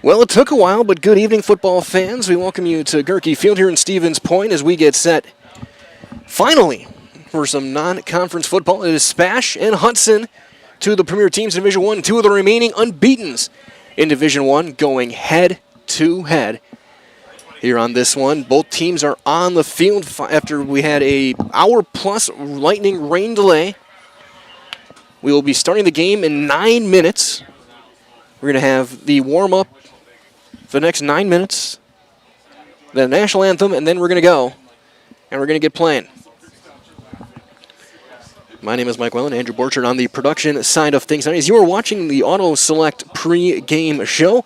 Well, it took a while, but good evening, football fans. We welcome you to Gerke Field here in Stevens Point as we get set, finally, for some non-conference football. It is Spash and Hudson, two of the premier teams in Division I, two of the remaining unbeatens in Division I, going head-to-head here on this one. Both teams are on the field after we had a hour-plus lightning rain delay. We will be starting the game in 9 minutes. We're going to have the warm-up for the next 9 minutes, the national anthem, and then we're going to go, and we're going to get playing. My name is Mike Wellen, Andrew Borchard on the production side of things. As you are watching the Auto Select pre-game show,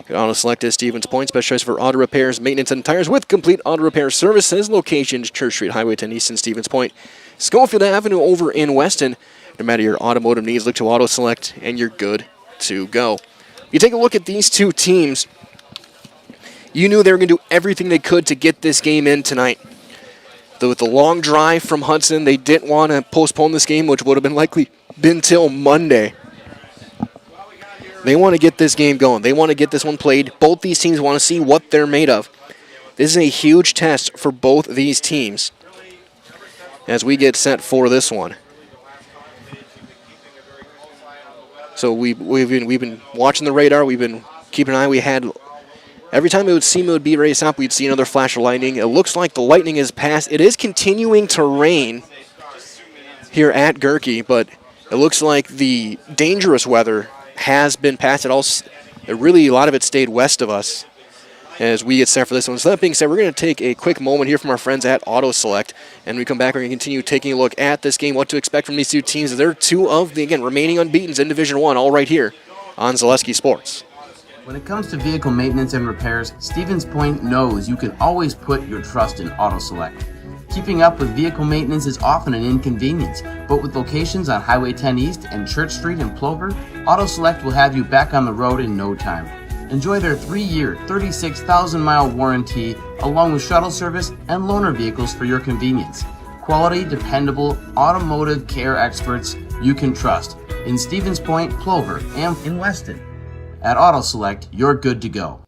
Auto Select is Stevens Point, specialized for auto repairs, maintenance, and tires with complete auto repair services. Locations, Church Street, Highway 10 East in Stevens Point, Schofield Avenue over in Weston. No matter your automotive needs, look to Auto Select, and you're good to go. You take a look at these two teams, you knew they were going to do everything they could to get this game in tonight. With the long drive from Hudson, they didn't want to postpone this game, which would have been likely been till Monday. They want to get this game going. They want to get this one played. Both these teams want to see what they're made of. This is a huge test for both these teams as we get set for this one. So we've been watching the radar. We've been keeping an eye. We had every time it would seem it would be ready to stop, we'd see another flash of lightning. It looks like the lightning is past. It is continuing to rain here at Gerke, but it looks like the dangerous weather has been past. A lot of it stayed west of us as we get set for this one. So that being said, we're going to take a quick moment here from our friends at Auto Select, and when we come back, we're going to continue taking a look at this game, what to expect from these two teams. They're two of the, again, remaining unbeatens in Division I, all right here on Zaleski Sports. When it comes to vehicle maintenance and repairs, Stevens Point knows you can always put your trust in Auto Select. Keeping up with vehicle maintenance is often an inconvenience, but with locations on Highway 10 East and Church Street in Plover, Auto Select will have you back on the road in no time. Enjoy their 3-year, 36,000-mile warranty, along with shuttle service and loaner vehicles for your convenience. Quality, dependable, automotive care experts you can trust in Stevens Point, Plover, and in Weston. At Auto Select, you're good to go.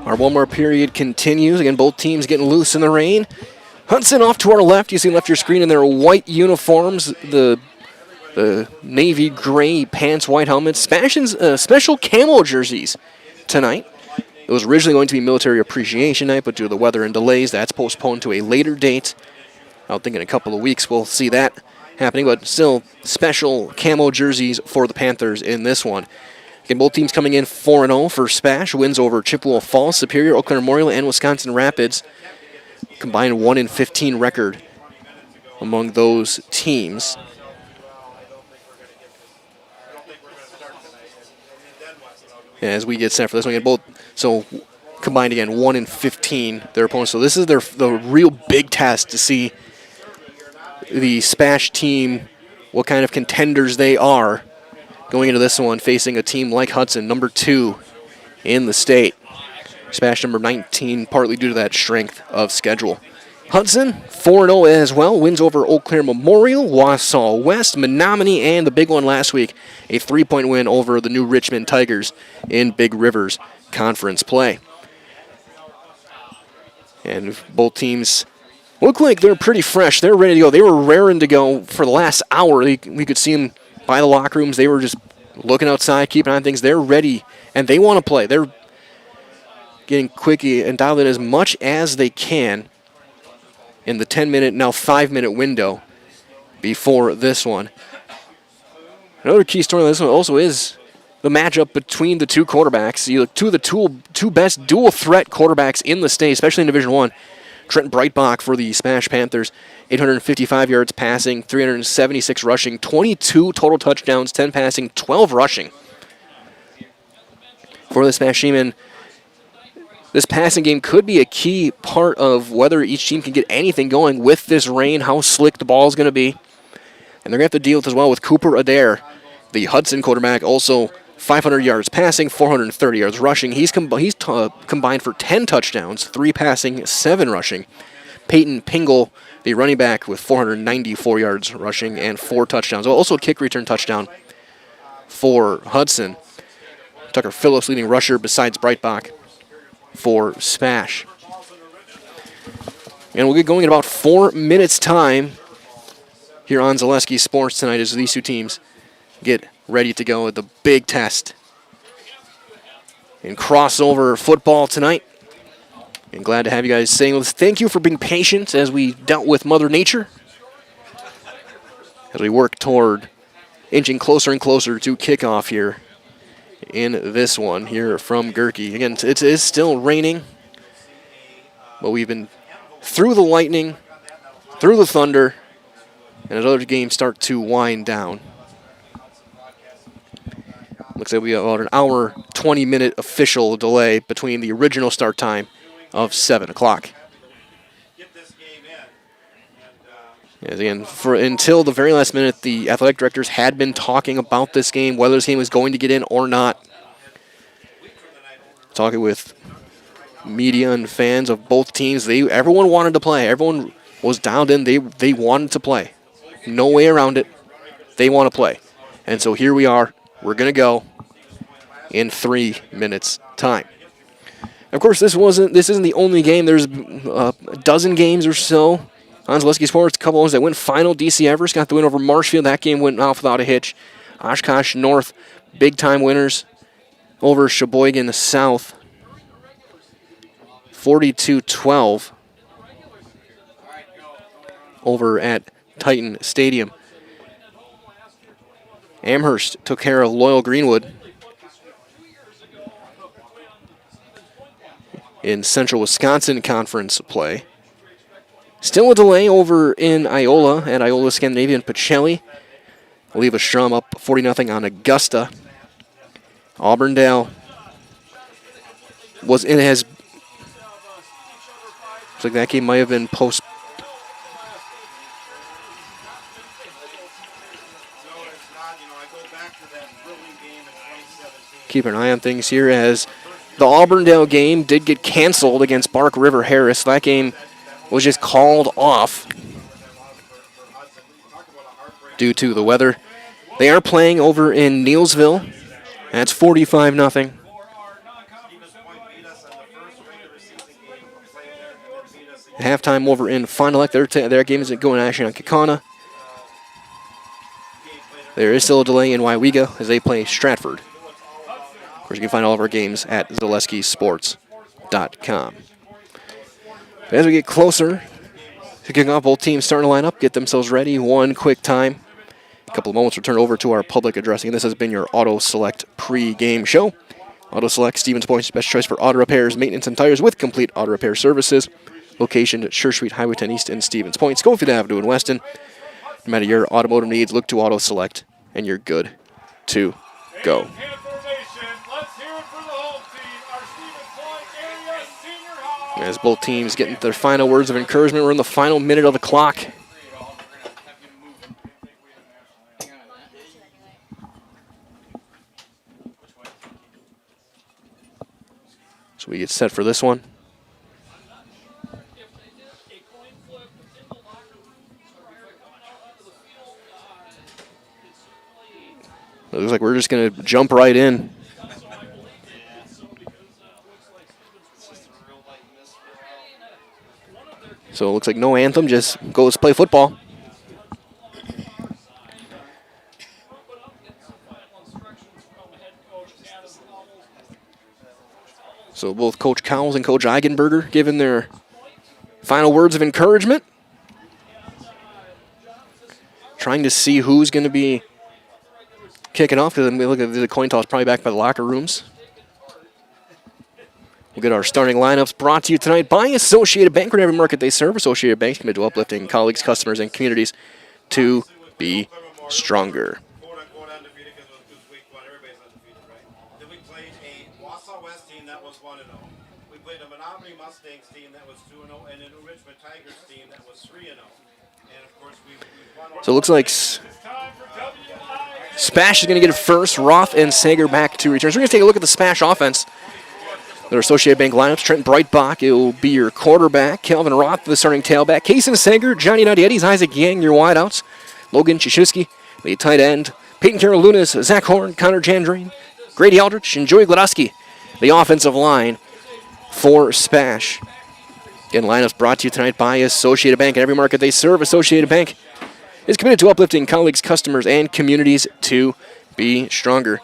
Our one-more period continues. Again, both teams getting loose in the rain. Hudson off to our left. You see left your screen in their white uniforms, the navy gray pants, white helmets. Spash's special camo jerseys tonight. It was originally going to be Military Appreciation Night, but due to the weather and delays, that's postponed to a later date. I think in a couple of weeks we'll see that happening, but still special camo jerseys for the Panthers in this one. Again, both teams coming in 4-0 for Spash. Wins over Chippewa Falls, Superior, Eau Claire Memorial, and Wisconsin Rapids. Combined 1-15 record among those teams. As we get set for this one, again, both combined again 1-15 their opponents. So this is the real big test to see the Spash team, what kind of contenders they are going into this one, facing a team like Hudson, number 2 in the state. Spash number 19, partly due to that strength of schedule. Hudson, 4-0 as well, wins over Eau Claire Memorial, Wausau West, Menominee, and the big one last week, a 3-point win over the New Richmond Tigers in Big Rivers Conference play. And both teams look like they're pretty fresh. They're ready to go. They were raring to go for the last hour. We could see them by the locker rooms. They were just looking outside, keeping on things. They're ready, and they want to play. They're getting quickly and dialed in as much as they can in the 10-minute, now 5-minute window before this one. Another key story on this one also is the matchup between the two quarterbacks. You look, two of the two best dual-threat quarterbacks in the state, especially in Division I. Trent Breitbach for the Spash Panthers, 855 yards passing, 376 rushing, 22 total touchdowns, 10 passing, 12 rushing. For the Spash team, and this passing game could be a key part of whether each team can get anything going with this rain, how slick the ball is going to be. And they're going to have to deal with as well with Cooper Adair, the Hudson quarterback, also 500 yards passing, 430 yards rushing. He's combined for 10 touchdowns, 3 passing, 7 rushing. Peyton Pingle, the running back, with 494 yards rushing and 4 touchdowns. Also a kick return touchdown for Hudson. Tucker Phillips, leading rusher besides Breitbach for Spash. And we'll get going in about 4 minutes' time here on Zaleski Sports tonight as these two teams get ready to go at the big test in crossover football tonight. And glad to have you guys staying with us. Thank you for being patient as we dealt with Mother Nature, as we work toward inching closer and closer to kickoff here in this one here from Gerke. Again, it is still raining, but we've been through the lightning, through the thunder, and as other games start to wind down. Looks like we have about an hour, 20-minute official delay between the original start time of 7 o'clock. As again, until the very last minute, the athletic directors had been talking about this game, whether this game was going to get in or not. Talking with media and fans of both teams, everyone wanted to play. Everyone was dialed in. They wanted to play. No way around it. They want to play. And so here we are. We're going to go in 3 minutes' time. Of course, this isn't the only game. There's a dozen games or so on Zaleski Sports. A couple of ones that went final. DC Everest got the win over Marshfield. That game went off without a hitch. Oshkosh North, big-time winners over Sheboygan South, 42-12 over at Titan Stadium. Amherst took care of Loyal Greenwood in Central Wisconsin Conference play. Still a delay over in Iola at Iola Scandinavian Pacelli. Oliva Strum up 40-0 on Augusta. Auburndale looks like that game might have been keep an eye on things here as the Auburndale game did get canceled against Bark River Harris. That game was just called off due to the weather. They are playing over in Neelsville. That's 45-0. Halftime over in Fond du Lac. Their game isn't going actually on Kaukauna. There is still a delay in Waiwega as they play Stratford. Of course, you can find all of our games at ZaleskiSports.com. As we get closer to kicking off, both teams starting to line up, get themselves ready. One quick time. A couple of moments, we'll turn over to our public addressing. This has been your Auto Select pre-game show. Auto Select, Stevens Point's best choice for auto repairs, maintenance, and tires with complete auto repair services. Location at Church Street, Highway 10 East in Stevens Point, Schofield Avenue in Weston. No matter your automotive needs, look to Auto Select, and you're good to go. As both teams getting their final words of encouragement, we're in the final minute of the clock. So we get set for this one. It looks like we're just going to jump right in. So it looks like no anthem, just go let's play football. So both Coach Cowles and Coach Eigenberger giving their final words of encouragement. Trying to see who's going to be kicking off, because we look at the coin toss probably back by the locker rooms. We'll get our starting lineups brought to you tonight by Associated Bank. In every market they serve, Associated Bank committed to uplifting colleagues, customers, and communities to be stronger. Then we played a Wausau West team that was 1-0. We played a Menominee Mustangs team that was 2-0, and a New Richmond Tigers team that was 3-0. And of course, we won. So it looks like Spash is going to get it first. Roth and Sager back to returns. We're going to take a look at the Spash offense. Their Associated Bank lineups: Trent Breitbach, it will be your quarterback. Calvin Roth, the starting tailback. Kason Sager, Johnny Nadietis, Isaac Yang, your wideouts. Logan Chishusky, the tight end. Peyton Carroll Lunas, Zach Horn, Connor Jandrine, Grady Aldrich, and Joey Gladowski, the offensive line for Spash. Again, lineups brought to you tonight by Associated Bank. In every market they serve, Associated Bank is committed to uplifting colleagues, customers, and communities to be stronger.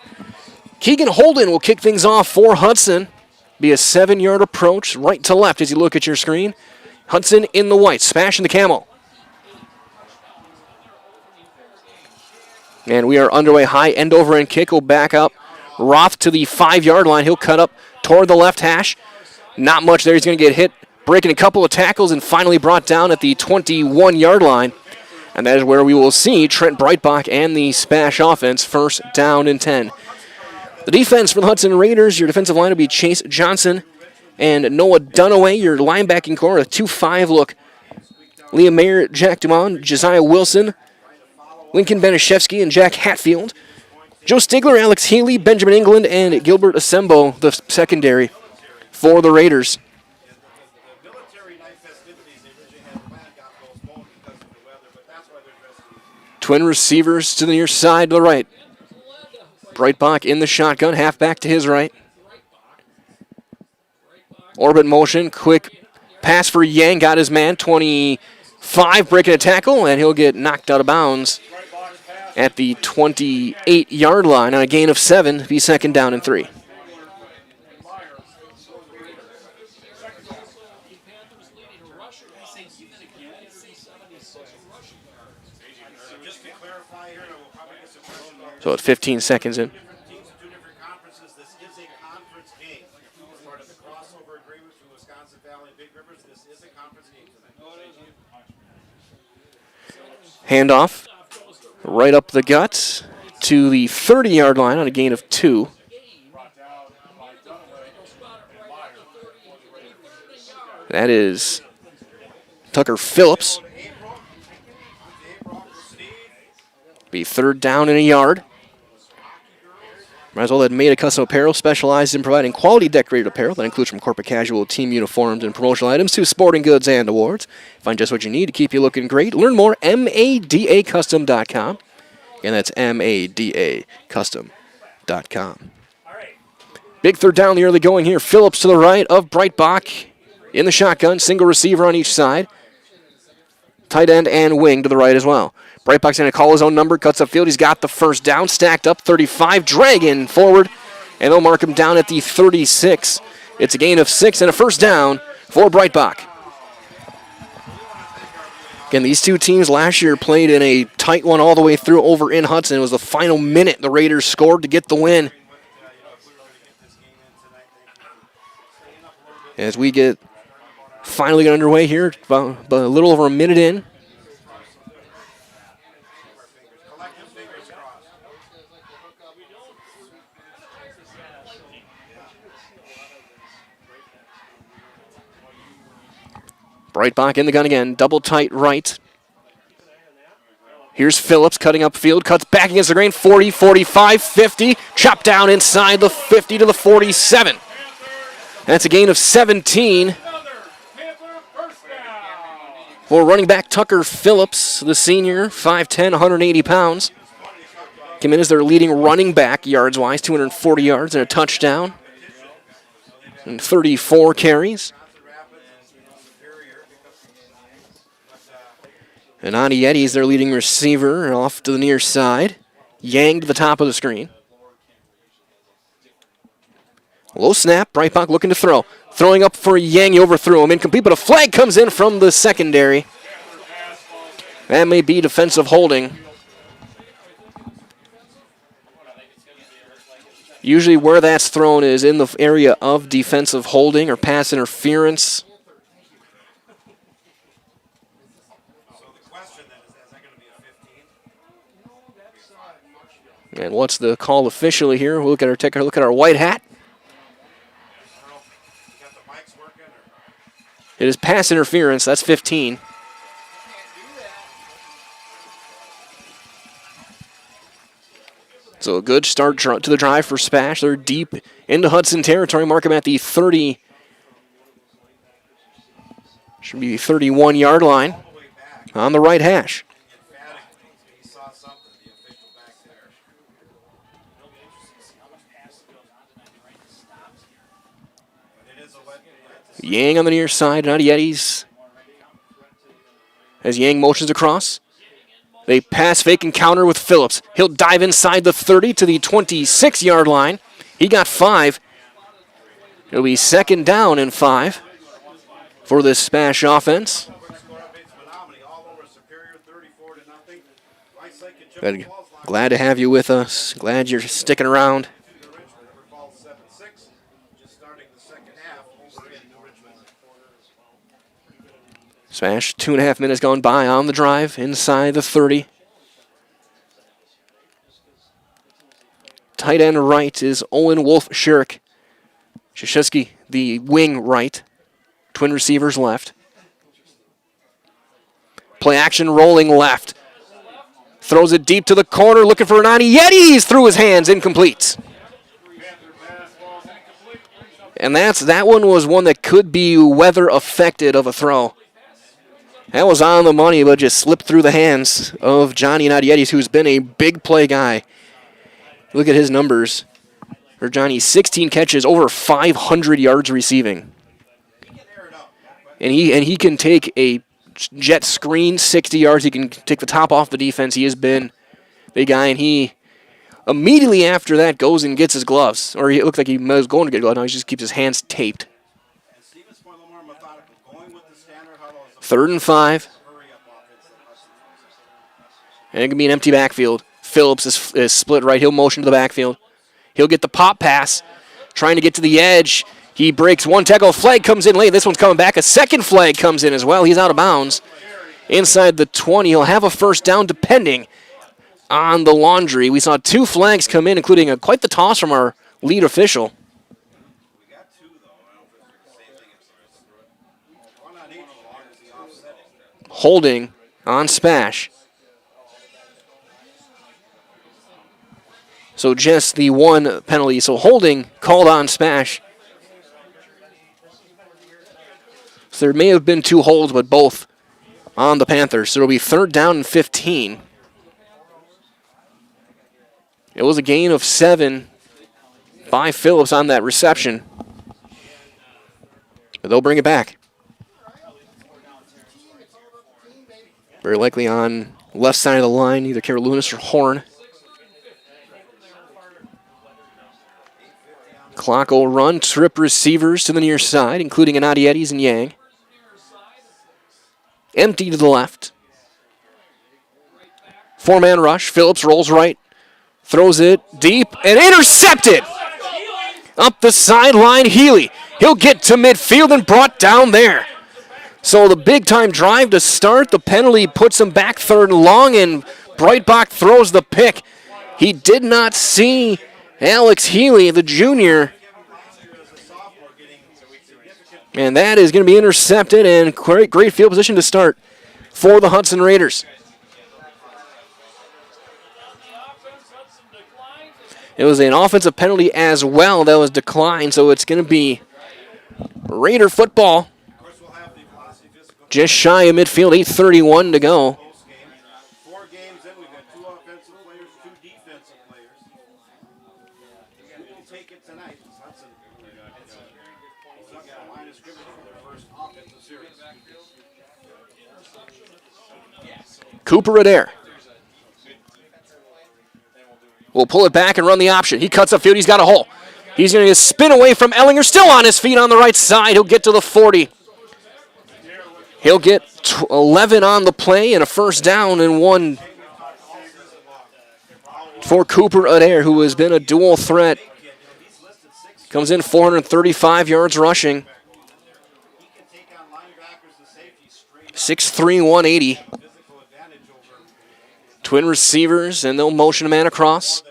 Keegan Holden will kick things off for Hudson. Be a 7-yard approach, right to left as you look at your screen. Hudson in the white, Spash in the camel. And we are underway. High end over end kick will back up. Roth to the 5-yard line. He'll cut up toward the left hash. Not much there. He's going to get hit, breaking a couple of tackles, and finally brought down at the 21-yard line. And that is where we will see Trent Breitbach and the Spash offense first down and 10. The defense for the Hudson Raiders, your defensive line will be Chase Johnson and Noah Dunaway. Your linebacking core, a 2-5 look. Liam Mayer, Jack Dumont, Josiah Wilson, Lincoln Benishevsky, and Jack Hatfield. Joe Stigler, Alex Healy, Benjamin England, and Gilbert Asembo, the secondary for the Raiders. Twin receivers to the near side to the right. Breitbach in the shotgun, halfback to his right. Orbit motion, quick pass for Yang, got his man, 25, breaking a tackle, and he'll get knocked out of bounds at the 28-yard line on a gain of 7, be second down and 3. So at 15 seconds in. Handoff right up the gut to the 30-yard line on a gain of 2. That is Tucker Phillips. Be third down and a yard. Might as well have made a custom apparel specialized in providing quality decorated apparel that includes from corporate casual, team uniforms, and promotional items to sporting goods and awards. Find just what you need to keep you looking great. Learn more, madacustom.com. And that's madacustom.com. Big third down the early going here. Phillips to the right of Breitbach in the shotgun. Single receiver on each side. Tight end and wing to the right as well. Breitbach's going to call his own number, cuts upfield. He's got the first down, stacked up 35, dragging forward, and they'll mark him down at the 36. It's a gain of 6 and a first down for Breitbach. Again, these two teams last year played in a tight one all the way through over in Hudson. It was the final minute the Raiders scored to get the win. As we get finally get underway here, about a little over a minute in. Breitbach in the gun again, double tight right. Here's Phillips cutting upfield, cuts back against the grain, 40, 45, 50, chopped down inside the 50 to the 47. That's a gain of 17. For running back Tucker Phillips, the senior, 5'10", 180 pounds. Came in as their leading running back yards-wise, 240 yards and a touchdown. And 34 carries. And Ani Eddy's their leading receiver off to the near side. Yang to the top of the screen. Low snap, Breitbach looking to throw. Throwing up for Yang, he overthrew him. Incomplete, but a flag comes in from the secondary. That may be defensive holding. Usually where that's thrown is in the area of defensive holding or pass interference. And what's the call officially here? We'll take a look at our white hat. It is pass interference. That's 15. So a good start to the drive for Spash. They're deep into Hudson territory. Mark them at the 30. Should be the 31-yard line on the right hash. Yang on the near side, not Yetis. As Yang motions across. They pass fake and counter with Phillips. He'll dive inside the 30 to the 26-yard line. He got 5. It'll be 2nd down and 5 for this Spash offense. Glad to have you with us. Glad you're sticking around. Spash, 2.5 minutes gone by on the drive inside the 30. Tight end right is Owen Wolf-Schirik. Krzyzewski, the wing right. Twin receivers left. Play action rolling left. Throws it deep to the corner, looking for Anani. Yetis through his hands, incomplete. And that one was one that could be weather affected of a throw. That was on the money, but just slipped through the hands of Johnny Nadietis, who's been a big play guy. Look at his numbers. For Johnny, 16 catches, over 500 yards receiving. And he can take a jet screen 60 yards. He can take the top off the defense. He has been a big guy, and he immediately after that goes and gets his gloves. Or he looked like he was going to get gloves. Now he just keeps his hands taped. 3rd and 5. And it can be an empty backfield. Phillips is split right. He'll motion to the backfield. He'll get the pop pass. Trying to get to the edge. He breaks one tackle. A flag comes in late. This one's coming back. A second flag comes in as well. He's out of bounds. Inside the 20. He'll have a 1st down depending on the laundry. We saw 2 flags come in, including quite the toss from our lead official. Holding on Spash. So just the one penalty. So holding called on Spash. So there may have been 2 holds, but both on the Panthers. So it'll be 3rd down and 15. It was a gain of 7 by Phillips on that reception. But they'll bring it back. Very likely on left side of the line, either Karolounis or Horn. Clock will run. Trip receivers to the near side, including Anadietis and Yang. Empty to the left. 4-man rush. Phillips rolls right. Throws it deep and intercepted. Up the sideline, Healy. He'll get to midfield and brought down there. So the big-time drive to start. The penalty puts him back 3rd and long, and Breitbach throws the pick. He did not see Alex Healy, the junior. And that is going to be intercepted, and great field position to start for the Hudson Raiders. It was an offensive penalty as well that was declined, so it's going to be Raider football. Just shy of midfield, 8:31 to go. 4 games in, we've got 2 offensive players, 2 defensive players. Who will take it tonight? Hudson. He's not got a line of scrimmage for their first offensive series. Cooper Adair will pull it back and run the option. He cuts upfield. He's got a hole. He's going to spin away from Ellinger. Still on his feet on the right side. He'll get to the 40. He'll get 11 on the play and a 1st down and 1 for Cooper Adair, who has been a dual threat. Comes in 435 yards rushing. 6'3", 180. Twin receivers, and they'll motion a man across.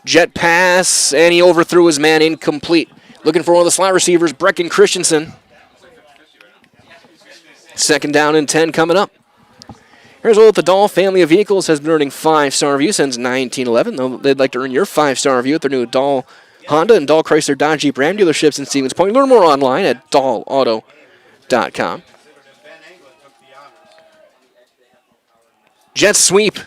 Jet pass, and he overthrew his man, incomplete. Looking for one of the slot receivers, Brecken Christensen. 2nd down and 10 coming up. Here's with the Dahl family of vehicles has been earning 5-star review since 1911. They'd like to earn your 5-star review at their new Dahl Honda and Dahl Chrysler Dodge Jeep Ram dealerships in Stevens Point. Learn more online at dahlauto.com. Jet sweep.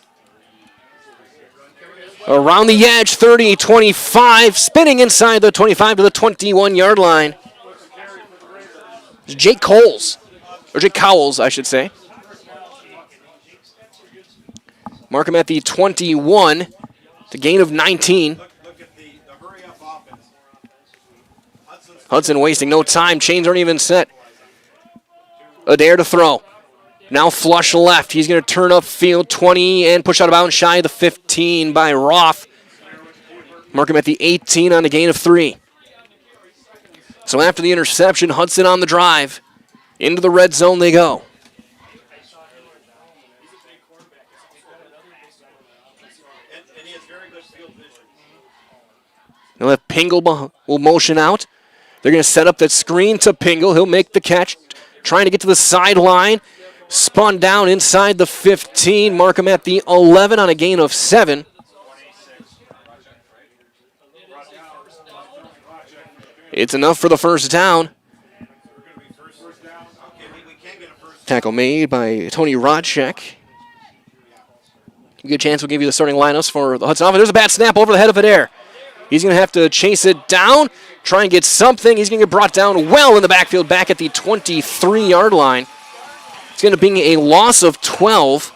Around the edge, 30-25, spinning inside the 25 to the 21-yard line. Jake Cowles, I should say. Mark him at the 21, the gain of 19. Look at the hurry-up offense. Hudson wasting no time. Chains aren't even set. Adair to throw. Now flush left. He's going to turn upfield 20 and push out of bounds shy of the 15 by Roth. Mark him at the 18 on the gain of 3. So after the interception, Hudson on the drive. Into the red zone they go. And he has very good field vision. They'll have Pingle will motion out. They're going to set up that screen to Pingle. He'll make the catch, trying to get to the sideline. Spun down inside the 15. Mark him at the 11 on a gain of 7. It's enough for the first down. Tackle made by Tony Rodchek. Good chance we'll give you the starting lineups for the Hudson offense. There's a bad snap over the head of Adair. He's going to have to chase it down, try and get something. He's going to get brought down well in the backfield, back at the 23-yard line. It's going to be a loss of 12.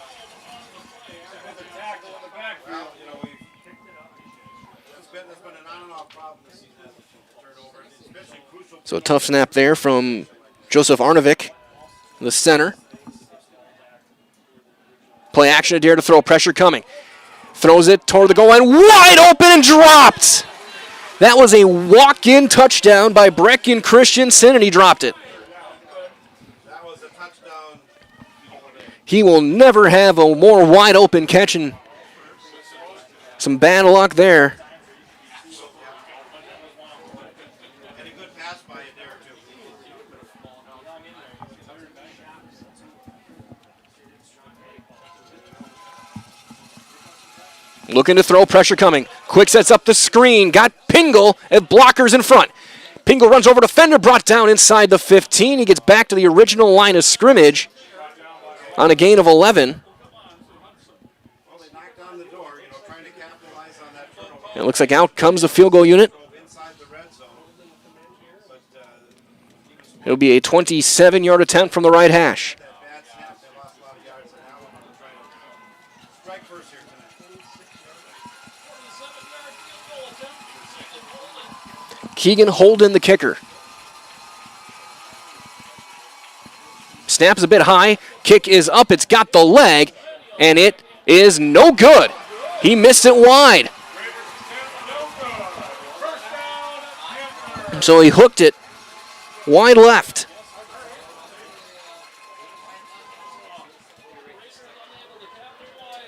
So a tough snap there from Joseph Arnovic, the center. Play action, Adair to throw, pressure coming. Throws it toward the goal line, wide open and dropped. That was a walk-in touchdown by Brecken Christensen, and he dropped it. That was a touchdown. He will never have a more wide open catch, and some bad luck there. And a good pass by Adair, too. Looking to throw, pressure coming. Quick sets up the screen. Got Pingle at blockers in front. Pingle runs over defender, brought down inside the 15. He gets back to the original line of scrimmage on a gain of 11. Well, they knocked on the door, trying to capitalize on that turnover. It looks like out comes the field goal unit. Inside the red zone. But It'll be a 27-yard attempt from the right hash. that bad snap, they lost a lot of yards, and now we're going to try to strike first here tonight. Keegan Holden, the kicker. Snap is a bit high. Kick is up. It's got the leg, and it is no good. He missed it wide. So he hooked it wide left.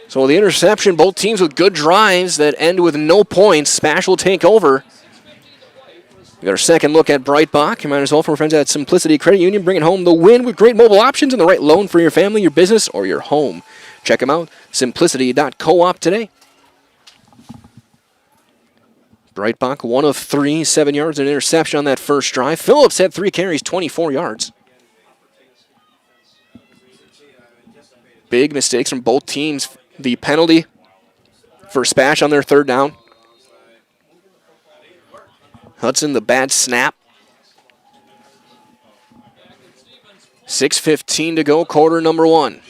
So the interception, both teams with good drives that end with no points. Spash will take over. We got our second look at Breitbach. You might as well from our friends at Simplicity Credit Union, bringing home the win with great mobile options and the right loan for your family, your business, or your home. Check them out, simplicity.coop today. Breitbach, 1 of 3, 7 yards, and an interception on that first drive. Phillips had 3 carries, 24 yards. Big mistakes from both teams. The penalty for Spash on their third down. Hudson, the bad snap. 6:15 to go, quarter number 1.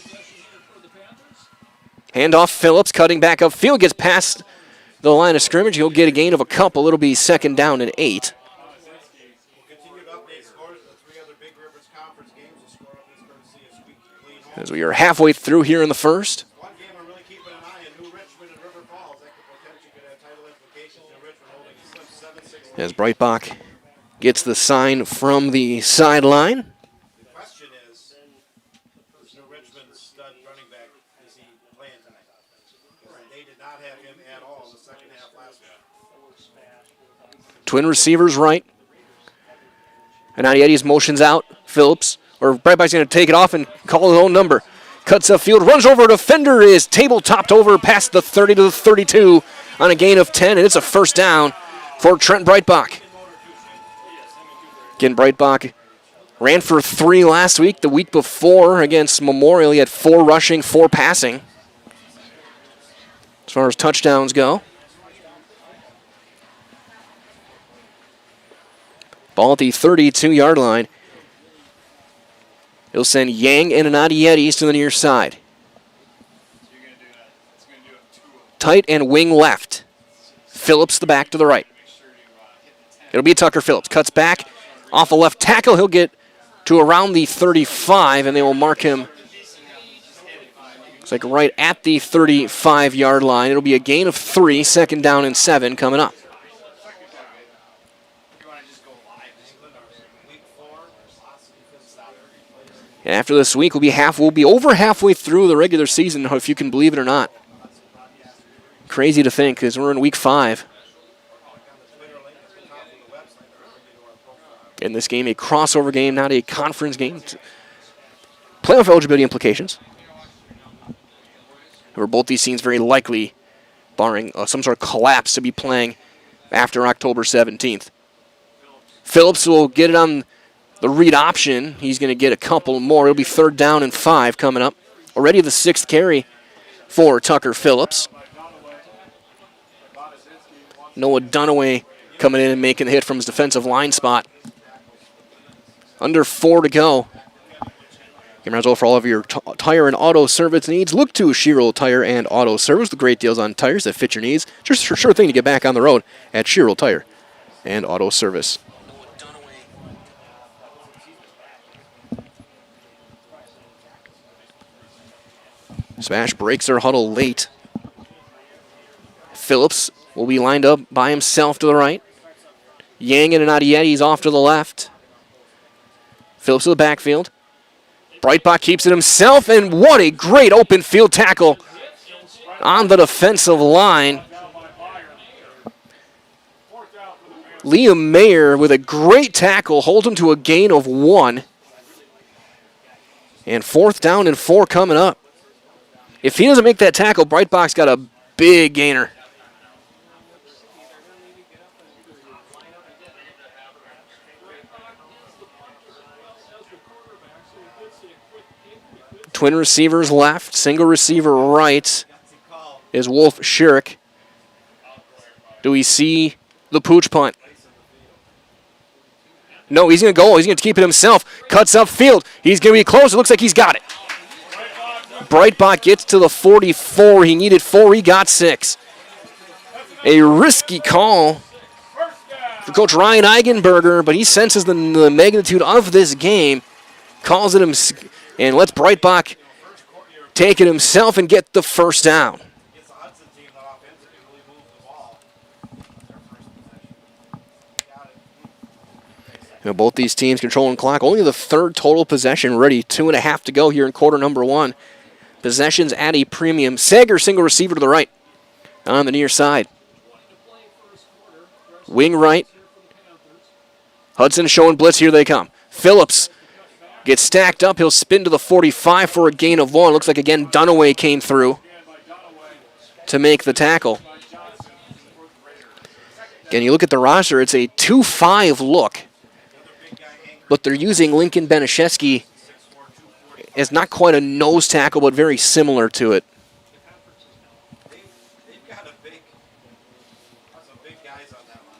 Handoff, Phillips cutting back upfield, gets past the line of scrimmage. He'll get a gain of a couple. It'll be second down and 8. As we are halfway through here in the first. One game I'm really keeping an eye on, New Richmond and River Falls. That could potentially have title implications. New Richmond holding a slim 7-6. As Breitbach gets the sign from the sideline. The question is New Richmond's stud running back, is he playing tonight? Because they did not have him at all in the second half last week. Twin receivers right. And now Eddie's motions out. Phillips, or Breitbach's going to take it off and call his own number. Cuts upfield, runs over a defender, is table-topped over past the 30 to the 32 on a gain of 10, and it's a first down for Trent Breitbach. Again, Breitbach ran for 3 last week. The week before against Memorial, he had 4 rushing, 4 passing. As far as touchdowns go. Ball at the 32-yard line. He'll send Yang and Anadietis to the near side. Tight and wing left. Phillips the back to the right. It'll be Tucker Phillips. Cuts back off a left tackle. He'll get to around the 35, and they will mark him. It's like right at the 35-yard line. It'll be a gain of 3, second down and 7 coming up. And after this week, we'll be over halfway through the regular season, if you can believe it or not. Crazy to think, because we're in week 5. In this game, a crossover game, not a conference game. Playoff eligibility implications. However, both these teams very likely, barring some sort of collapse, to be playing after October 17th. Phillips will get it on the read option. He's going to get a couple more. It'll be third down and 5 coming up. Already the 6th carry for Tucker Phillips. Noah Dunaway coming in and making the hit from his defensive line spot. Under 4 to go. Well, for all of your tire and auto service needs, look to Shiro Tire and Auto Service with great deals on tires that fit your needs. Just a sure thing to get back on the road at Shiro Tire and Auto Service. Spash breaks their huddle late. Phillips will be lined up by himself to the right. Yang and Anadietis off to the left. Phillips to the backfield. Breitbach keeps it himself, and what a great open field tackle on the defensive line. Liam Mayer with a great tackle, holds him to a gain of 1. And 4th down and 4 coming up. If he doesn't make that tackle, Breitbach's got a big gainer. Twin receivers left, single receiver right is Wolf Schirik. Do we see the pooch punt? No, he's going to go. He's going to keep it himself. Cuts upfield. He's going to be close. It looks like he's got it. Breitbach gets to the 44. He needed 4. He got 6. A risky call for Coach Ryan Eigenberger, but he senses the magnitude of this game. Calls it him and lets Breitbach take it himself and get the first down. Both these teams controlling clock. Only the 3rd total possession ready. 2.5 to go here in quarter number 1. Possessions at a premium. Sager, single receiver to the right on the near side. Wing right. Hudson showing blitz. Here they come. Phillips gets stacked up. He'll spin to the 45 for a gain of 1. Looks like, again, Dunaway came through to make the tackle. Again, you look at the roster, it's a 2-5 look. But they're using Lincoln Benishevsky as not quite a nose tackle, but very similar to it.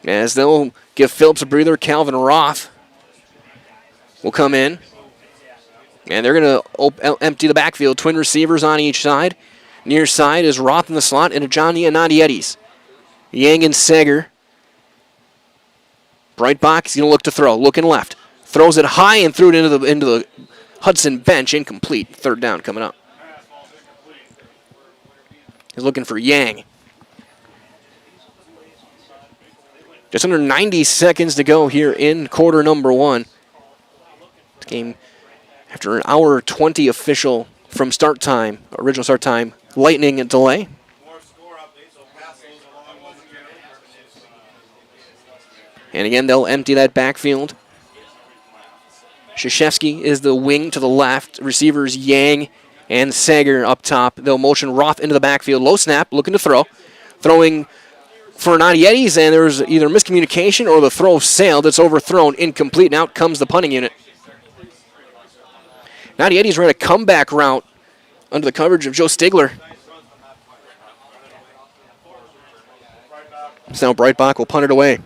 As they'll give Phillips a breather, Calvin Roth will come in. And they're going to empty the backfield. Twin receivers on each side. Near side is Roth in the slot and Johnny Anadietis. Yang and Sager. Breitbach, he's going to look to throw. Looking left. Throws it high and threw it into the Hudson bench. Incomplete. 3rd down coming up. He's looking for Yang. Just under 90 seconds to go here in quarter number 1. This game, after an hour 20 official from start time, original start time, lightning and delay. And again, they'll empty that backfield. Krzyzewski is the wing to the left. Receivers Yang and Sager up top. They'll motion Roth into the backfield. Low snap, looking to throw. Throwing for Naughty Yetis, and there's either miscommunication or the throw sailed. It's overthrown, incomplete, and out comes the punting unit. Naughty Yetis ran a comeback route under the coverage of Joe Stigler. So now Breitbach will punt it away.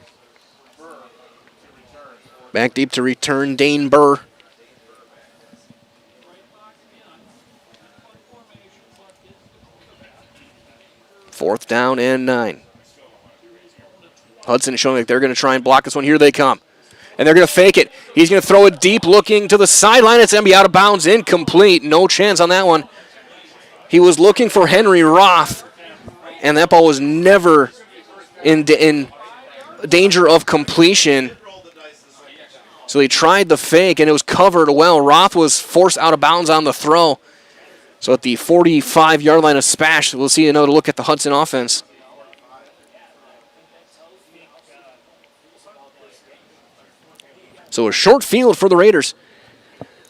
Back deep to return Dane Burr. Fourth down and 9. Hudson is showing like they're going to try and block this one. Here they come. And they're going to fake it. He's going to throw it deep, looking to the sideline. It's going to be out of bounds, incomplete. No chance on that one. He was looking for Henry Roth, and that ball was never in danger of completion. So he tried the fake, and it was covered well. Roth was forced out of bounds on the throw. So at the 45-yard line of Spash, we'll see another look at the Hudson offense. So a short field for the Raiders.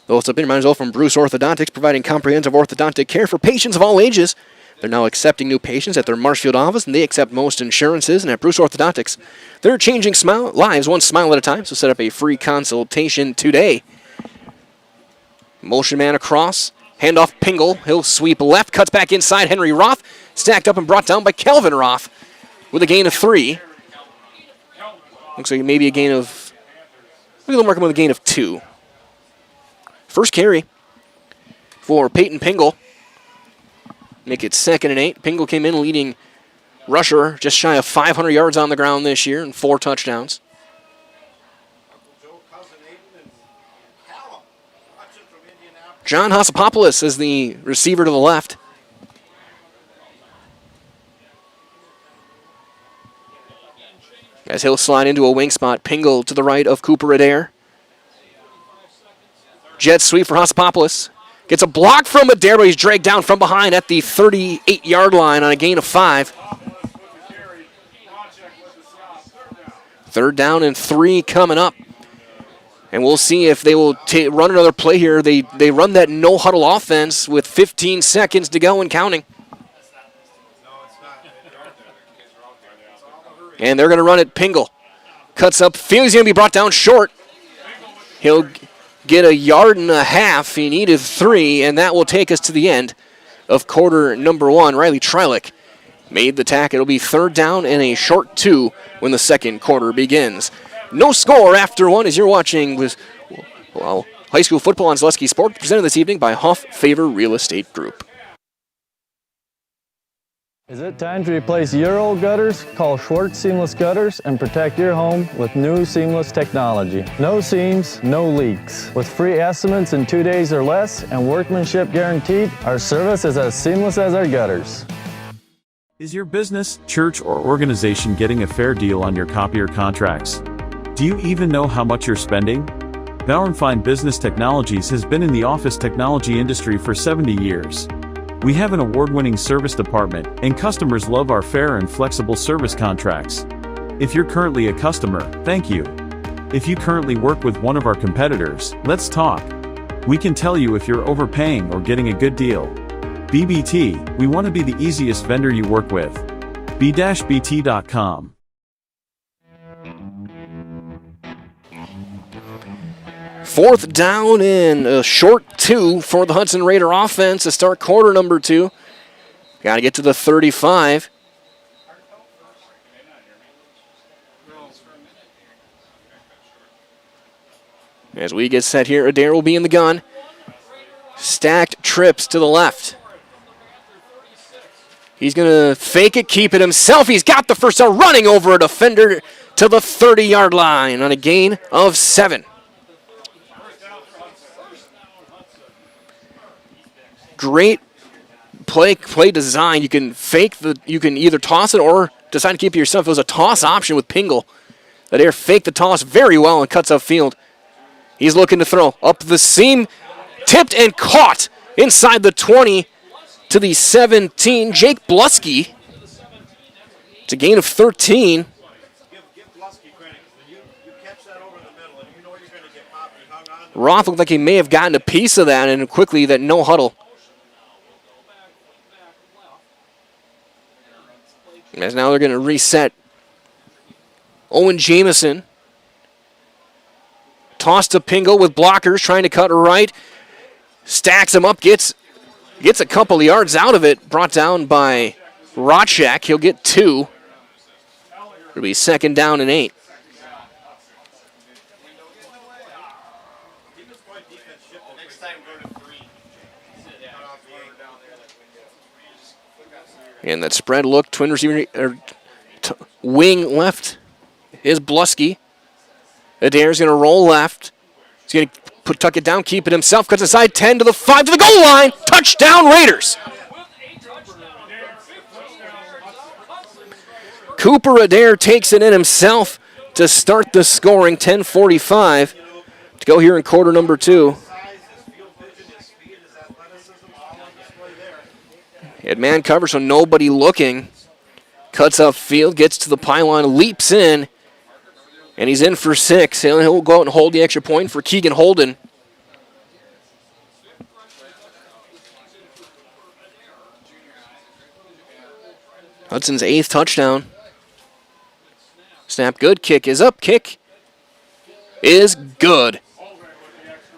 Those have been reminders all from Bruce Orthodontics, providing comprehensive orthodontic care for patients of all ages. They're now accepting new patients at their Marshfield office, and they accept most insurances. And at Bruce Orthodontics, they're changing lives one smile at a time. So set up a free consultation today. Motion man across. Handoff Pingle. He'll sweep left. Cuts back inside. Henry Roth. Stacked up and brought down by Kelvin Roth with a gain of 3. Looks like maybe a gain of... We'll mark him with a gain of 2. First carry for Peyton Pingle. Make it 2nd and 8. Pingle came in leading rusher, just shy of 500 yards on the ground this year and 4 touchdowns. John Hasapopoulos is the receiver to the left. As he'll slide into a wing spot, Pingle to the right of Cooper Adair. Jet sweep for Hasapopoulos. Gets a block from Adair, but he's dragged down from behind at the 38-yard line on a gain of 5. 3rd down and 3 coming up. And we'll see if they will run another play here. They run that no-huddle offense with 15 seconds to go and counting. And they're going to run it. Pingle cuts up. He's going to be brought down short. He'll get 1.5 yards. He needed 3, and that will take us to the end of quarter number 1. Riley Trilek made the tackle. It'll be 3rd down and a short 2 when the second quarter begins. No score after 1 as you're watching with high school football on Zaleski Sport, presented this evening by Huff Favor Real Estate Group. Is it time to replace your old gutters? Call Schwartz Seamless Gutters and protect your home with new seamless technology. No seams, no leaks. With free estimates in 2 days or less and workmanship guaranteed, our service is as seamless as our gutters. Is your business, church, or organization getting a fair deal on your copier contracts? Do you even know how much you're spending? Bauer & Fine Business Technologies has been in the office technology industry for 70 years. We have an award-winning service department, and customers love our fair and flexible service contracts. If you're currently a customer, thank you. If you currently work with one of our competitors, let's talk. We can tell you if you're overpaying or getting a good deal. BBT, we want to be the easiest vendor you work with. b-bt.com. Fourth down and a short 2 for the Hudson Raider offense to start quarter number 2. Got to get to the 35. As we get set here, Adair will be in the gun. Stacked trips to the left. He's going to fake it, keep it himself. He's got the first down, running over a defender to the 30-yard line on a gain of 7. Great play design. You can you can either toss it or decide to keep it yourself. It was a toss option with Pingle. Adair faked the toss very well and cuts upfield. He's looking to throw up the seam, tipped and caught inside the 20 to the 17. Jake Blusky. It's a gain of 13. Give Blusky credit. You catch that over the middle, and you know you're going to get popped. He hung on. Roth looked like he may have gotten a piece of that, and quickly that no huddle As now they're going to reset. Owen Jamison. Toss to Pingle with blockers, trying to cut right. Stacks him up, gets a couple of yards out of it. Brought down by Rotchak. He'll get 2. It'll be 2nd down and 8. And that spread look, twin receiver, wing left is Blusky. Adair's going to roll left. He's going to tuck it down, keep it himself, cuts inside 10 to the 5 to the goal line. Touchdown Raiders. Cooper Adair takes it in himself to start the scoring. 10:45 to go here in quarter number 2. He had man cover, so nobody looking. Cuts up field, gets to the pylon, leaps in, and he's in for 6. He'll go out and hold the extra point for Keegan Holden. Hudson's 8th touchdown. Snap good, kick is up, kick is good.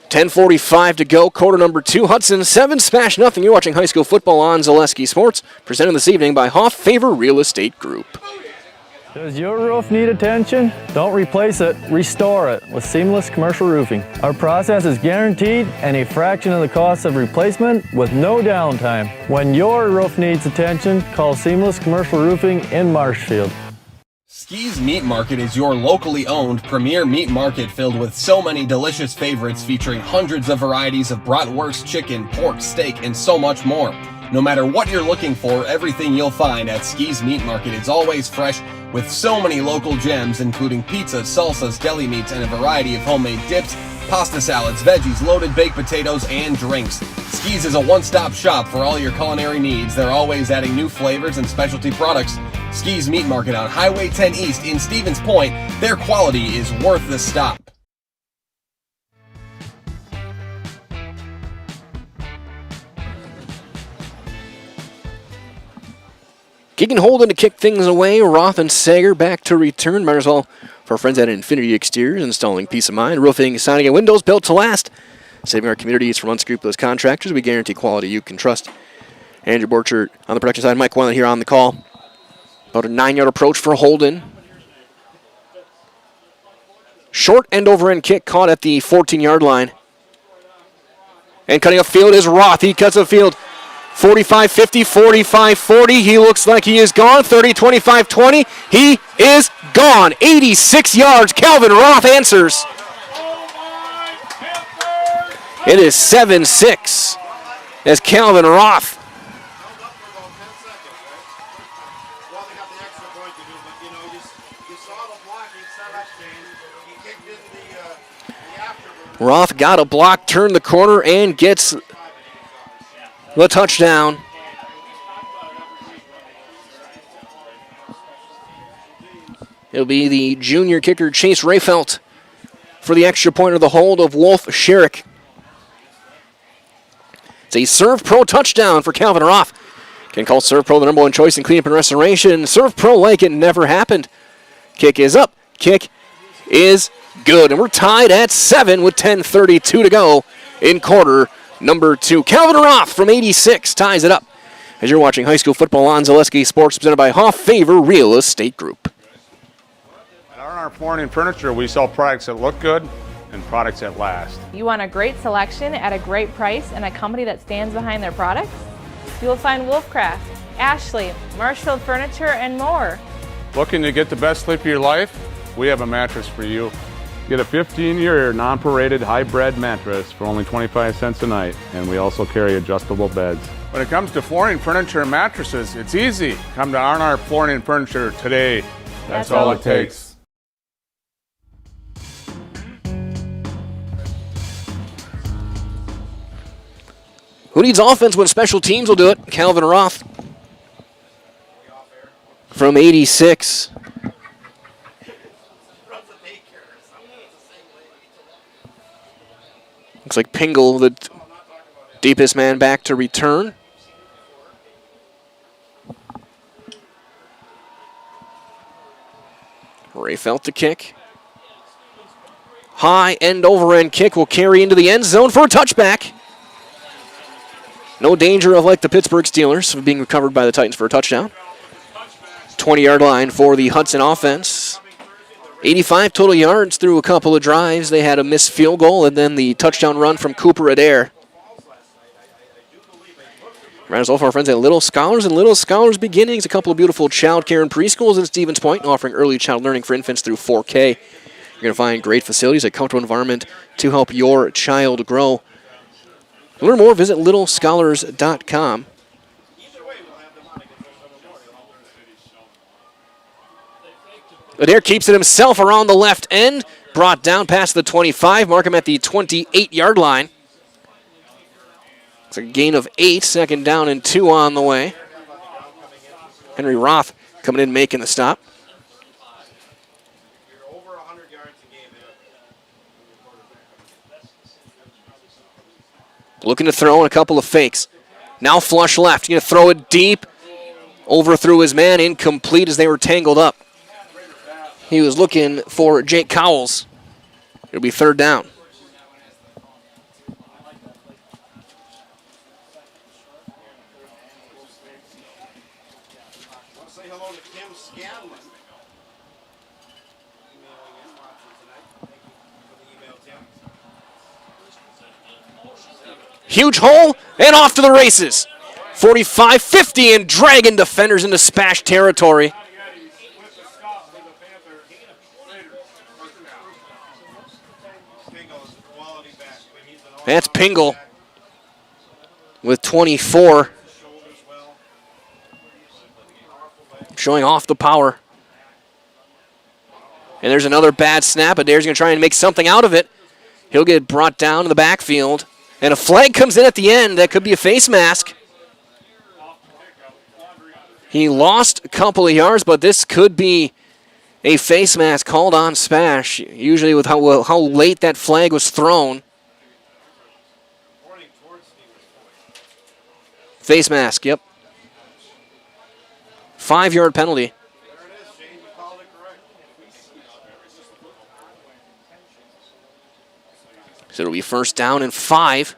10:45 to go, quarter number 2. Hudson 7, Spash nothing. You're watching high school football on Zaleski Sports, presented this evening by Hoff Favor Real Estate Group. Does your roof need attention? Don't replace it, restore it with Seamless Commercial Roofing. Our process is guaranteed and a fraction of the cost of replacement with no downtime. When your roof needs attention, call Seamless Commercial Roofing in Marshfield. Ski's Meat Market is your locally owned premier meat market filled with so many delicious favorites featuring hundreds of varieties of bratwurst, chicken, pork, steak, and so much more. No matter what you're looking for, everything you'll find at Ski's Meat Market is always fresh with so many local gems including pizzas, salsas, deli meats, and a variety of homemade dips, pasta salads, veggies, loaded baked potatoes, and drinks. Ski's is a one-stop shop for all your culinary needs. They're always adding new flavors and specialty products. Ski's Meat Market on Highway 10 East in Stevens Point. Their quality is worth the stop. Keegan Holden to kick things away. Roth and Sager back to return. Might as well for our friends at Infinity Exteriors, installing peace of mind, roofing, siding, and windows built to last. Saving our communities from unscrupulous contractors. We guarantee quality you can trust. Andrew Borchert on the production side. Mike Whelan here on the call. About a 9-yard approach for Holden. Short end over end kick caught at the 14-yard line. And cutting up field is Roth. He cuts up field. 45-50, 45-40. He looks like he is gone. 30, 25, 20. He is gone. 86 yards. Calvin Roth answers. It is 7-6 as Calvin Roth. Roth got a block, turned the corner, and gets the touchdown. It'll be the junior kicker, Chase Rayfelt, for the extra point of the hold of Wolf Sherrick. It's a Serve Pro touchdown for Calvin Roth. Can call Serve Pro the number 1 choice in cleanup and restoration. Serve Pro like it never happened. Kick is up. Kick is good. And we're tied at 7 with 10:32 to go in quarter number 2. Calvin Roth from 86 ties it up. As you're watching high school football on Zaleski Sports, presented by Hoff Favor Real Estate Group. At R&R Flooring and Furniture, we sell products that look good and products that last. You want a great selection at a great price and a company that stands behind their products? You will find Wolfcraft, Ashley, Marshfield Furniture, and more. Looking to get the best sleep of your life? We have a mattress for you. Get a 15-year non-paraded high-bred mattress for only 25 cents a night, and we also carry adjustable beds. When it comes to flooring, furniture, and mattresses, it's easy. Come to R&R Flooring and Furniture today. That's all it takes. Who needs offense when special teams will do it? Calvin Roth from 86. Looks like Pingle, the deepest man back to return. Rayfelt the kick. High end over end kick will carry into the end zone for a touchback. No danger of, like the Pittsburgh Steelers, being recovered by the Titans for a touchdown. 20-yard line for the Hudson offense. 85 total yards through a couple of drives. They had a missed field goal and then the touchdown run from Cooper Adair. Right, so far, friends, at Little Scholars and Little Scholars Beginnings, a couple of beautiful child care and preschools in Stevens Point, offering early child learning for infants through 4K. You're going to find great facilities, a comfortable environment to help your child grow. To learn more, visit littlescholars.com. Adair keeps it himself around the left end, brought down past the 25, mark him at the 28-yard line. It's a gain of 8, second down and 2 on the way. Henry Roth coming in making the stop. Looking to throw in a couple of fakes. Now flush left. Going to throw it deep. Overthrew his man. Incomplete as they were tangled up. He was looking for Jake Cowles. It'll be third down. Say hello to Kim Scanlon. Huge hole and off to the races. 45-50 and dragging defenders into Spash territory. That's Pingle with 24. Showing off the power. And there's another bad snap. Adair's going to try and make something out of it. He'll get brought down in the backfield. And a flag comes in at the end. That could be a face mask. He lost a couple of yards, but this could be a face mask called on Spash. Usually with how late that flag was thrown. Face mask, yep. 5-yard penalty. So it'll be first down and 5.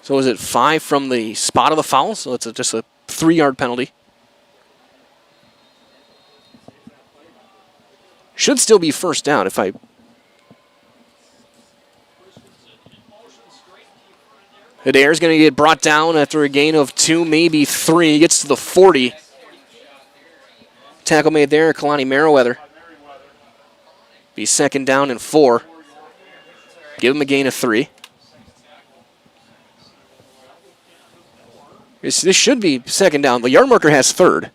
So is it 5 from the spot of the foul? So it's just a 3-yard penalty. Should still be first down if I... Adair's going to get brought down after a gain of 2, maybe 3. He gets to the 40. Tackle made there, Kalani Merriweather. Be second down and 4. Give him a gain of 3. This should be second down. The yard marker has third.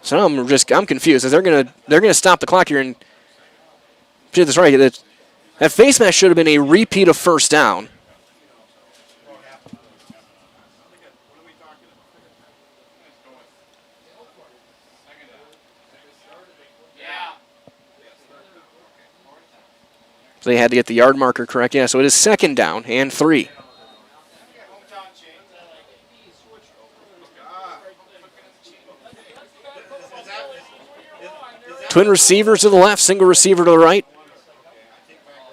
So I'm confused. As they're gonna stop the clock here and get this right. That face mask should have been a repeat of first down. So they had to get the yard marker correct. Yeah, so it is second down and 3. Twin receivers to the left, single receiver to the right.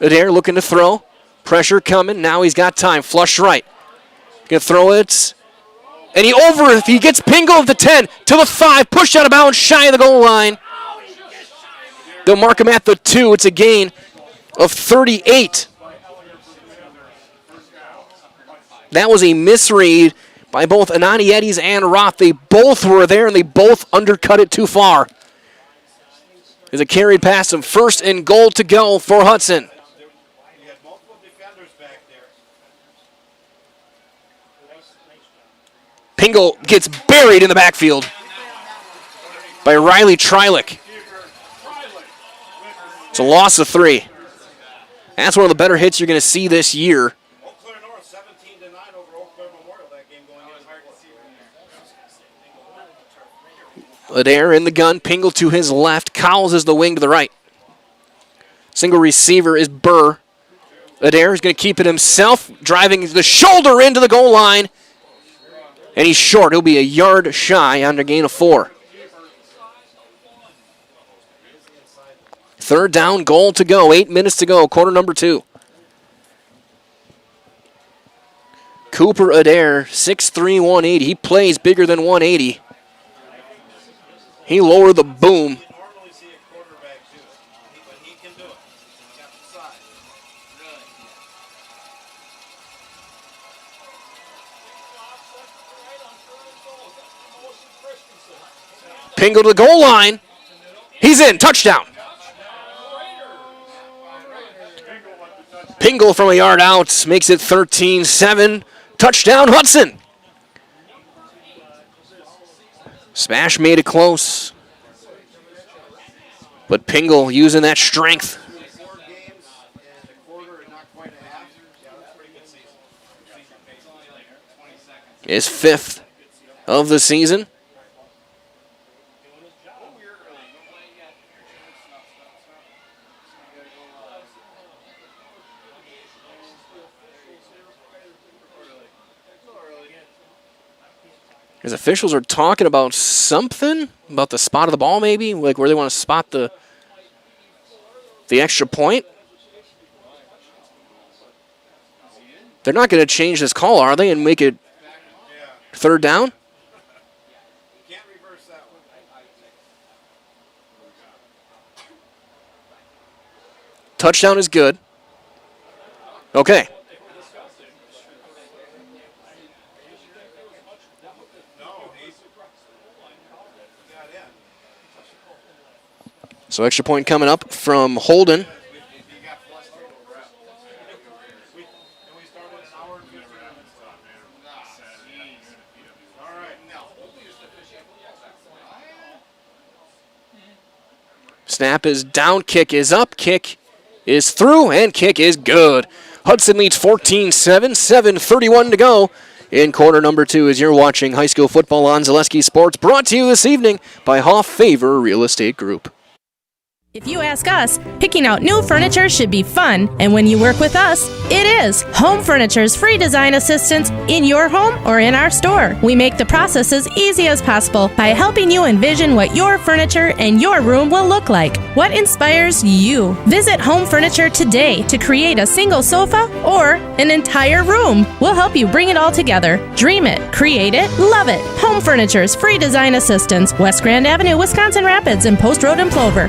Adair looking to throw. Pressure coming. Now he's got time. Flush right. Gonna throw it. And he gets Pingle of the 10 to the 5. Pushed out of bounds, shy of the goal line. They'll mark him at the 2. It's a gain of 38. That was a misread by both Anani Eddies and Roth. They both were there and they both undercut it too far. As it carried past him, first and goal to go for Hudson. Pingle gets buried in the backfield by Riley Trilek. It's a loss of 3. That's one of the better hits you're going to see this year. Adair in the gun, Pingle to his left, Cowles is the wing to the right. Single receiver is Burr. Adair is going to keep it himself, driving the shoulder into the goal line. And he's short. He'll be a yard shy on a gain of 4. Third down, goal to go. 8 minutes to go, quarter number 2. Cooper Adair, 6'3", 180. He plays bigger than 180. He lowered the boom. Normally see a quarterback do it, but he can do it. He's got the size. Pingle to the goal line. He's in. Touchdown. Pingle from a yard out makes it 13-7. Touchdown, Hudson. Spash made it close. But Pingle using that strength. 4 games and a quarter and not quite a half. Yeah, that's a pretty good season. His 5th of the season. His officials are talking about something, about the spot of the ball maybe, like where they want to spot the extra point. They're not going to change this call, are they, and make it third down? Can't reverse that one. Touchdown is good. Okay. So extra point coming up from Holden. Snap is down, kick is up, kick is through, and kick is good. Hudson leads 14-7, 7:31 to go in quarter number 2 as you're watching high school football on Zaleski Sports, brought to you this evening by Hoff Favor Real Estate Group. If you ask us, picking out new furniture should be fun, and when you work with us, it is. Home Furniture's free design assistance in your home or in our store. We make the process as easy as possible by helping you envision what your furniture and your room will look like. What inspires you? Visit Home Furniture today to create a single sofa or an entire room. We'll help you bring it all together. Dream it, create it, love it. Home Furniture's free design assistance, West Grand Avenue, Wisconsin Rapids, and Post Road in Plover.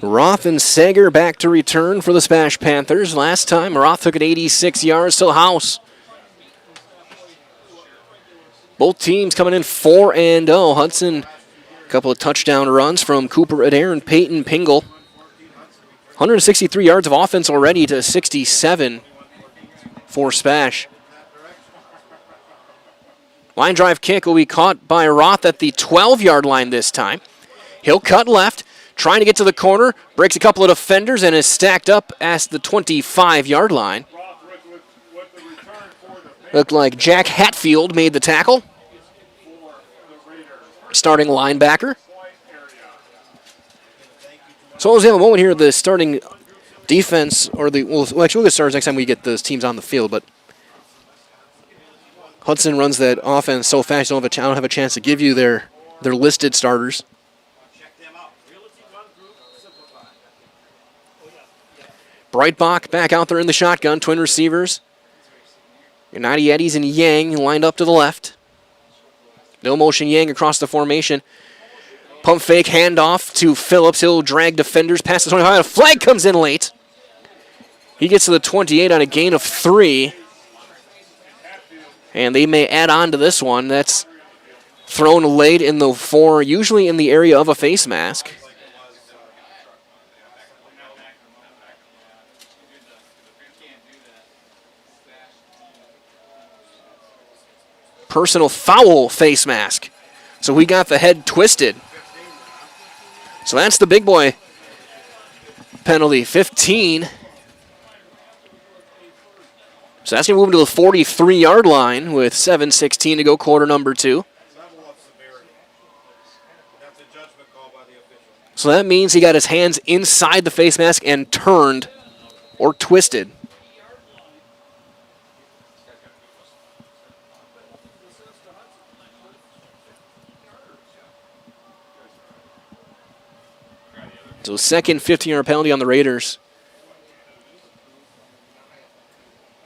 Roth and Sager back to return for the Spash Panthers. Last time, Roth took it 86 yards to the house. Both teams coming in 4-0. Hudson, a couple of touchdown runs from Cooper Adair and Peyton Pingle. 163 yards of offense already to 67 for Spash. Line drive kick will be caught by Roth at the 12-yard line this time. He'll cut left. Trying to get to the corner, breaks a couple of defenders, and is stacked up at the 25-yard line. Looked like Jack Hatfield made the tackle. Starting linebacker. So we'll have a moment here, the starting defense, or the, well actually we'll get started next time we get those teams on the field, but Hudson runs that offense so fast, I don't have a chance to give you their listed starters. Breitbach back out there in the shotgun, twin receivers. United Eddies and Yang lined up to the left. No motion Yang across the formation. Pump fake, handoff to Phillips. He'll drag defenders past the 25. A flag comes in late. He gets to the 28 on a gain of 3. And they may add on to this one. That's thrown late in the 4, usually in the area of a face mask. Personal foul face mask. So we got the head twisted. So that's the big boy penalty, 15. So that's going to move to the 43-yard line with 7:16 to go, quarter number 2. So that means he got his hands inside the face mask and turned or twisted. So second 15-yard penalty on the Raiders.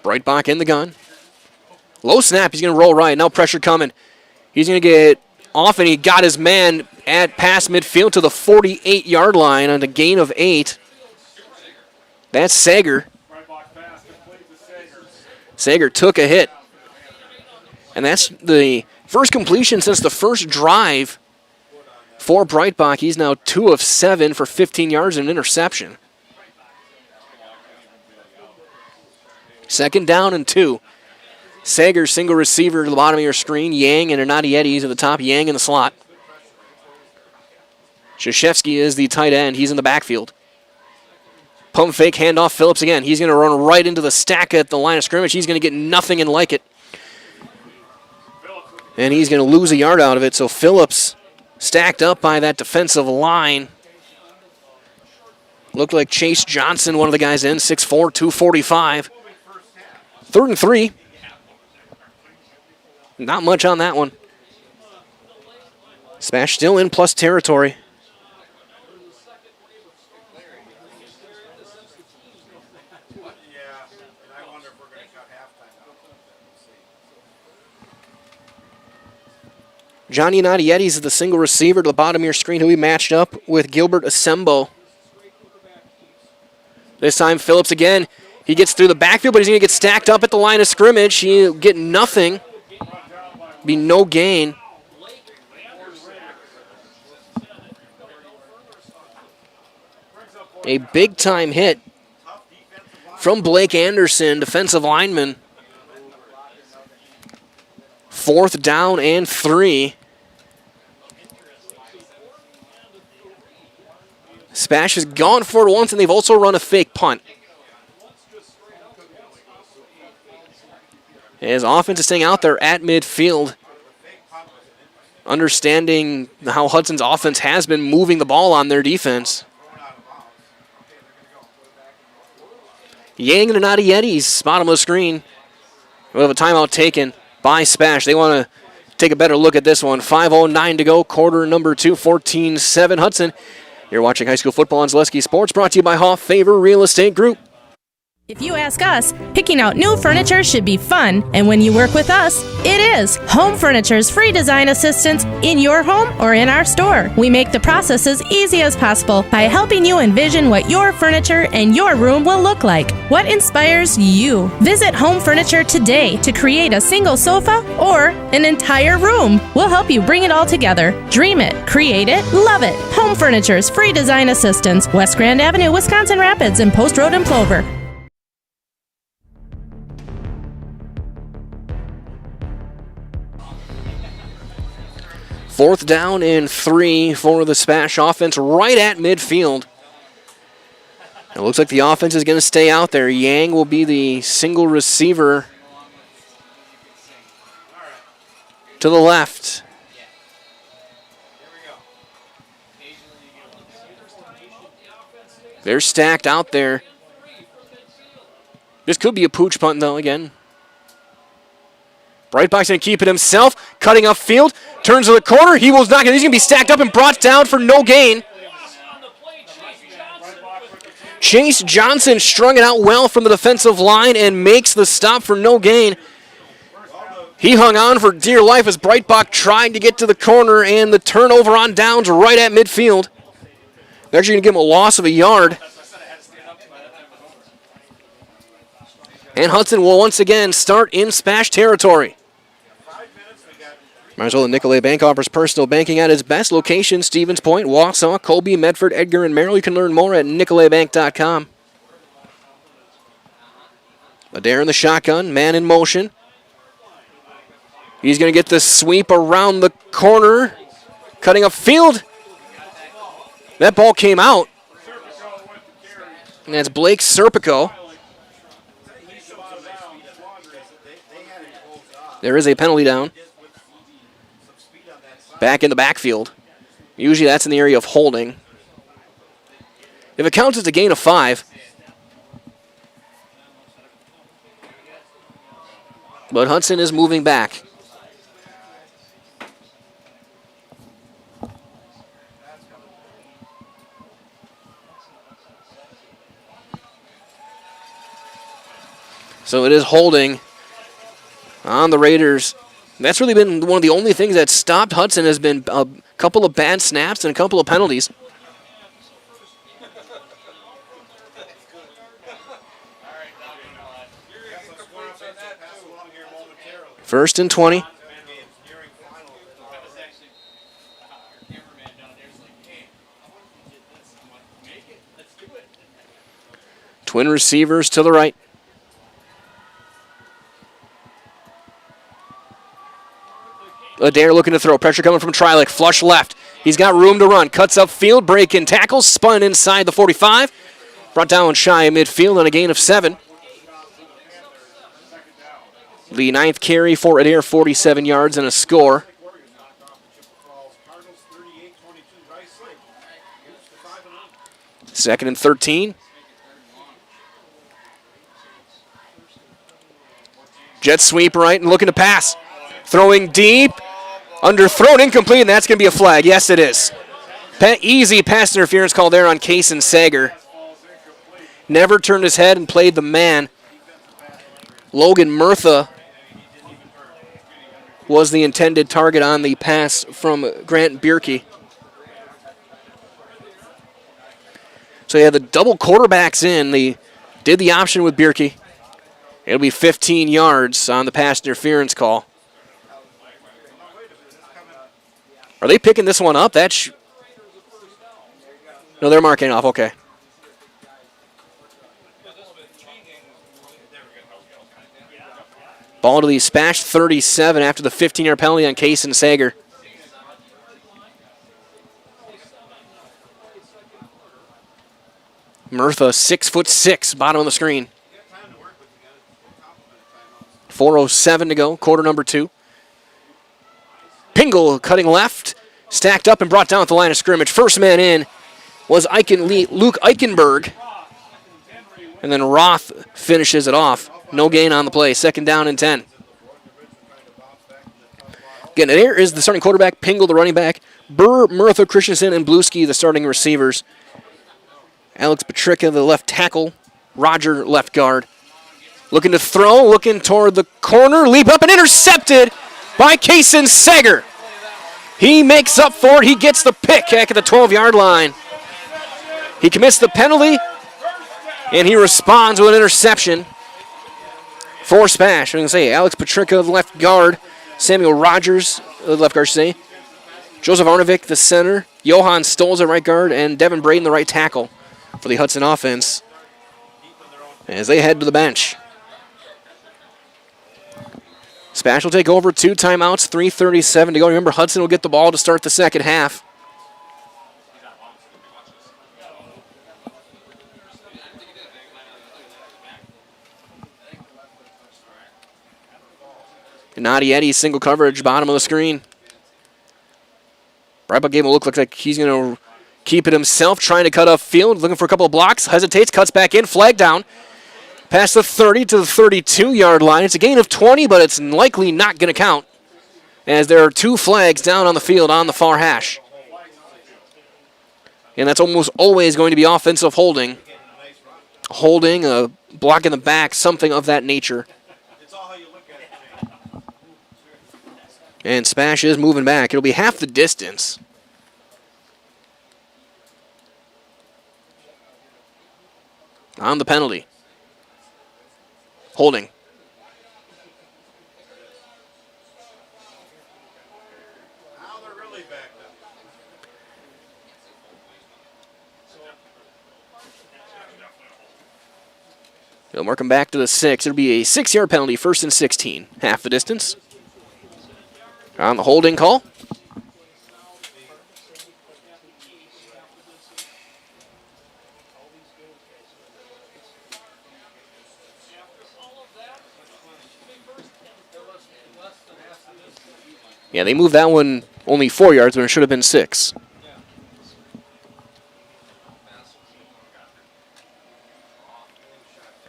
Breitbach in the gun. Low snap. He's going to roll right. Now pressure coming. He's going to get off, and he got his man at past midfield to the 48-yard line on a gain of 8. That's Sager. Sager took a hit. And that's the first completion since the first drive for Breitbach. He's now 2 of 7 for 15 yards and an interception. Second down and 2. Sager, single receiver to the bottom of your screen. Yang and Anadietis at the top. Yang in the slot. Krzyzewski is the tight end. He's in the backfield. Pump fake, handoff, Phillips again. He's going to run right into the stack at the line of scrimmage. He's going to get nothing and like it. And he's going to lose a yard out of it. So Phillips stacked up by that defensive line. Looked like Chase Johnson, one of the guys in, 6'4", 245. 3rd and 3. Not much on that one. Spash still in plus territory. Johnny Nadietis is the single receiver to the bottom of your screen, who we matched up with Gilbert Asembo. This time Phillips again. He gets through the backfield, but he's going to get stacked up at the line of scrimmage. He'll get nothing. Be no gain. A big-time hit from Blake Anderson, defensive lineman. 4th down and 3. Spash has gone for it once, and they've also run a fake punt. His offense is staying out there at midfield, understanding how Hudson's offense has been moving the ball on their defense. Yang and Nadietis, bottom of the screen. We have a timeout taken by Spash. They want to take a better look at this one. 5:09 to go, quarter number 2, 14-7 Hudson. You're watching high school football on Zaleski Sports, brought to you by Hoff Favor Real Estate Group. If you ask us, picking out new furniture should be fun, and when you work with us, it is. Home Furniture's free design assistance in your home or in our store. We make the process as easy as possible by helping you envision what your furniture and your room will look like. What inspires you? Visit Home Furniture today to create a single sofa or an entire room. We'll help you bring it all together. Dream it, create it, love it. Home Furniture's free design assistance, West Grand Avenue, Wisconsin Rapids, and Post Road in Plover. 4th down and 3 for the Spash offense right at midfield. It looks like the offense is going to stay out there. Yang will be the single receiver to the left. They're stacked out there. This could be a pooch punt, though, again. Breitbach's going to keep it himself, cutting up field, turns to the corner. He will not. He's going to be stacked up and brought down for no gain. Chase Johnson strung it out well from the defensive line and makes the stop for no gain. He hung on for dear life as Breitbach tried to get to the corner, and the turnover on downs right at midfield. They're actually going to give him a loss of a yard. And Hudson will once again start in Spash territory. Might as well, the Nicolet Bank offers personal banking at its best location: Stevens Point, Wausau, Colby, Medford, Edgar, and Merrill. You can learn more at nicoletbank.com. Adair in the shotgun, man in motion. He's going to get the sweep around the corner, cutting up field. That ball came out. And that's Blake Serpico. There is a penalty down. Back in the backfield. Usually that's in the area of holding. If it counts as a gain of 5. But Hudson is moving back. So it is holding on the Raiders. That's really been one of the only things that stopped Hudson has been a couple of bad snaps and a couple of penalties. First and 20. Twin receivers to the right. Adair looking to throw. Pressure coming from Trilek. Flush left. He's got room to run. Cuts upfield. Break in tackle. Spun inside the 45. Brought down shy of midfield on a gain of 7. The 9th carry for Adair, 47 yards and a score. Second and 13. Jet sweep right and looking to pass. Throwing deep. Underthrown, incomplete, and that's going to be a flag. Yes, it is. Easy pass interference call there on Kaysen Sager. Never turned his head and played the man. Logan Murtha was the intended target on the pass from Grant Bierke. So yeah, the double quarterbacks in. They did the option with Bierke. It'll be 15 yards on the pass interference call. Are they picking this one up? No, they're marking off. Okay. Ball to the Spash 37 after the 15-yard penalty on Kaysen Sager. Murtha, 6'6", bottom of the screen. 4:07 to go, quarter number 2. Pingle cutting left, stacked up and brought down at the line of scrimmage. First man in was Luke Eichenberg. And then Roth finishes it off. No gain on the play. Second down and 10. Again, there is the starting quarterback, Pingle the running back, Burr, Murtha, Christensen, and Bluesky the starting receivers. Alex Petricka the left tackle, Roger left guard. Looking to throw, looking toward the corner, leap up and intercepted by Kaysen Sager. He makes up for it. He gets the pick back at the 12-yard line. He commits the penalty, and he responds with an interception for Spash. I'm going to say Alex Petricka, the left guard, Samuel Rogers, the left guard, say, Joseph Arnovic, the center, Johan Stolz, the right guard, and Devin Braden, the right tackle for the Hudson offense as they head to the bench. Spash will take over, 2 timeouts, 3:37 to go. Remember, Hudson will get the ball to start the second half. Nadi Eddy, single coverage, bottom of the screen. Pregame will look like he's going to keep it himself, trying to cut off field, looking for a couple of blocks, hesitates, cuts back in, flag down. Past the 30 to the 32-yard line. It's a gain of 20, but it's likely not going to count, as there are 2 flags down on the field on the far hash. And that's almost always going to be offensive holding. Holding, a block in the back, something of that nature. And Spash is moving back. It'll be half the distance. On the penalty. Holding. Now they're really backed up. They'll mark him back to the 6. It'll be a 6-yard penalty, 1st and 16. Half the distance. On the holding call. Yeah, they moved that one only 4 yards when it should have been 6.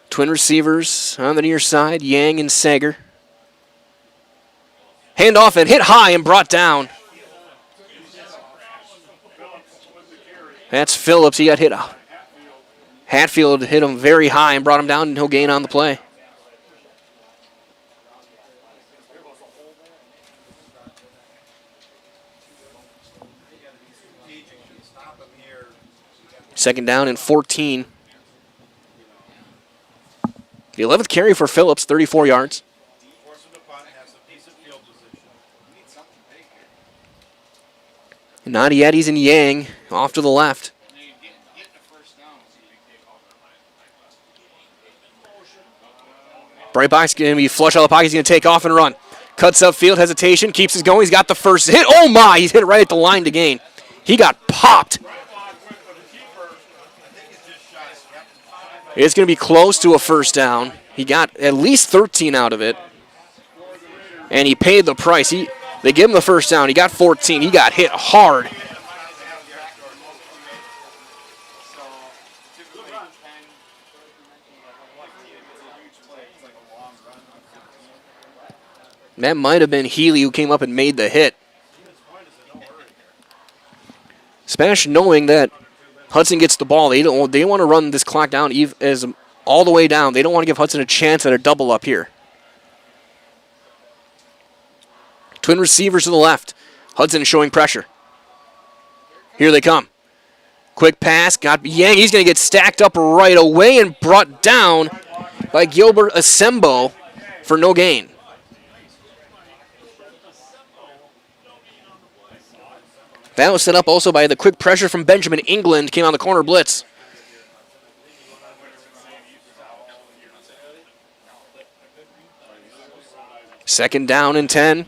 Twin receivers on the near side, Yang and Sager. Handoff and hit high and brought down. That's Phillips. He got hit. Hatfield hit him very high and brought him down, and he'll gain on the play. Second down and 14. The 11th carry for Phillips, 34 yards. Naughty Eddies and Yang off to the left. Bright box going to be flush out of the pocket. He's going to take off and run. Cuts upfield, hesitation, keeps it going. He's got the first hit. Oh my, he's hit right at the line to gain. He got popped. It's going to be close to a first down. He got at least 13 out of it. And he paid the price. They give him the first down. He got 14. He got hit hard. That might have been Healy who came up and made the hit. Spash knowing that Hudson gets the ball. They want to run this clock down as all the way down. They don't want to give Hudson a chance at a double up here. Twin receivers to the left. Hudson showing pressure. Here they come. Quick pass. Got Yang. He's going to get stacked up right away and brought down by Gilbert Asembo for no gain. That was set up also by the quick pressure from Benjamin England. Came on the corner blitz. Second down and 10.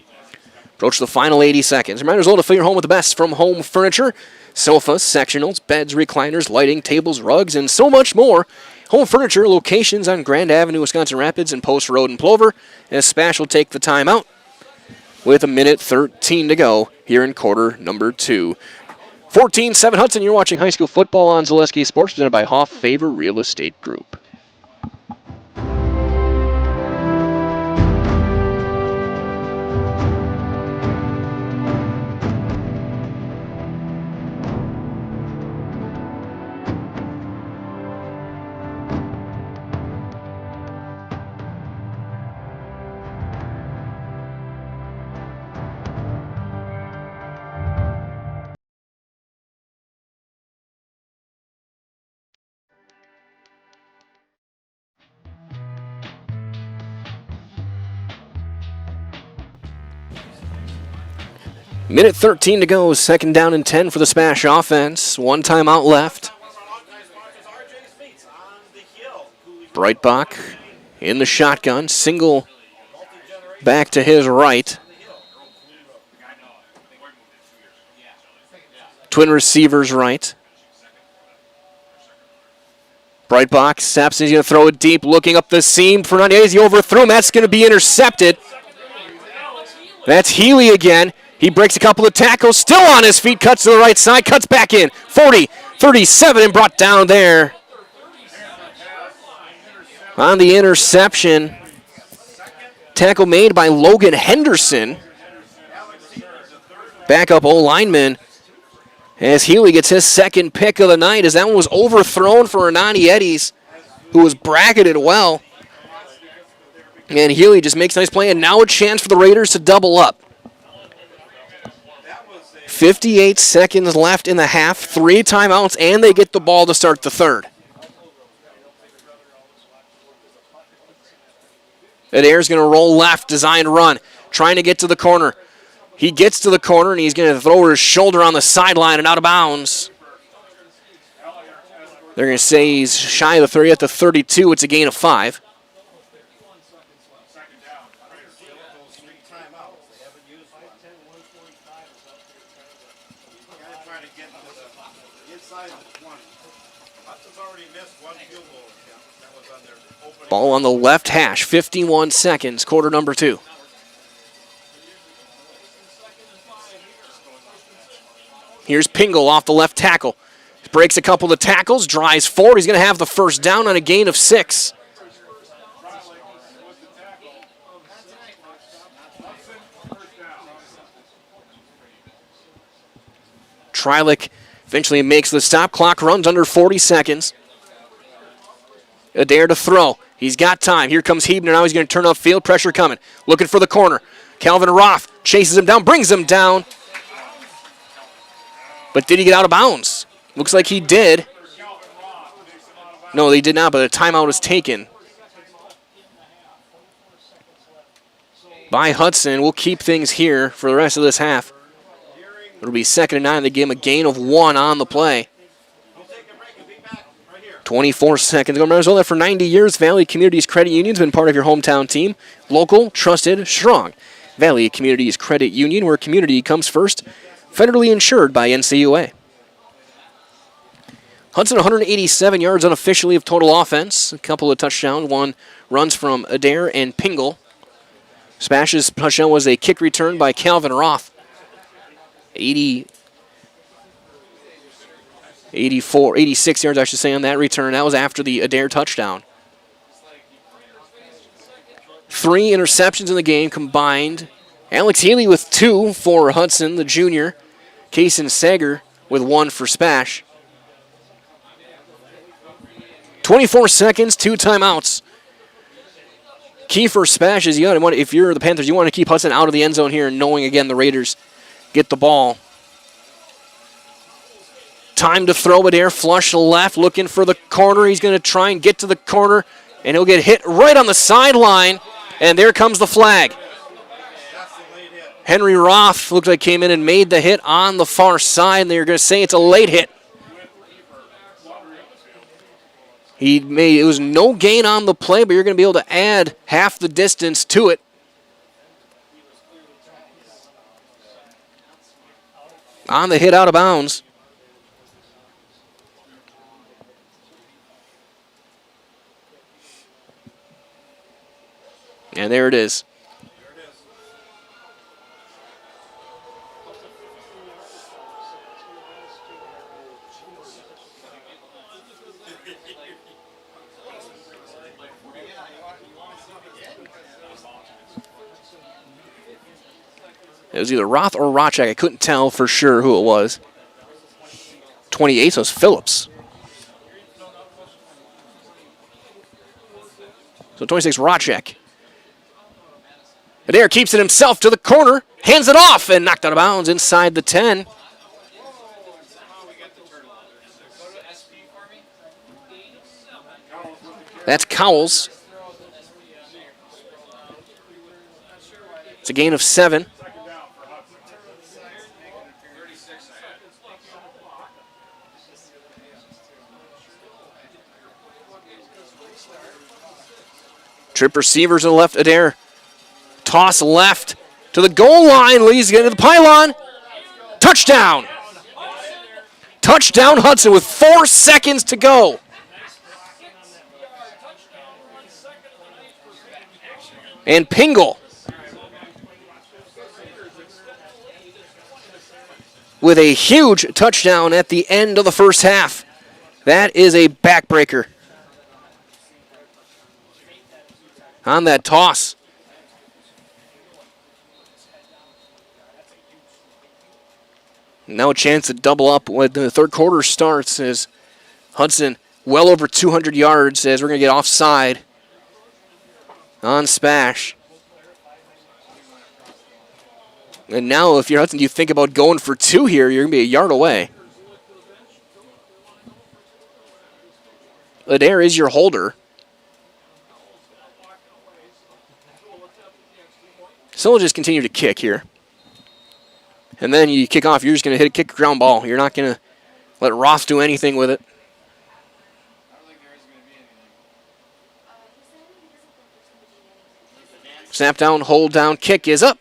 Approach the final 80 seconds. Reminders all to fill your home with the best from Home Furniture. Sofas, sectionals, beds, recliners, lighting, tables, rugs, and so much more. Home Furniture locations on Grand Avenue, Wisconsin Rapids, and Post Road in Plover. As Spash will take the timeout with 1:13 to go here in quarter number 2. 14-7 Hudson. You're watching high school football on Zaleski Sports, presented by Hoff Favor Real Estate Group. Minute 13 to go, second down and 10 for the Spash offense. One timeout left. Breitbach in the shotgun, single back to his right. Twin receivers right. Breitbach, Sapson, he's going to throw it deep, looking up the seam. Fernandez, he overthrew him. That's going to be intercepted. That's Healy again. He breaks a couple of tackles, still on his feet, cuts to the right side, cuts back in. 40, 37, and brought down there. On the interception, tackle made by Logan Henderson. Backup O-lineman as Healy gets his second pick of the night, as that one was overthrown for Hernani Eddies, who was bracketed well. And Healy just makes a nice play, and now a chance for the Raiders to double up. 58 seconds left in the half, 3 timeouts, and they get the ball to start the third. Adair's going to roll left, design run, trying to get to the corner. He gets to the corner, and he's going to throw his shoulder on the sideline and out of bounds. They're going to say he's shy of the 30 at the 32. It's a gain of 5. Ball on the left hash, 51 seconds, quarter number 2. Here's Pingle off the left tackle. Breaks a couple of tackles, drives forward. He's going to have the first down on a gain of 6. Trilek eventually makes the stop. Clock runs under 40 seconds. Adair to throw. He's got time. Here comes Hebner. Now he's going to turn upfield. Pressure coming. Looking for the corner. Calvin Roth chases him down, brings him down. But did he get out of bounds? Looks like he did. No, they did not, but a timeout was taken by Hudson. We'll keep things here for the rest of this half. It'll be 2nd and 9. They give him a gain of 1 on the play. 24 seconds ago. Remember that for 90 years, Valley Communities Credit Union's been part of your hometown team. Local, trusted, strong. Valley Communities Credit Union, where community comes first. Federally insured by NCUA. Hudson 187 yards unofficially of total offense. A couple of touchdowns. One runs from Adair and Pingle. Spash's touchdown was a kick return by Calvin Roth. 86 yards, I should say, on that return. That was after the Adair touchdown. 3 interceptions in the game combined. Alex Healy with 2 for Hudson, the junior. Kaysen Sager with 1 for Spash. 24 seconds, 2 timeouts. Key for Spash is if you're the Panthers, you want to keep Hudson out of the end zone here, knowing, again, the Raiders get the ball. Time to throw Adair, flush left, looking for the corner. He's going to try and get to the corner, and he'll get hit right on the sideline, and there comes the flag. Henry Roth looked like came in and made the hit on the far side, and they're going to say it's a late hit. It was no gain on the play, but you're going to be able to add half the distance to it. On the hit out of bounds. And there it is. It was either Roth or Rochak. I couldn't tell for sure who it was. 28, so it's Phillips. So 26, Rochak. Adair keeps it himself to the corner, hands it off, and knocked out of bounds inside the 10. That's Cowles. It's a gain of 7. Trip receivers to the left, Adair. Toss left to the goal line. Lee's getting to the pylon. Touchdown. Touchdown Hudson with 4 seconds to go. And Pingle with a huge touchdown at the end of the first half. That is a backbreaker. On that toss. Now a chance to double up when the third quarter starts as Hudson well over 200 yards as we're going to get offside on Spash. And now if you're Hudson, you think about going for 2 here, you're going to be a yard away. Adair is your holder. So we'll just continue to kick here. And then you kick off, you're just going to kick a ground ball. You're not going to let Roth do anything with it. Snap down, hold down, kick is up.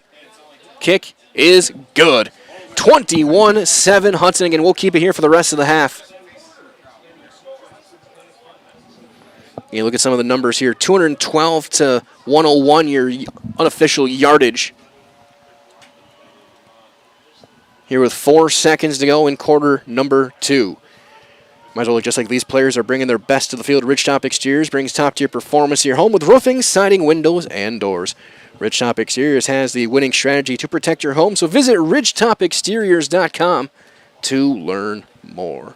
Kick is good. 21-7 Hudson. Again, we'll keep it here for the rest of the half. You look at some of the numbers here. 212 to 101, your unofficial yardage. here with 4 seconds to go in quarter number 2. Might as well look just like these players are bringing their best to the field. Ridgetop Exteriors brings top-tier performance to your home with roofing, siding, windows, and doors. Ridgetop Exteriors has the winning strategy to protect your home, so visit ridgetopexteriors.com to learn more.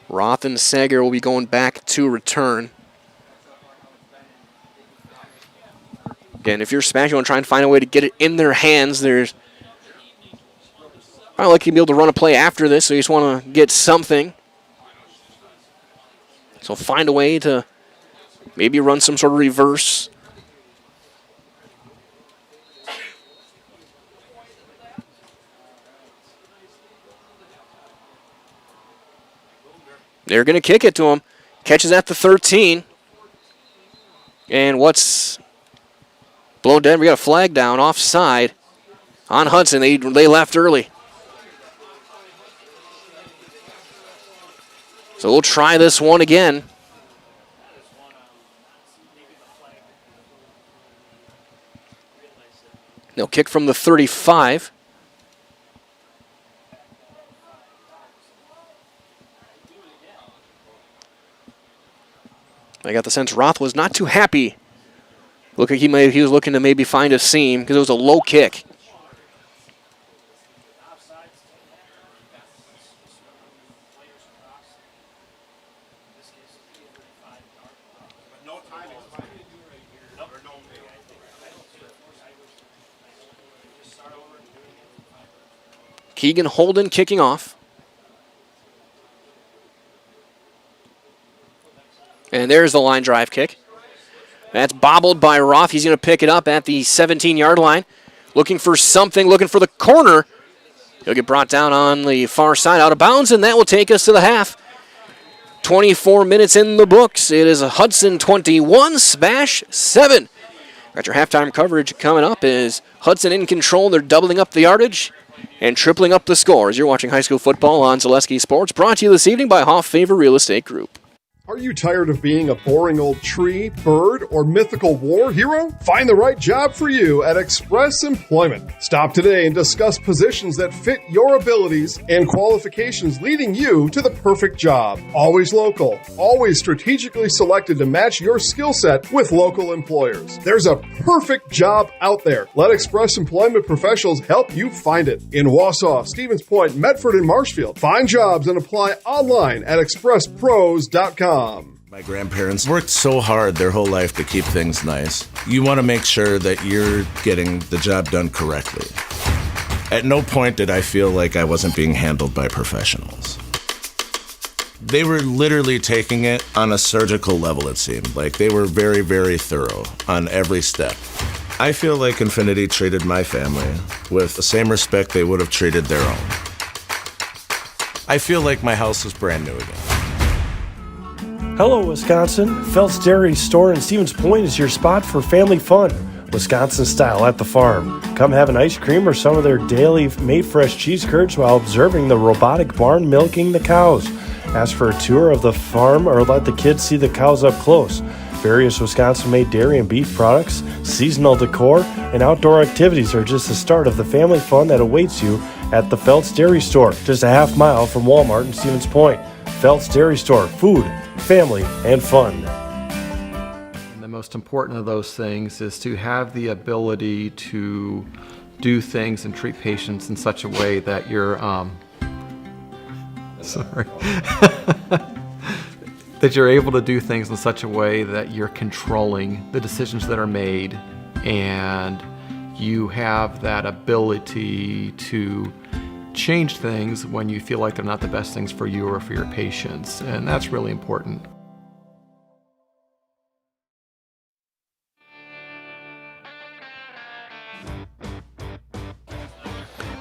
Roth and Sager will be going back to return. Again, if you're Spash, you want to try and find a way to get it in their hands. There's probably likely to be able to run a play after this, so you just want to get something. So find a way to maybe run some sort of reverse. They're going to kick it to him. Catches at the 13. And what's blown dead? We got a flag down offside on Hudson. They left early. So we'll try this one again. They'll kick from the 35. I got the sense Roth was not too happy. Look like he was looking to maybe find a seam because it was a low kick. Keegan Holden kicking off. And there's the line drive kick. That's bobbled by Roth. He's going to pick it up at the 17-yard line. Looking for something, looking for the corner. He'll get brought down on the far side, out of bounds, and that will take us to the half. 24 minutes in the books. It is a Hudson 21, Spash 7. Got your halftime coverage coming up. Is Hudson in control? They're doubling up the yardage and tripling up the score. As you're watching high school football on Zaleski Sports, brought to you this evening by Hoff Favor Real Estate Group. Are you tired of being a boring old tree, bird, or mythical war hero? Find the right job for you at Express Employment. Stop today and discuss positions that fit your abilities and qualifications, leading you to the perfect job. Always local, always strategically selected to match your skill set with local employers. There's a perfect job out there. Let Express Employment professionals help you find it. In Wausau, Stevens Point, Medford, and Marshfield. Find jobs and apply online at expresspros.com. My grandparents worked so hard their whole life to keep things nice. You want to make sure that you're getting the job done correctly. At no point did I feel like I wasn't being handled by professionals. They were literally taking it on a surgical level, it seemed. Like they were very, very thorough on every step. I feel like Infinity treated my family with the same respect they would have treated their own. I feel like my house is brand new again. Hello, Wisconsin. Phelps Dairy Store in Stevens Point is your spot for family fun. Wisconsin style at the farm. Come have an ice cream or some of their daily made fresh cheese curds while observing the robotic barn milking the cows. Ask for a tour of the farm or let the kids see the cows up close. Various Wisconsin-made dairy and beef products, seasonal decor, and outdoor activities are just the start of the family fun that awaits you at the Phelps Dairy Store, just a half mile from Walmart in Stevens Point. Phelps Dairy Store, food, family, and fun. The most important of those things is to have the ability to do things and treat patients in such a way that you're, that you're able to do things in such a way that you're controlling the decisions that are made, and you have that ability to change things when you feel like they're not the best things for you or for your patients, and that's really important.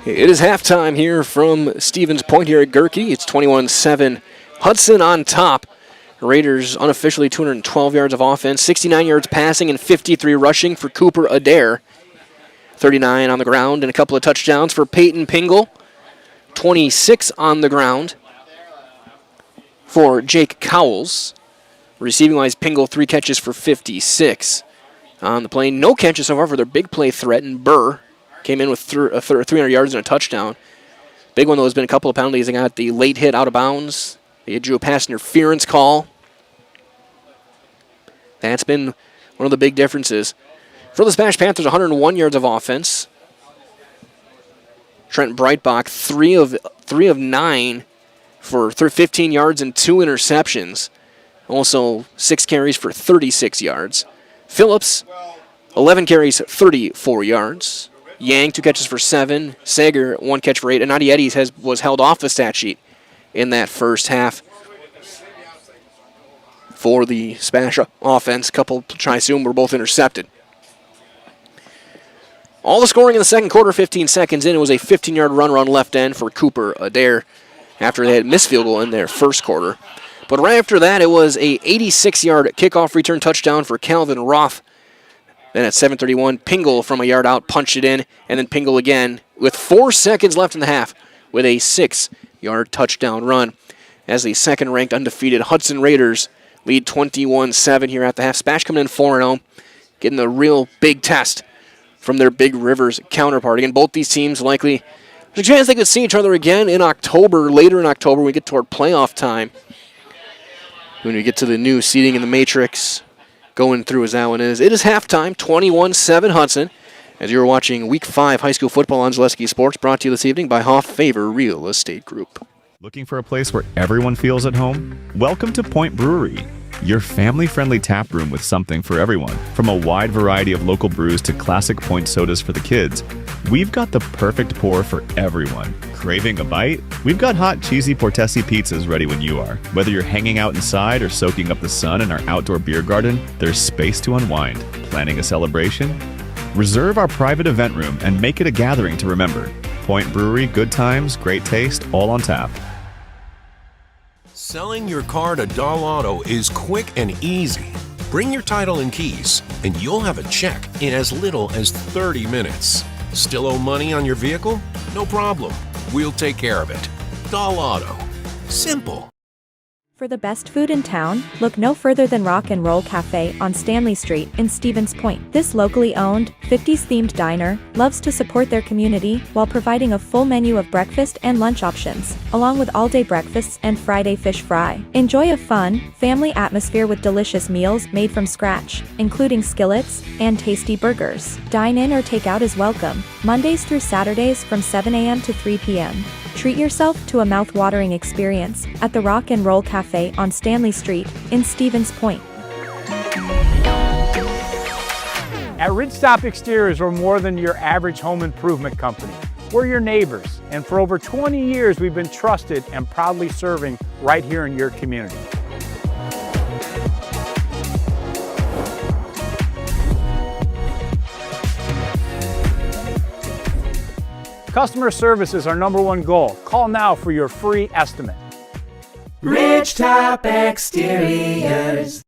It is halftime here from Stevens Point here at Gerke. It's 21-7. Hudson on top. Raiders unofficially 212 yards of offense, 69 yards passing, and 53 rushing for Cooper Adair. 39 on the ground and a couple of touchdowns for Peyton Pingle. 26 on the ground for Jake Cowles. Receiving-wise, Pingle 3 catches for 56. On the play, no catches so far for their big play threat, and Burr came in with 300 yards and a touchdown. Big one, though, has been a couple of penalties. They got the late hit out of bounds. They drew a pass interference call. That's been one of the big differences. For the Spash Panthers, 101 yards of offense. Trent Breitbach, 3 of 9 for 15 yards and 2 interceptions. Also, 6 carries for 36 yards. Phillips, 11 carries, 34 yards. Yang, 2 catches for 7. Sager, 1 catch for 8. And Adietti was held off the stat sheet in that first half. For the Spash offense, a couple tries to them were both intercepted. All the scoring in the second quarter, 15 seconds in. It was a 15-yard run around left end for Cooper Adair after they had missed field goal in their first quarter. But right after that, it was a 86-yard kickoff return touchdown for Calvin Roth. Then at 7:31, Pingle from a yard out punched it in, and then Pingle again with 4 seconds left in the half with a 6-yard touchdown run. As the second-ranked undefeated Hudson Raiders lead 21-7 here at the half. Spash coming in 4-0, getting a real big test from their Big Rivers counterpart. Again, both these teams likely, there's a chance they could see each other again in October, later in October when we get toward playoff time. When we get to the new seeding in the matrix, going through as that one is. It is halftime, 21-7 Hudson, as you're watching Week 5 high school football on Zaleski Sports, brought to you this evening by Hoff Favor Real Estate Group. Looking for a place where everyone feels at home? Welcome to Point Brewery, your family-friendly tap room with something for everyone. From a wide variety of local brews to classic Point sodas for the kids, we've got the perfect pour for everyone. Craving a bite? We've got hot, cheesy Portesi pizzas ready when you are. Whether you're hanging out inside or soaking up the sun in our outdoor beer garden, there's space to unwind. Planning a celebration? Reserve our private event room and make it a gathering to remember. Point Brewery, good times, great taste, all on tap. Selling your car to Dahl Auto is quick and easy. Bring your title and keys, and you'll have a check in as little as 30 minutes. Still owe money on your vehicle? No problem. We'll take care of it. Dahl Auto. Simple. For the best food in town, look no further than Rock and Roll Cafe on Stanley Street in Stevens Point. This locally owned, 50s-themed diner loves to support their community while providing a full menu of breakfast and lunch options, along with all-day breakfasts and Friday fish fry. Enjoy a fun, family atmosphere with delicious meals made from scratch, including skillets and tasty burgers. Dine in or take out is welcome, Mondays through Saturdays from 7 a.m. to 3 p.m. Treat yourself to a mouth-watering experience at the Rock and Roll Cafe on Stanley Street in Stevens Point. At Ridgestop Exteriors, we're more than your average home improvement company. We're your neighbors, and for over 20 years, we've been trusted and proudly serving right here in your community. Customer service is our #1 goal. Call now for your free estimate. Ridgetop Exteriors.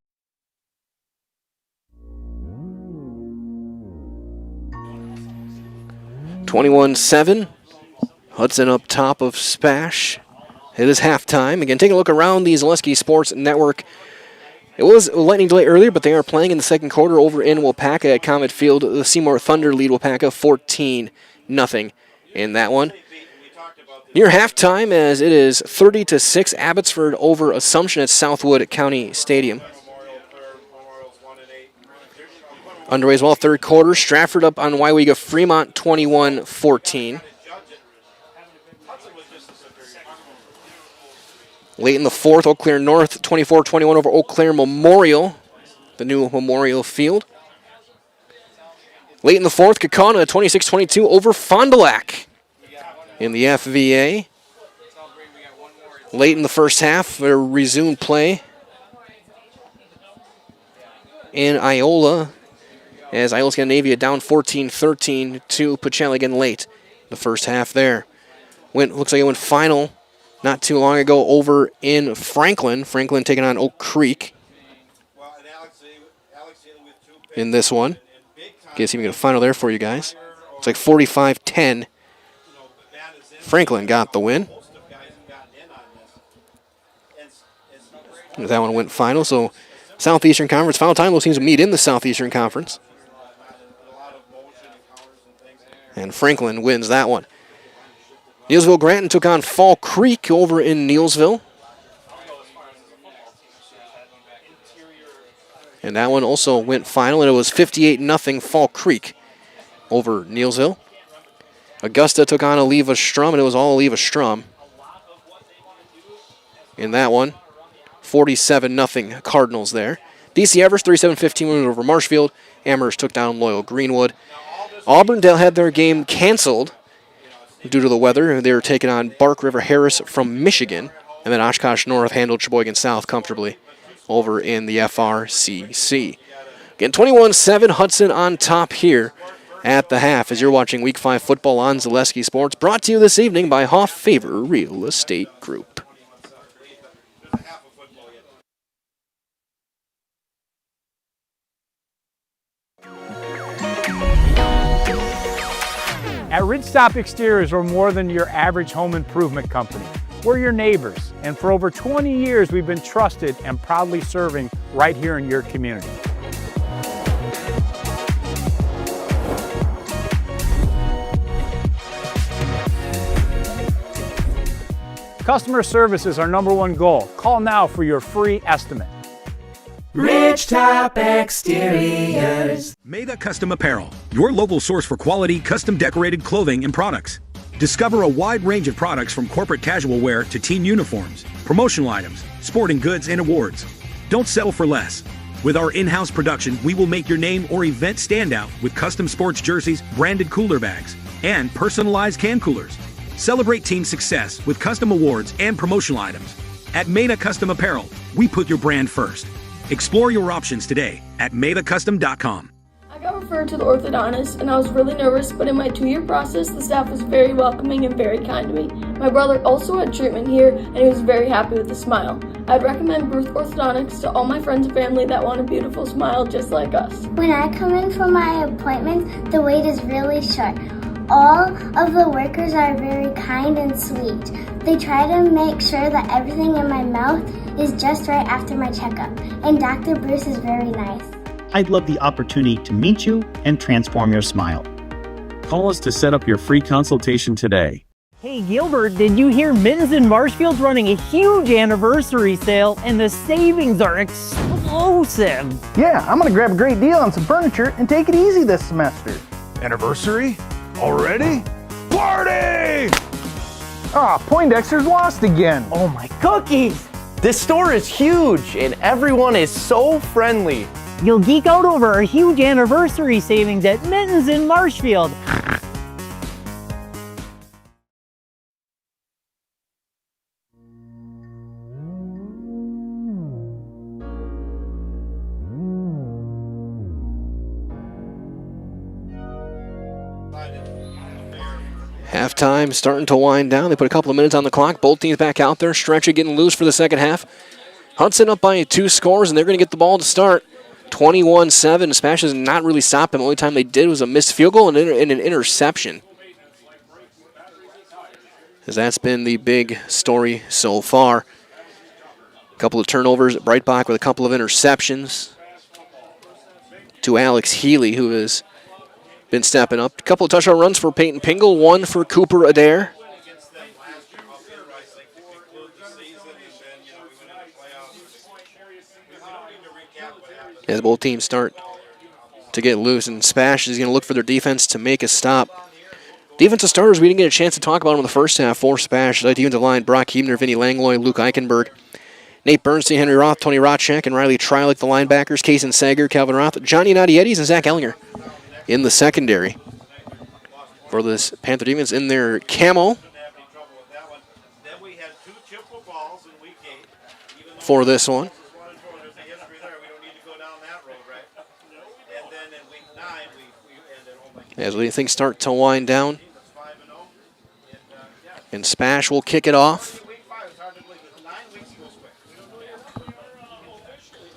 (21-7). Hudson up top of Spash. It is halftime. Again, taking a look around the Zaleski Sports Network. It was a lightning delay earlier, but they are playing in the second quarter over in Wapaka at Comet Field. The Seymour Thunder lead Wapaka 14-0 in that one. Near halftime, as it is 30-6, Abbotsford over Assumption at Southwood County Stadium. Underway as well, third quarter. Stratford up on WIAA Fremont 21-14. Late in the fourth, Eau Claire North 24-21 over Eau Claire Memorial, the new Memorial Field. Late in the fourth, Kaukauna 26-22 over Fond du Lac in the FVA. Late in the first half, they resumed play in Iola as Iola Scandinavia down 14-13 to Pacelli again late. The first half there. Looks like it went final not too long ago over in Franklin. Franklin taking on Oak Creek in this one. Guess even get a final there for you guys. It's like 45-10. Franklin got the win. That one went final, so Southeastern Conference. Final time, those teams will meet in the Southeastern Conference. And Franklin wins that one. Neilsville Granton took on Fall Creek over in Neilsville. And that one also went final, and it was 58-0 Fall Creek over Neilsville. Augusta took on Aleva Strum, and it was all Aleva Strum. In that one, 47-0 Cardinals there. DC Everest 37-15 win over Marshfield. Amherst took down Loyal Greenwood. Auburndale had their game canceled due to the weather. They were taking on Bark River Harris from Michigan. And then Oshkosh North handled Sheboygan South comfortably over in the FRCC. Again, 21-7 Hudson on top here at the half as you're watching Week 5 football on Zaleski Sports, brought to you this evening by Hoff Favor Real Estate Group. At Ridgestop Exteriors, we're more than your average home improvement company. We're your neighbors, and for over 20 years, we've been trusted and proudly serving right here in your community. Customer service is our #1 goal. Call now for your free estimate. Ridgetop Exteriors. Maida Custom Apparel, your local source for quality, custom decorated clothing and products. Discover a wide range of products from corporate casual wear to team uniforms, promotional items, sporting goods, and awards. Don't settle for less. With our in-house production, we will make your name or event stand out with custom sports jerseys, branded cooler bags, and personalized can coolers. Celebrate team success with custom awards and promotional items. At Maida Custom Apparel, we put your brand first. Explore your options today at maidacustom.com. I got referred to the orthodontist and I was really nervous, but in my 2-year process, the staff was very welcoming and very kind to me. My brother also had treatment here and he was very happy with the smile. I'd recommend Bruce Orthodontics to all my friends and family that want a beautiful smile just like us. When I come in for my appointment, the wait is really short. All of the workers are very kind and sweet. They try to make sure that everything in my mouth is just right after my checkup, and Dr. Bruce is very nice. I'd love the opportunity to meet you and transform your smile. Call us to set up your free consultation today. Hey Gilbert, did you hear Mittens in Marshfield's running a huge anniversary sale and the savings are explosive? Yeah, I'm gonna grab a great deal on some furniture and take it easy this semester. Anniversary? Already? Party! Ah, Poindexter's lost again. Oh my cookies! This store is huge and everyone is so friendly. You'll geek out over our huge anniversary savings at Mittens in Marshfield. Halftime starting to wind down. They put a couple of minutes on the clock. Both teams back out there. Stretcher getting loose for the second half. Hudson up by 2 scores, and they're going to get the ball to start. 21-7. Spash has not really stopped them. The only time they did was a missed field goal and an interception. As that's been the big story so far. A couple of turnovers. Breitbach with a couple of interceptions to Alex Healy, who has been stepping up. A couple of touchdown runs for Peyton Pingle, one for Cooper Adair. As both teams start to get loose, and Spash is going to look for their defense to make a stop. Defensive starters, we didn't get a chance to talk about them in the first half for Spash. The defensive line, Brock Hebner, Vinny Langloy, Luke Eichenberg, Nate Bernstein, Henry Roth, Tony Rotchek, and Riley Treilich, the linebackers, Kaysen Sager, Calvin Roth, Johnny Nadietis, and Zach Ellinger in the secondary. For this Panther defense in their camo. For this one. As things start to wind down. And Spash will kick it off.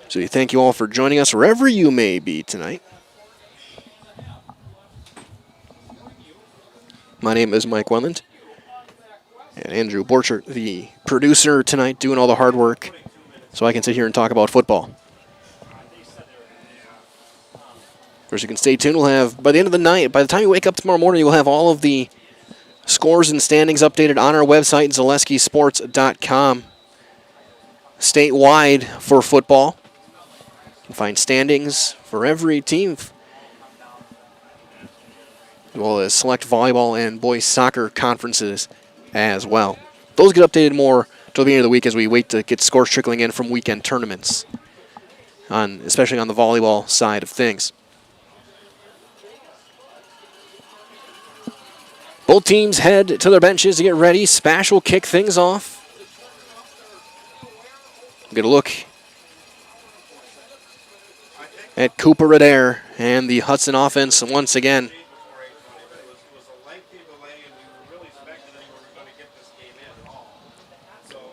So we thank you all for joining us wherever you may be tonight. My name is Mike Welland. And Andrew Borchert, the producer tonight, doing all the hard work so I can sit here and talk about football. course, you can stay tuned. We'll have, by the end of the night, by the time you wake up tomorrow morning, you'll have all of the scores and standings updated on our website, zaleskisports.com. Statewide for football. You can find standings for every team, as well as select volleyball and boys soccer conferences as well. Those get updated more till the end of the week as we wait to get scores trickling in from weekend tournaments, especially on the volleyball side of things. Both teams head to their benches to get ready. Spash will kick things off. Get a look at Cooper Adair and the Hudson offense once again.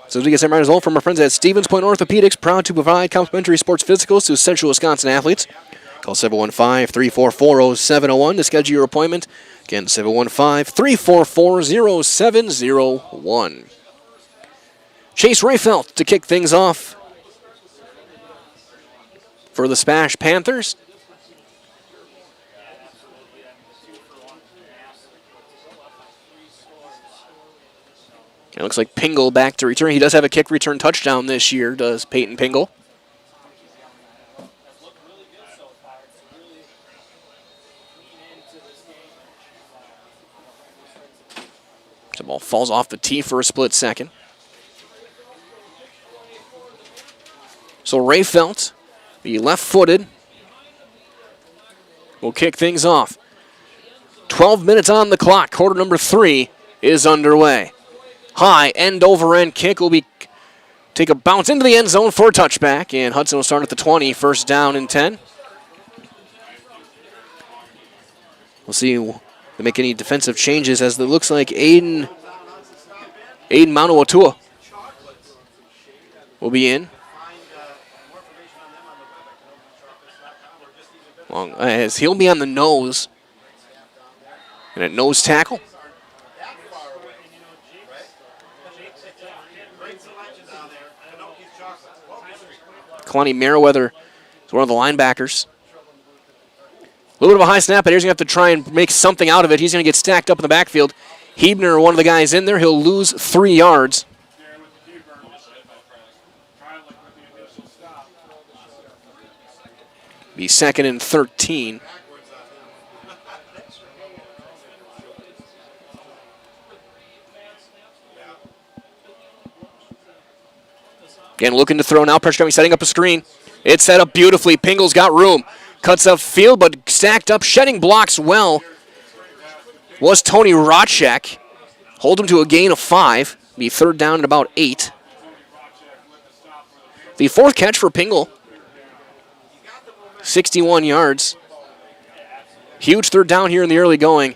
So as we get some result from our friends at Stevens Point Orthopedics, proud to provide complimentary sports physicals to Central Wisconsin athletes. Call 715-344-0701 to schedule your appointment. Again, 715-344-0701. Chase Rayfelt to kick things off for the Spash Panthers. It looks like Pingle back to return. He does have a kick return touchdown this year, does Peyton Pingle. The ball falls off the tee for a split second. So Rayfelt, the left-footed, will kick things off. 12 minutes on the clock. Quarter number 3 is underway. High end-over-end kick will take a bounce into the end zone for a touchback, and Hudson will start at the 20, first down and 10. We'll see if they make any defensive changes as it looks like Aiden Maunoatua will be in. As he'll be on the nose. And a nose tackle. Kalani Merriweather is one of the linebackers. A little bit of a high snap, but he's going to have to try and make something out of it. He's going to get stacked up in the backfield. Hebner, one of the guys in there, he'll lose 3 yards. Be second and 13. Again, looking to throw now. Pressure coming, setting up a screen. It's set up beautifully. Pingle's got room. Cuts up field, but stacked up. Shedding blocks well was Tony Rotchek. Hold him to a gain of 5. Be third down at about 8. The fourth catch for Pingle. 61 yards. Huge third down here in the early going.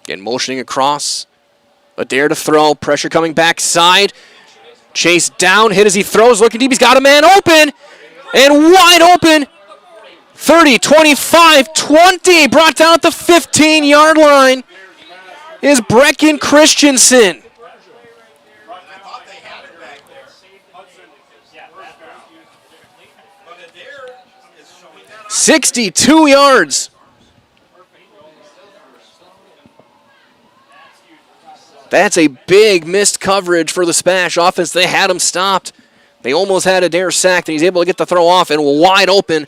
Again, motioning across. Adair to throw. Pressure coming backside. Chase down. Hit as he throws. Looking deep. He's got a man open. And wide open. 30, 25, 20. Brought down at the 15-yard line is Brecken Christensen. 62 yards. That's a big missed coverage for the Spash offense. They had him stopped. They almost had Adair sacked, and he's able to get the throw off, and wide open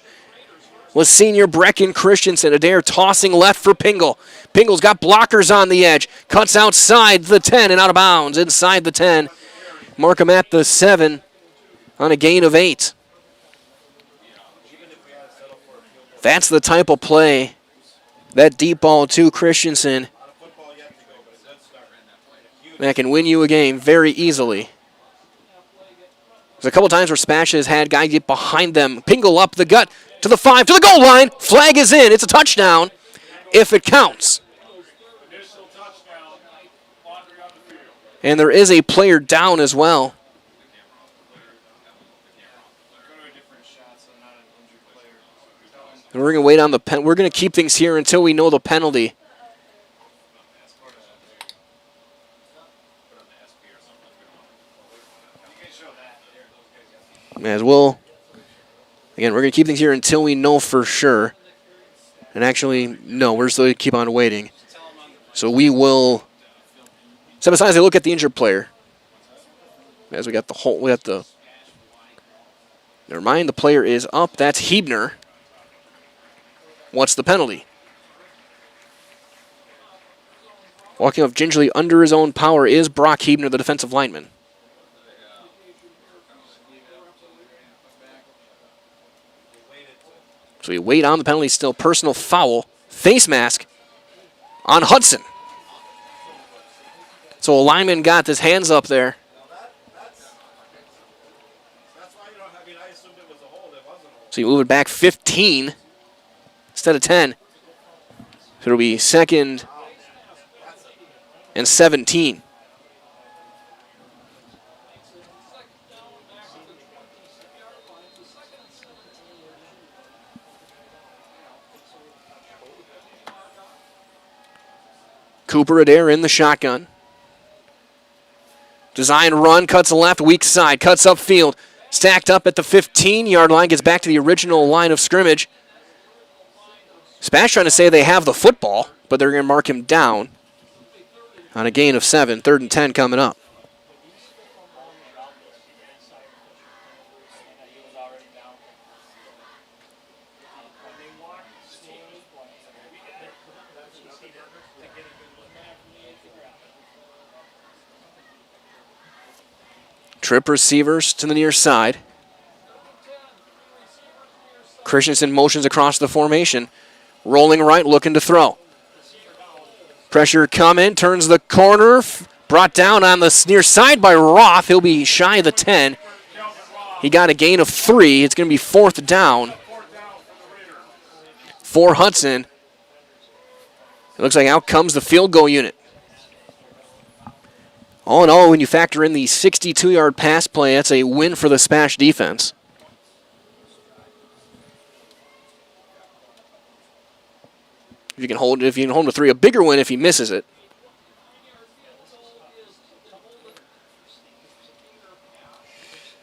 was senior Brecken Christensen. Adair tossing left for Pingle. Pingle's got blockers on the edge. Cuts outside the 10 and out of bounds inside the 10. Mark him at the 7 on a gain of 8. That's the type of play. That deep ball to Christensen that can win you a game very easily. There's a couple times where Spash has had guys get behind them. Pingle up the gut to the 5, to the goal line. Flag is in. It's a touchdown if it counts. And there is a player down as well. And we're going to wait on the pen. We're going to keep things here until we know the penalty. As well. Again, we're going to keep things here until we know for sure. And actually, no, we're still going to keep on waiting. So we will step aside as I look at the injured player. As we got the whole, never mind, the player is up. That's Hebner. What's the penalty? Walking off gingerly under his own power is Brock Hebner, the defensive lineman. So we wait on the penalty still. Personal foul. Face mask on Hudson. So a lineman got his hands up there. So you move it back 15 instead of 10. So it'll be 2nd and 17. Cooper Adair in the shotgun. Design run, cuts left, weak side, cuts upfield. Stacked up at the 15-yard line, gets back to the original line of scrimmage. Spash trying to say they have the football, but they're going to mark him down on a gain of 7. 3rd and 10 coming up. Trip receivers to the near side. Christensen motions across the formation. Rolling right, looking to throw. Pressure coming, turns the corner. Brought down on the near side by Roth. He'll be shy of the 10. He got a gain of 3. It's going to be 4th down for Hudson. It looks like out comes the field goal unit. All in all, when you factor in the 62-yard pass play, that's a win for the Spash defense. If you can hold to 3, a bigger win if he misses it.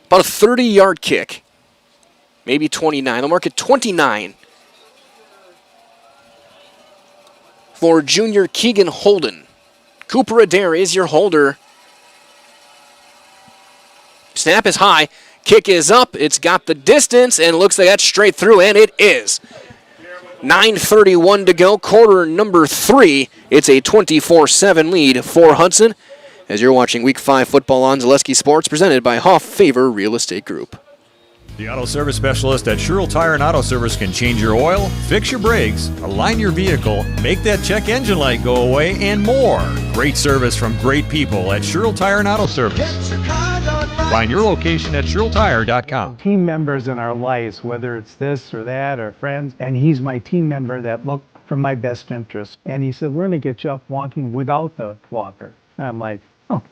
About a 30-yard kick, maybe 29. They'll mark it 29 for junior Keegan Holden. Cooper Adair is your holder. Snap is high. Kick is up. It's got the distance and looks like that's straight through, and it is. 9:31 to go, quarter number 3. It's a 24-7 lead for Hudson as you're watching Week 5 football on Zaleski Sports presented by Hoff Favor Real Estate Group. The auto service specialist at Sherrill Tire and Auto Service can change your oil, fix your brakes, align your vehicle, make that check engine light go away, and more. Great service from great people at Sherrill Tire and Auto Service. Find your location at SherrillTire.com. Team members in our lives, whether it's this or that or friends, and he's my team member that looked for my best interest. And he said, we're going to get you up walking without the walker. And I'm like, oh,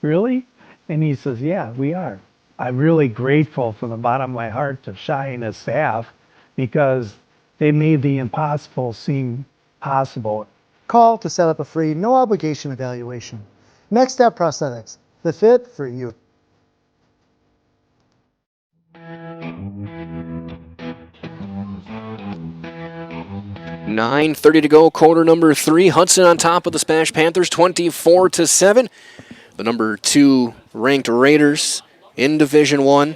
really? And he says, yeah, we are. I'm really grateful from the bottom of my heart to Shai and his staff because they made the impossible seem possible. Call to set up a free, no obligation evaluation. Next Step Prosthetics, the fit for you. $9:30 to go, quarter number 3. Hudson on top of the Spash Panthers, 24-7. The number 2 ranked Raiders in Division 1.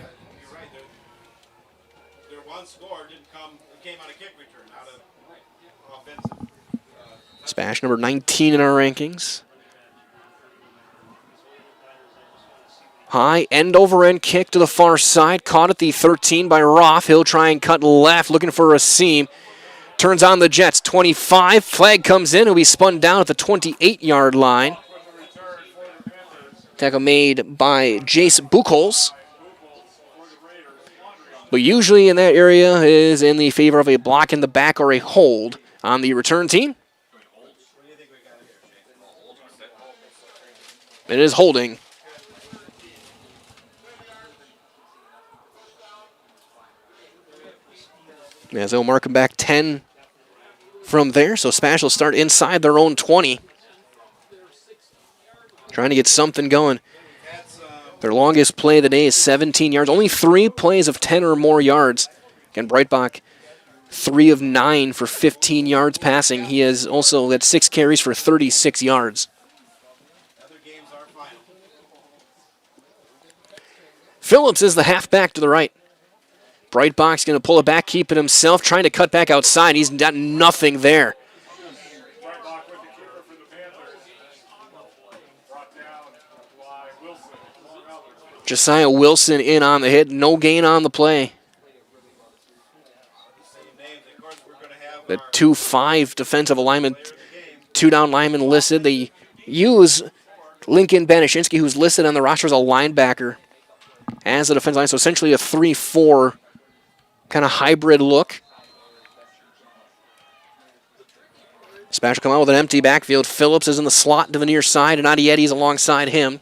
Their one score came on a kick return, not an offensive. Spash number 19 in our rankings. High end over end kick to the far side. Caught at the 13 by Roth. He'll try and cut left, looking for a seam. Turns on the Jets. 25. Flag comes in. He'll be spun down at the 28-yard line. Tackle made by Jace Buchholz. But usually in that area is in the favor of a block in the back or a hold on the return team. It is holding. As they'll mark him back 10 from there. So Spash will start inside their own 20. Trying to get something going. Their longest play of the day is 17 yards. Only 3 plays of 10 or more yards. Again, Breitbach, 3 of 9 for 15 yards passing. He has also had 6 carries for 36 yards. Phillips is the halfback to the right. Breitbach's going to pull it back, keep it himself, trying to cut back outside. He's got nothing there. Josiah Wilson in on the hit. No gain on the play. The 2-5 defensive alignment, 2 down linemen listed. They use Lincoln Banashinsky, who's listed on the roster as a linebacker, as a defensive line. So essentially a 3-4 kind of hybrid look. Spash will come out with an empty backfield. Phillips is in the slot to the near side, and Adiety's alongside him.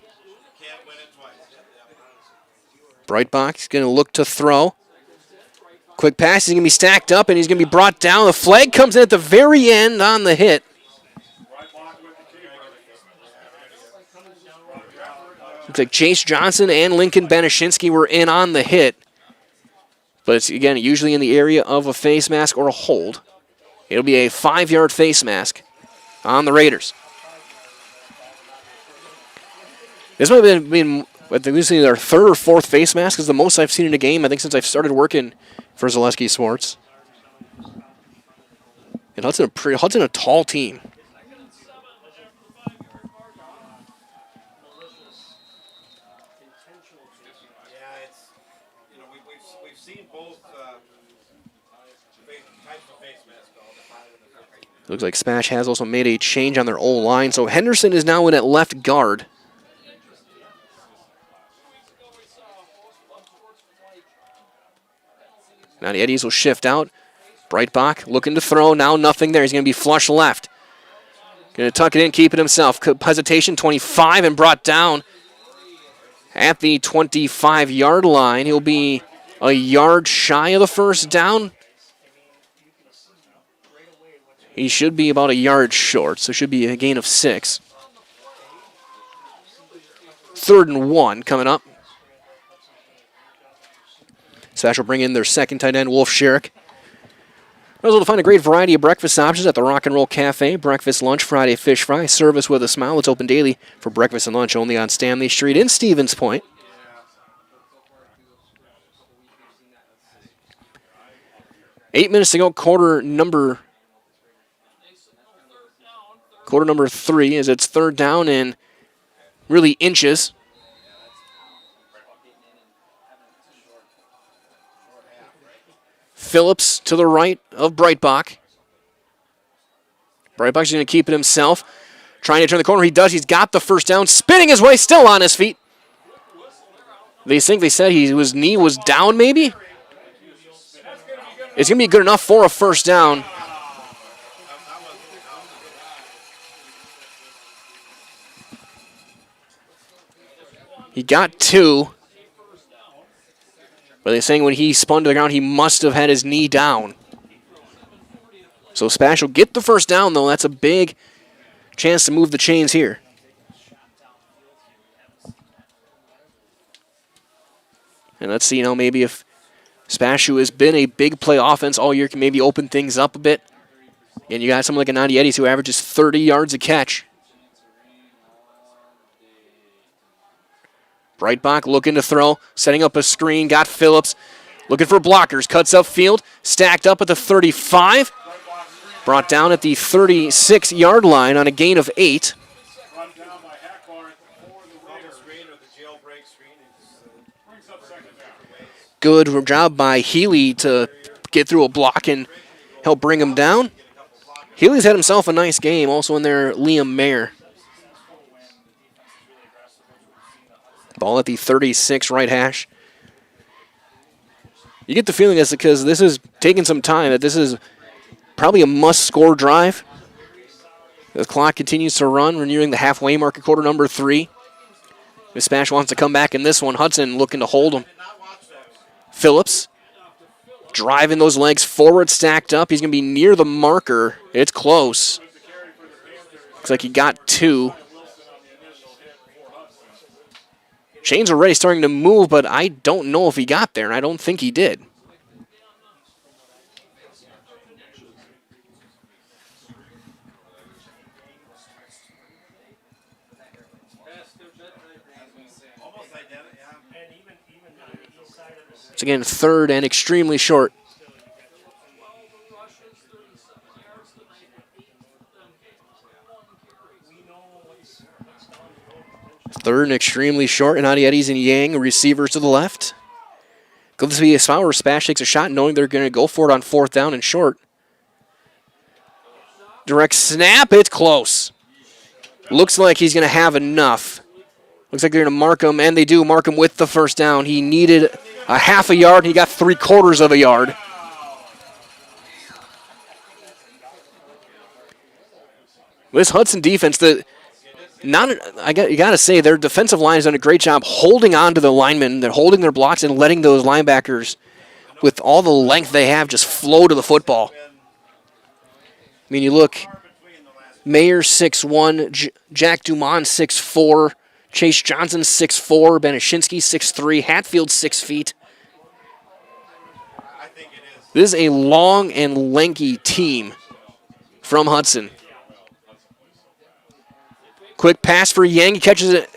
Breitbach's going to look to throw. Quick pass, he's going to be stacked up, and he's going to be brought down. The flag comes in at the very end on the hit. Looks like Chase Johnson and Lincoln Banashinsky were in on the hit. But it's, again, usually in the area of a face mask or a hold. It'll be a 5-yard face mask on the Raiders. This might have been I think this is their 3rd or 4th face mask. Is the most I've seen in a game, I think, since I've started working for Zaleski Sports. And Hudson a tall team. We've seen both types of face masks. Looks like Spash has also made a change on their O-line. So Henderson is now in at left guard. Now the Eddies will shift out. Breitbach looking to throw. Now nothing there. He's going to be flush left. Going to tuck it in, keep it himself. Hesitation, 25, and brought down at the 25-yard line. He'll be a yard shy of the first down. He should be about a yard short, so should be a gain of 6. 3rd and 1 coming up. Spash will bring in their second tight end, Wolf Sherrick. I was able to find a great variety of breakfast options at the Rock and Roll Cafe. Breakfast, lunch, Friday fish fry, service with a smile. It's open daily for breakfast and lunch only on Stanley Street in Stevens Point. Eight minutes to go, quarter number 3 as it's 3rd down and really inches. Phillips to the right of Breitbach. Breitbach's going to keep it himself. Trying to turn the corner. He does. He's got the first down. Spinning his way. Still on his feet. They think they said his knee was down maybe. It's going to be good enough for a first down. He got 2. But they're saying when he spun to the ground, he must have had his knee down. So Spash will get the first down, though. That's a big chance to move the chains here. And let's see, maybe if Spash, who has been a big play offense all year, can maybe open things up a bit. And you got someone like a Nandi Eddies who averages 30 yards a catch. Breitbach looking to throw, setting up a screen, got Phillips, looking for blockers, cuts upfield, stacked up at the 35, brought down at the 36-yard line on a gain of 8. Good job by Healy to get through a block and help bring him down. Healy's had himself a nice game, also in there, Liam Mayer. Ball at the 36 right hash. You get the feeling that's because this is taking some time, that this is probably a must-score drive. The clock continues to run. We're nearing the halfway mark of quarter number 3. If Spash wants to come back in this one, Hudson looking to hold him. Phillips driving those legs forward, stacked up. He's going to be near the marker. It's close. Looks like he got 2. Chains already starting to move, but I don't know if he got there, and I don't think he did. It's again third and extremely short. Third and extremely short, and Adietis and Yang, receivers to the left. Could this be a spot where Spash takes a shot knowing they're going to go for it on fourth down and short? Direct snap, it's close. Looks like he's going to have enough. Looks like they're going to mark him, and they do mark him with the first down. He needed a half a yard, and he got 3/4 of a yard. This Hudson defense, you got to say, their defensive line has done a great job holding on to the linemen. They're holding their blocks and letting those linebackers, with all the length they have, just flow to the football. I mean, you look, Mayer 6'1", Jack Dumont 6'4", Chase Johnson 6'4", Benishinsky 6'3", Hatfield 6 feet. This is a long and lanky team from Hudson. Quick pass for Yang. He catches it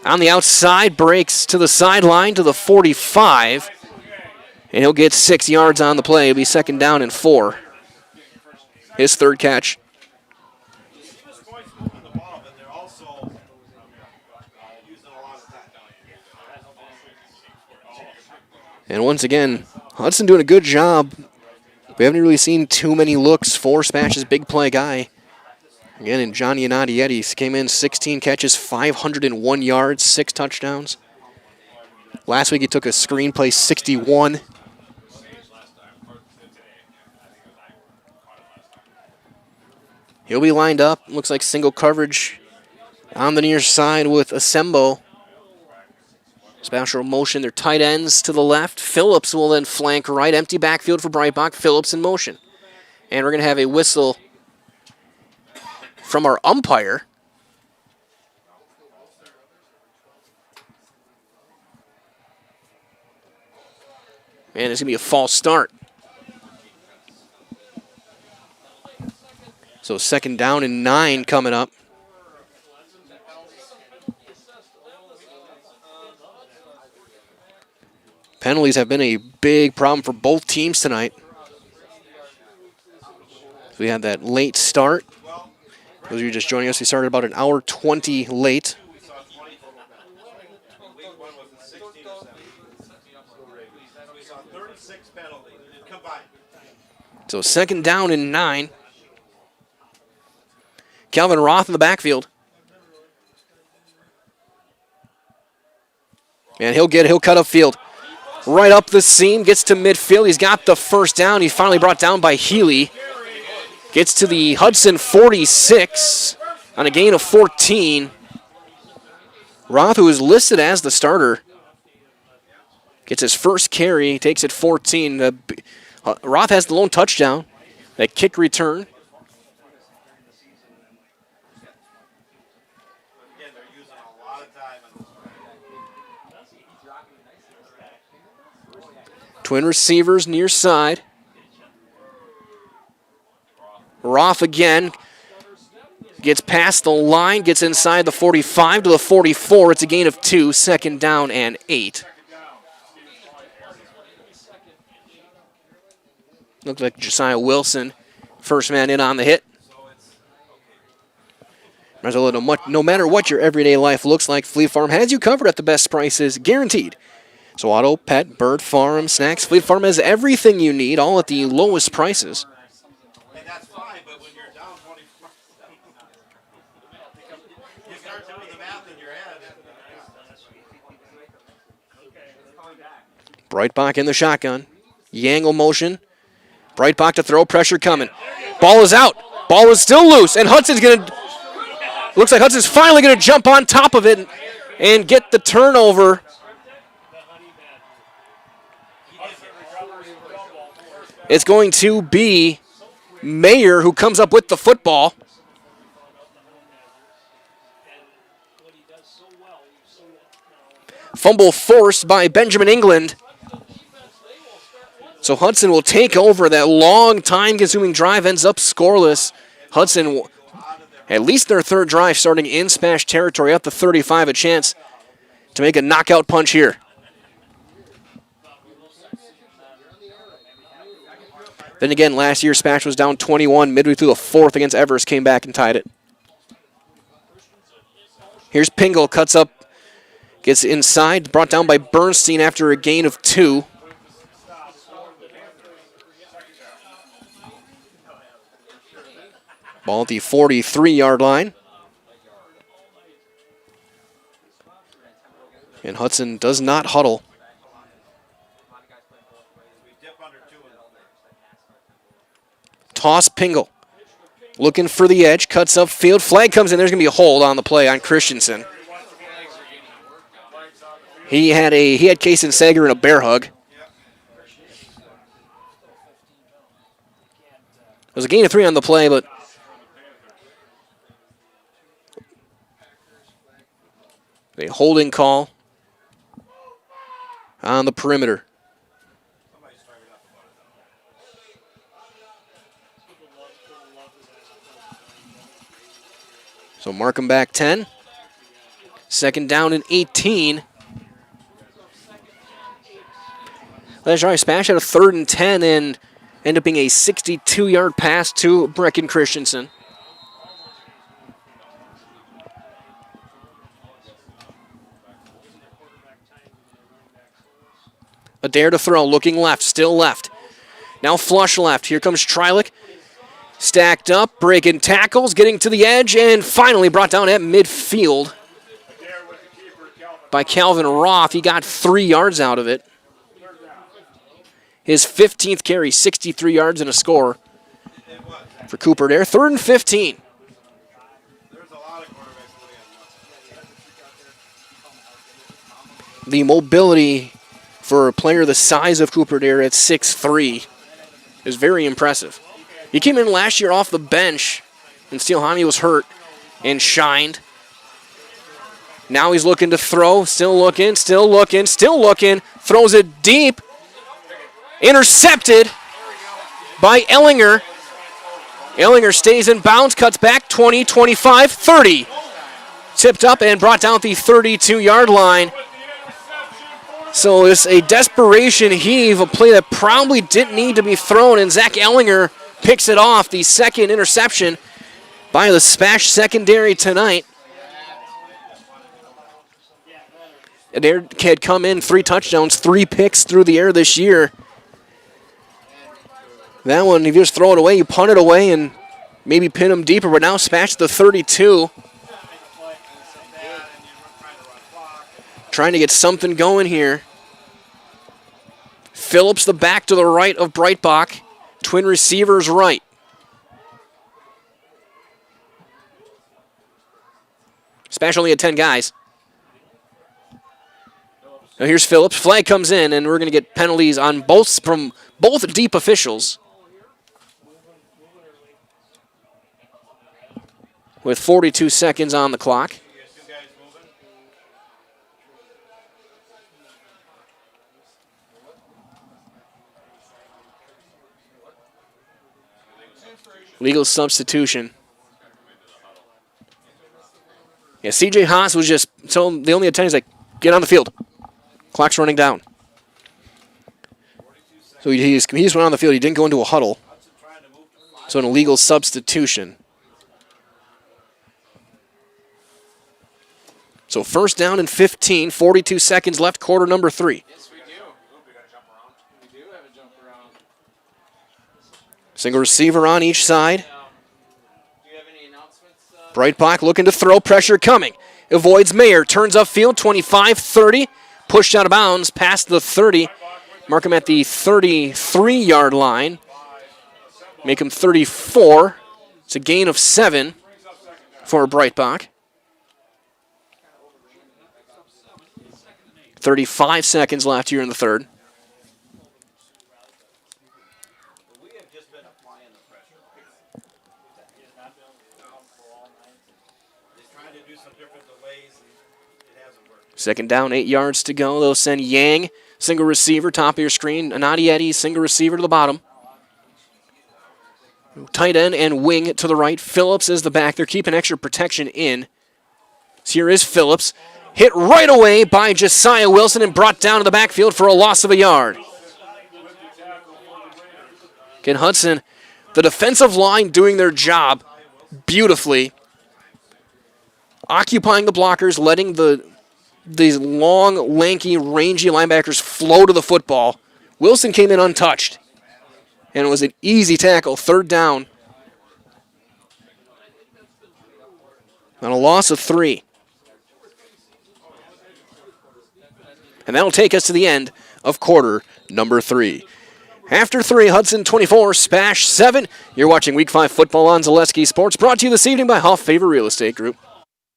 on the outside, breaks to the sideline to the 45, and he'll get 6 yards on the play. It'll be 2nd down and 4. His third catch. And once again, Hudson doing a good job. We haven't really seen too many looks for Spash's big play guy. Again, and Johnny Anadietis came in 16 catches, 501 yards, 6 touchdowns. Last week he took a screenplay 61. He'll be lined up. Looks like single coverage on the near side with Asembo. Special motion, their tight ends to the left. Phillips will then flank right. Empty backfield for Breitbach. Phillips in motion. And we're going to have a whistle from our umpire. Man, it's going to be a false start. So 2nd down and 9 coming up. Penalties have been a big problem for both teams tonight. We had that late start. Those of you just joining us, we started about an hour 20 late. So 2nd down and 9. Calvin Roth in the backfield. And he'll cut upfield. Right up the seam, gets to midfield. He's got the first down. He's finally brought down by Healy. Gets to the Hudson 46 on a gain of 14. Roth, who is listed as the starter, gets his first carry, takes it 14. Roth has the lone touchdown, that kick return. Twin receivers near side. Roth again gets past the line, gets inside the 45 to the 44. It's a gain of 2, 2nd down and 8. Looked like Josiah Wilson, first man in on the hit. No matter what your everyday life looks like, Fleet Farm has you covered at the best prices, guaranteed. So auto, pet, bird, farm, snacks, Fleet Farm has everything you need, all at the lowest prices. And that's fine, but when you're down 24, you start doing the math in your head. Breitbach in the shotgun. Yangle motion. Breitbach to throw, pressure coming. Ball is out. Ball is still loose, and Hudson's going to, looks like Hudson's finally going to jump on top of it and get the turnover. It's going to be Mayer who comes up with the football. Fumble forced by Benjamin England. So Hudson will take over. That long time-consuming drive ends up scoreless. Hudson, at least their third drive, starting in Spash territory, up to 35, a chance to make a knockout punch here. Then again, last year Spash was down 21 midway through the fourth against Everest, came back and tied it. Here's Pingle, cuts up, gets inside, brought down by Bernstein after a gain of 2. Ball at the 43-yard line. And Hudson does not huddle. Toss Pingle. Looking for the edge, cuts upfield. Flag comes in. There's going to be a hold on the play on Christensen. He had Kaysen Sager in a bear hug. It was a gain of 3 on the play, but a holding call on the perimeter. So mark him back 10. Second down and 18. Last drive, Spash had a 3rd and 10 and ended up being a 62-yard pass to Brecken Christensen. A dare to throw, looking left, still left. Now flush left. Here comes Trilek. Stacked up, breaking tackles, getting to the edge, and finally brought down at midfield by Calvin Roth. He got 3 yards out of it. His 15th carry, 63 yards and a score for Cooper Dare. 3rd and 15. The mobility for a player the size of Cooper Dare at 6'3" is very impressive. He came in last year off the bench, and Steelhami was hurt and shined. Now he's looking to throw, still looking, throws it deep. Intercepted by Ellinger. Ellinger stays in bounds, cuts back 20, 25, 30. Tipped up and brought down at the 32-yard line. So it's a desperation heave, a play that probably didn't need to be thrown, and Zach Ellinger picks it off, the second interception by the Spash secondary tonight. Adair had come in 3 touchdowns, 3 picks through the air this year. That one, if you just throw it away, you punt it away and maybe pin him deeper, but now Spash the 32. Trying to get something going here. Phillips the back to the right of Breitbach. Twin receivers right. Spash only had 10 guys. Now here's Phillips. Flag comes in, and we're going to get penalties on from both deep officials. With 42 seconds on the clock. Legal substitution. Yeah, CJ Haas was just told the only attendance like, get on the field. Clock's running down. So he just went on the field. He didn't go into a huddle. So an illegal substitution. So first down and 15, 42 seconds left, quarter number 3. Single receiver on each side. Breitbach looking to throw, pressure coming. Avoids Mayer, turns upfield, 25, 30. Pushed out of bounds, past the 30. Mark him at the 33-yard line. Make him 34. It's a gain of 7 for Breitbach. 35 seconds left here in the third. Second down, 8 yards to go. They'll send Yang, single receiver, top of your screen. Anadi Eddy, single receiver to the bottom. Tight end and wing to the right. Phillips is the back. They're keeping extra protection in. So here is Phillips. Hit right away by Josiah Wilson and brought down to the backfield for a loss of a yard. Again, Hudson, the defensive line doing their job beautifully. Occupying the blockers, letting these long, lanky, rangy linebackers flow to the football. Wilson came in untouched. And it was an easy tackle, third down. On a loss of 3. And that'll take us to the end of quarter number 3. After 3, Hudson 24, Spash 7. You're watching Week 5 football on Zaleski Sports, brought to you this evening by Huff Favor Real Estate Group.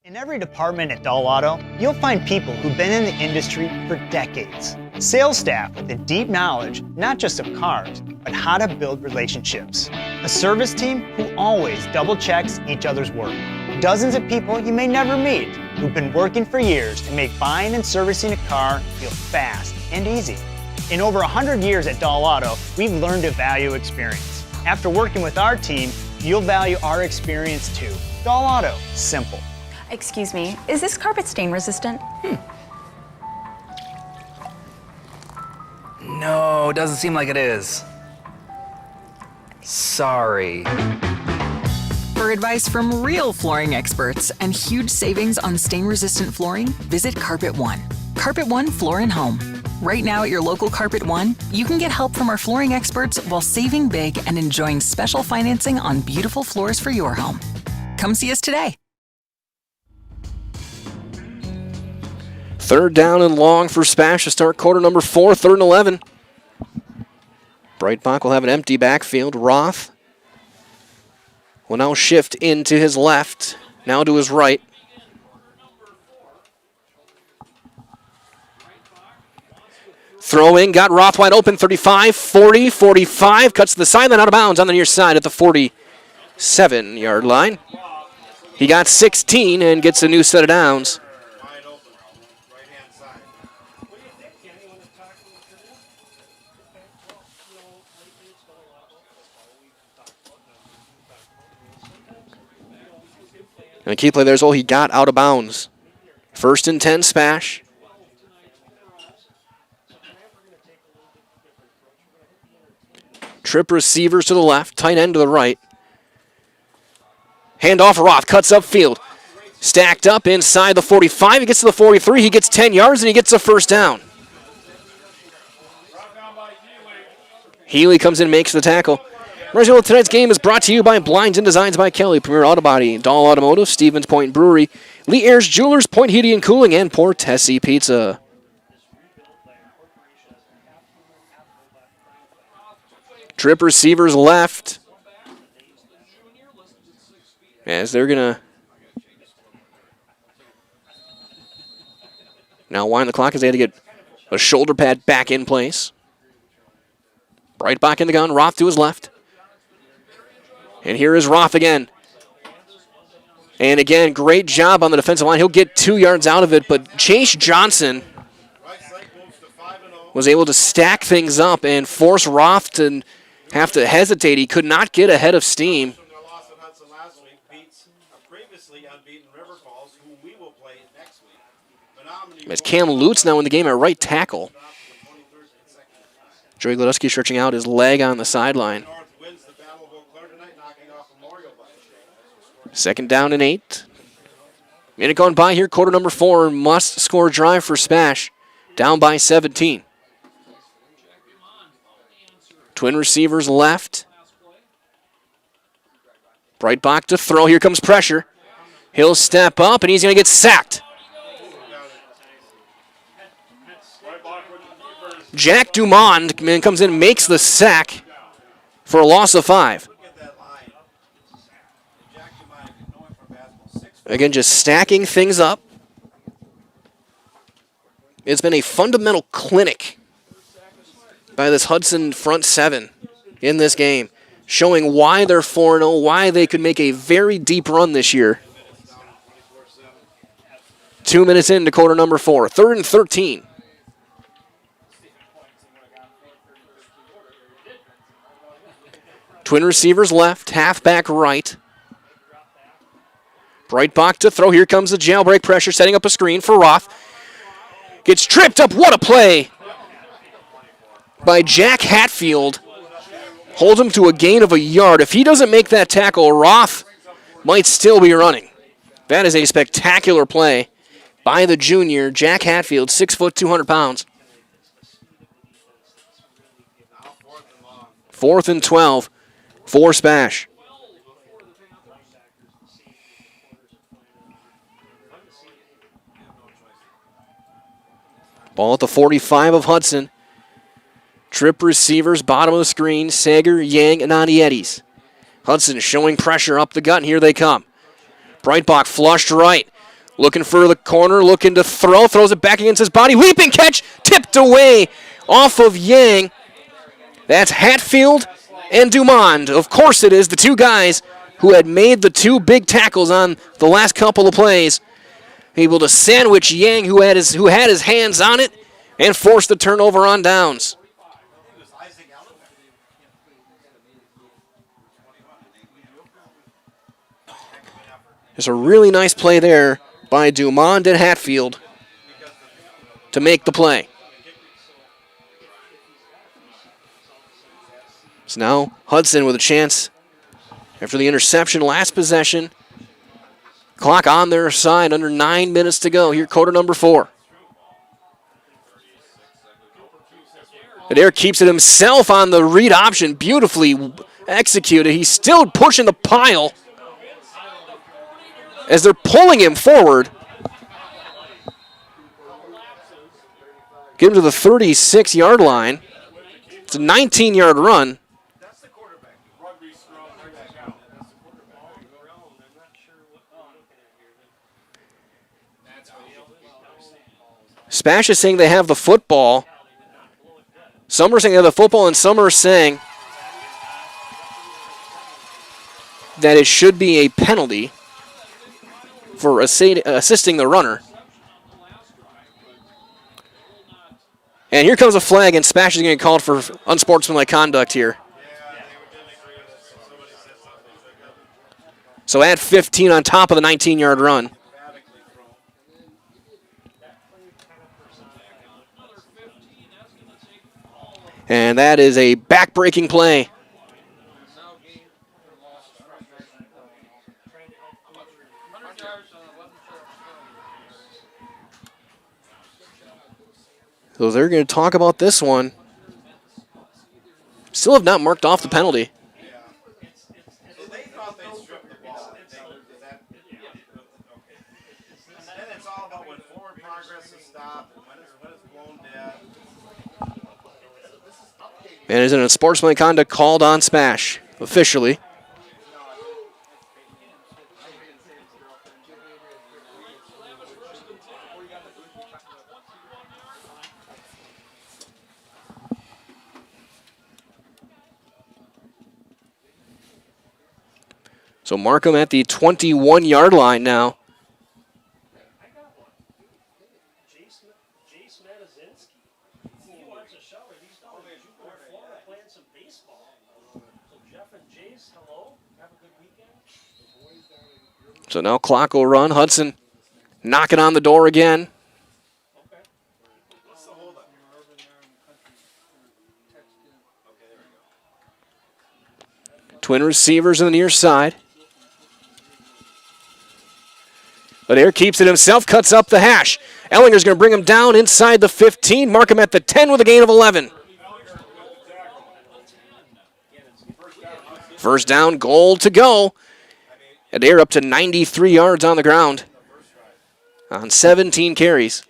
In every department at Dahl Auto, you'll find people who've been in the industry for decades. Sales staff with a deep knowledge, not just of cars, but how to build relationships. A service team who always double checks each other's work. Dozens of people you may never meet who've been working for years to make buying and servicing a car feel fast and easy. In over 100 years at Dahl Auto, we've learned to value experience. After working with our team, you'll value our experience too. Dahl Auto, simple. Excuse me, is this carpet stain resistant? No, doesn't seem like it is. Sorry. For advice from real flooring experts and huge savings on stain-resistant flooring, visit Carpet One. Carpet One Floor and Home. Right now at your local Carpet One, you can get help from our flooring experts while saving big and enjoying special financing on beautiful floors for your home. Come see us today. Third down and long for Spash to start quarter number 4, 3rd and 11. Breitbach will have an empty backfield. Roth will now shift into his left, now to his right. Throw in, got Roth wide open, 35, 40, 45, cuts to the sideline out of bounds on the near side at the 47-yard line. He got 16 and gets a new set of downs. And the key play there is, he got out of bounds. 1st and 10, Spash. Trip receivers to the left, tight end to the right. Handoff, Roth cuts upfield. Stacked up inside the 45. He gets to the 43. He gets 10 yards, and he gets a first down. Healy comes in and makes the tackle. Tonight's game is brought to you by Blinds and Designs by Kelly, Premier Auto Body, Dahl Automotive, Stevens Point Brewery, Lee Ayers Jewelers, Point Heating and Cooling, and Portesi Pizza. Trip receivers left. As they're going to now wind the clock as they had to get a shoulder pad back in place. Breitbach in the gun, Roth to his left. And here is Roth again. And again, great job on the defensive line. He'll get 2 yards out of it, but Chase Johnson was able to stack things up and force Roth to have to hesitate. He could not get ahead of steam. As Cam Lutz now in the game at right tackle. Joey Gladusky stretching out his leg on the sideline. 2nd down and 8. Minute gone by here, quarter number 4. Must score drive for Spash. Down by 17. Twin receivers left. Breitbach to throw. Here comes pressure. He'll step up, and he's going to get sacked. Jack Dumond comes in and makes the sack for a loss of 5. Again, just stacking things up. It's been a fundamental clinic by this Hudson front 7 in this game, showing why they're 4-0, why they could make a very deep run this year. 2 minutes into quarter number 4. 3rd and 13. Twin receivers left, halfback right. Breitbach to throw. Here comes the jailbreak pressure, setting up a screen for Roth. Gets tripped up. What a play by Jack Hatfield. Holds him to a gain of a yard. If he doesn't make that tackle, Roth might still be running. That is a spectacular play by the junior, Jack Hatfield, 6 foot, 200 pounds. 4th and 12 for Spash. Ball at the 45 of Hudson. Trip receivers, bottom of the screen, Sager, Yang, and Adietis. Hudson showing pressure up the gut, and here they come. Breitbach flushed right. Looking for the corner, looking to throw. Throws it back against his body. Leaping catch, tipped away off of Yang. That's Hatfield and Dumond. Of course it is, the two guys who had made the 2 big tackles on the last couple of plays. Able to sandwich Yang, who had his hands on it, and force the turnover on downs. There's a really nice play there by Dumond and Hatfield to make the play. So now Hudson with a chance after the interception last possession. Clock on their side, under 9 minutes to go. Here, quarter number 4. Adair keeps it himself on the read option. Beautifully executed. He's still pushing the pile as they're pulling him forward. Get him to the 36-yard line. It's a 19-yard run. Spash is saying they have the football. Some are saying they have the football, and some are saying that it should be a penalty for assisting the runner. And here comes a flag, and Spash is going to get called for unsportsmanlike conduct here. So add 15 on top of the 19-yard run. And that is a back-breaking play. So they're going to talk about this one. Still have not marked off the penalty. And is it a sportsmanlike conduct called on Spash officially? So mark him at the 21-yard line now. So now clock will run. Hudson knocking on the door again. Twin receivers on the near side. But Air keeps it himself, cuts up the hash. Ellinger's going to bring him down inside the 15, mark him at the 10 with a gain of 11. First down, goal to go. Adair up to 93 yards on the ground on 17 carries.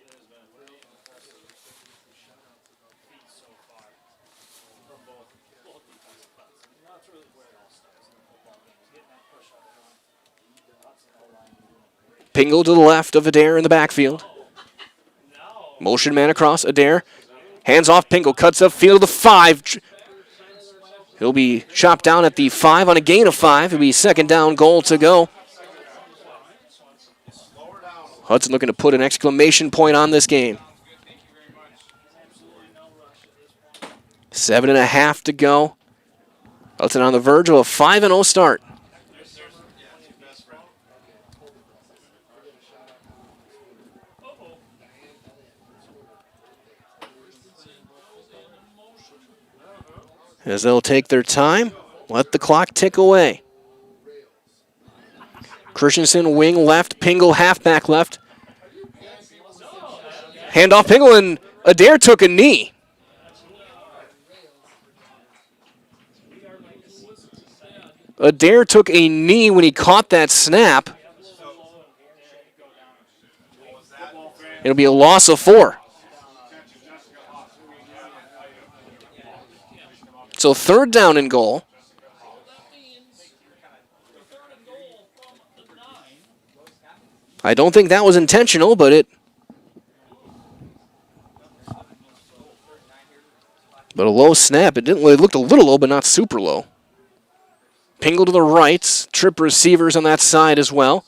Pingle to the left of Adair in the backfield. Motion man across Adair. Hands off Pingle, cuts up field to the 5. He'll be chopped down at the 5 on a gain of 5. It'll be second down, goal to go. Hudson looking to put an exclamation point on this game. 7.5 to go. Hudson on the verge of a 5-0 start. As they'll take their time, let the clock tick away. Christensen wing left, Pingle halfback left. Handoff Pingle, and Adair took a knee. Adair took a knee when he caught that snap. It'll be a loss of 4. So 3rd down and goal. I don't think that was intentional, but a low snap. It looked a little low, but not super low. Pingle to the right. Trip receivers on that side as well.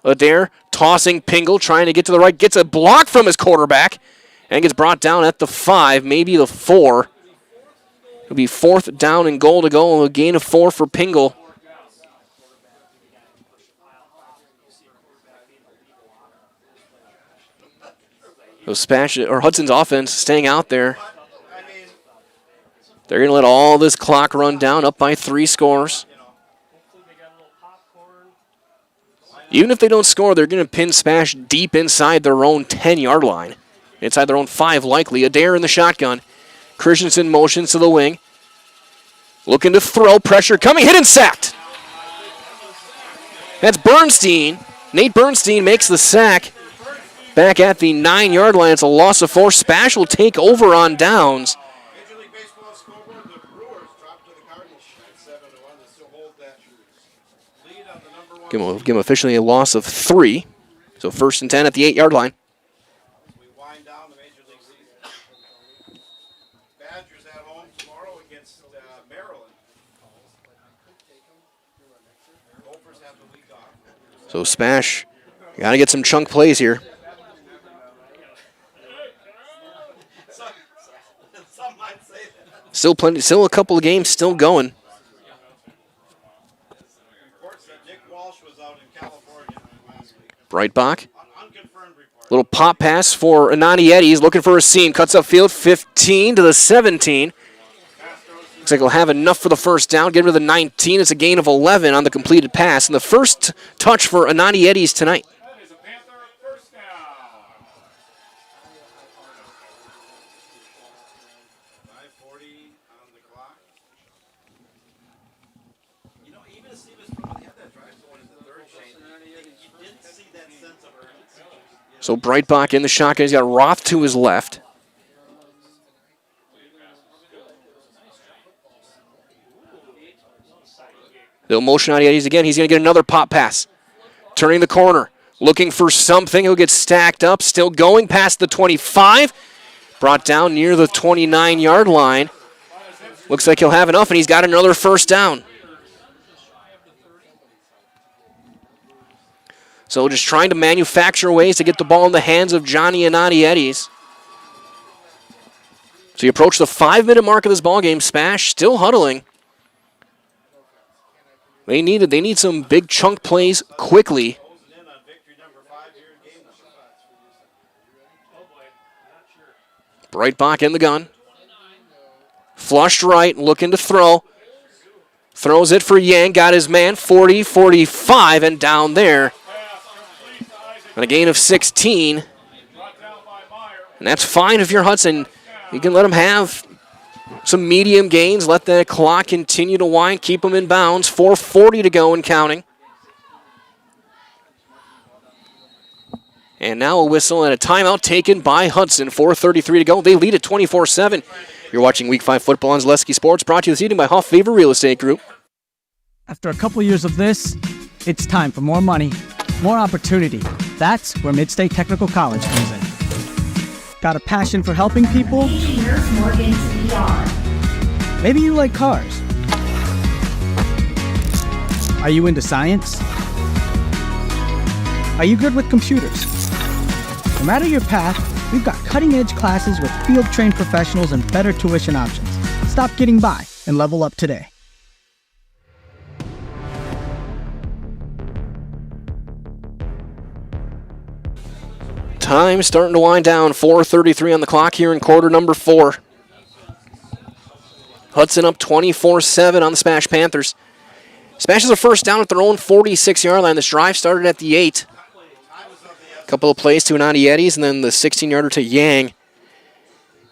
Adair tossing Pingle, trying to get to the right. Gets a block from his quarterback and gets brought down at the 5, maybe the 4. It'll be 4th down and goal to go. A gain of 4 for Pingle. So Spash or Hudson's offense staying out there. They're going to let all this clock run down, up by 3 scores. Even if they don't score, they're going to pin Spash deep inside their own 10-yard line. Inside their own 5, likely. Adair in the shotgun. Christensen motions to the wing. Looking to throw. Pressure coming. Hit and sacked. That's Bernstein. Nate Bernstein makes the sack. Back at the 9-yard line. It's a loss of 4. Spash will take over on downs. Give him officially a loss of 3. So 1st and 10 at the 8-yard line. So Spash, got to get some chunk plays here. Still a couple of games still going. Breitbach. Little pop pass for Anani Eddies, looking for a seam. Cuts upfield, 15 to the 17. Looks like he'll have enough for the 1st down. Get him to the 19. It's a gain of 11 on the completed pass. And the first touch for Anani Eddies tonight. So Breitbach in the shotgun. He's got Roth to his left. They'll motion out Eddies again. He's going to get another pop pass. Turning the corner. Looking for something. He'll get stacked up. Still going past the 25. Brought down near the 29-yard line. Looks like he'll have enough, and he's got another 1st down. So just trying to manufacture ways to get the ball in the hands of Johnny Anani Eddies. So you approach the 5-minute mark of this ballgame. Spash still huddling. They need some big chunk plays quickly. Breitbach in the gun. Flushed right, looking to throw. Throws it for Yang, got his man, 40, 45, and down there. And a gain of 16. And that's fine if you're Hudson. You can let them have some medium gains. Let the clock continue to wind. Keep them in bounds. 4:40 to go and counting. And now a whistle and a timeout taken by Hudson. 4:33 to go. They lead at 24-7. You're watching Week 5 football on Zaleski Sports, brought to you this evening by Hoff Favor Real Estate Group. After a couple years of this, it's time for more money, more opportunity. That's where Mid-State Technical College comes in. Got a passion for helping people? Maybe you like cars. Are you into science? Are you good with computers? No matter your path, we've got cutting-edge classes with field-trained professionals and better tuition options. Stop getting by and level up today. Time starting to wind down. 4:33 on the clock here in quarter number 4. Hudson up 24-7 on the Spash Panthers. Spash is a first down at their own 46-yard line. This drive started at the 8. A couple of plays to Anadi Eddies and then the 16-yarder to Yang.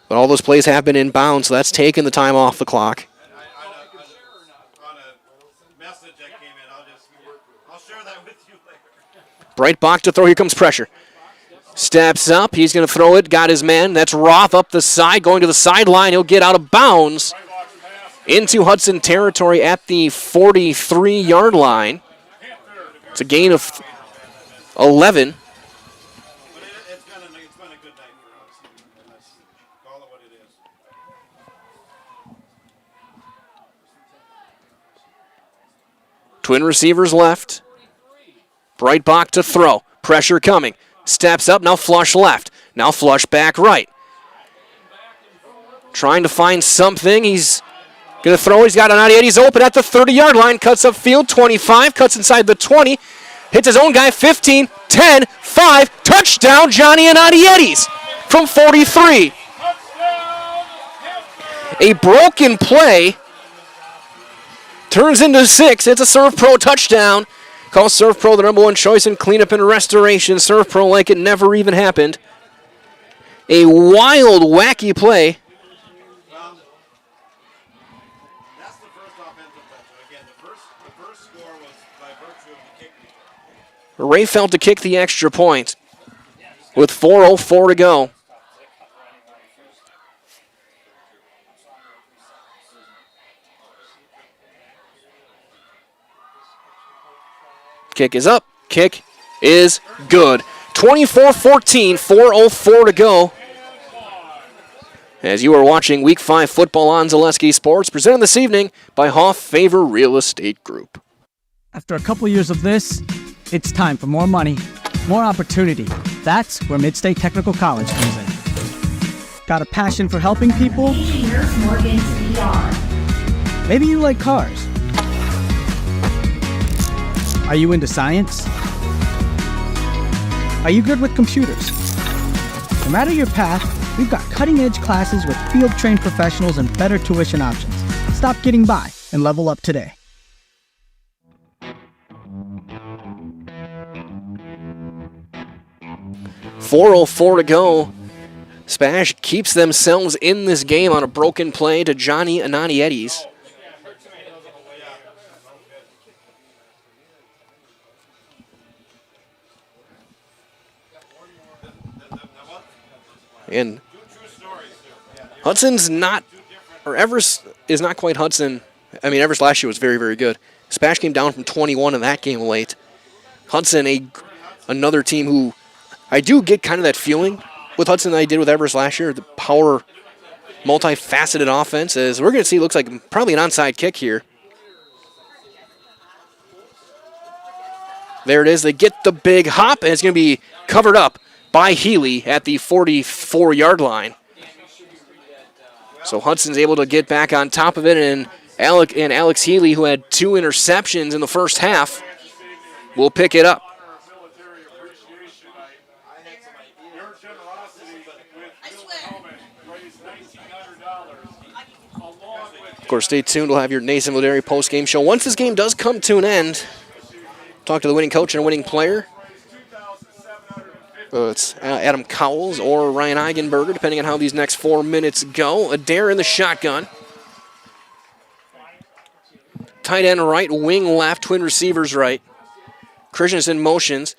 But all those plays have been inbound, so that's taken the time off the clock. Breitbach to throw. Here comes pressure. Steps up. He's going to throw it. Got his man. That's Roth up the side, going to the sideline. He'll get out of bounds into Hudson territory at the 43-yard line. It's a gain of 11. Twin receivers left. Breitbach to throw. Pressure coming. Steps up. Now flush left. Now flush back right. Trying to find something. He's going to throw. He's got Anadi Eddies open at the 30-yard line. Cuts upfield. 25. Cuts inside the 20. Hits his own guy. 15. 10. 5. Touchdown, Johnny Anadi Eddies from 43. A broken play turns into 6. It's a Serve Pro touchdown. Call Serve Pro the #1 choice in cleanup and restoration. Serve Pro like it never even happened. A wild, wacky play. Ray felt to kick the extra point with 4:04 to go. Kick is up. Kick is good. 24-14, 4:04 to go. As you are watching Week 5 football on Zaleski Sports, presented this evening by Hoff Favor Real Estate Group. After a couple years of this, it's time for more money, more opportunity. That's where Midstate Technical College comes in. Got a passion for helping people? Maybe you like cars. Are you into science? Are you good with computers? No matter your path, we've got cutting-edge classes with field-trained professionals and better tuition options. Stop getting by and level up today. .404 to go. Spash keeps themselves in this game on a broken play to Johnny Anadi Eddies. And Hudson's not, or Evers is not quite Hudson. I mean, Evers last year was very, very good. Spash came down from 21 in that game late. Hudson, another team who I do get kind of that feeling with Hudson that I did with Evers last year. The power, multifaceted offense, as we're going to see, looks like probably an onside kick here. There it is. They get the big hop, and it's going to be covered up by Healy at the 44-yard line. So Hudson's able to get back on top of it, and Alex Healy, who had 2 interceptions in the first half, will pick it up. Of course, stay tuned. We'll have your Nathan Vladeri post-game show. Once this game does come to an end, talk to the winning coach and a winning player. It's Adam Cowles or Ryan Eigenberger, depending on how these next 4 minutes go. Adair in the shotgun. Tight end right, wing left, twin receivers right. Christensen motions.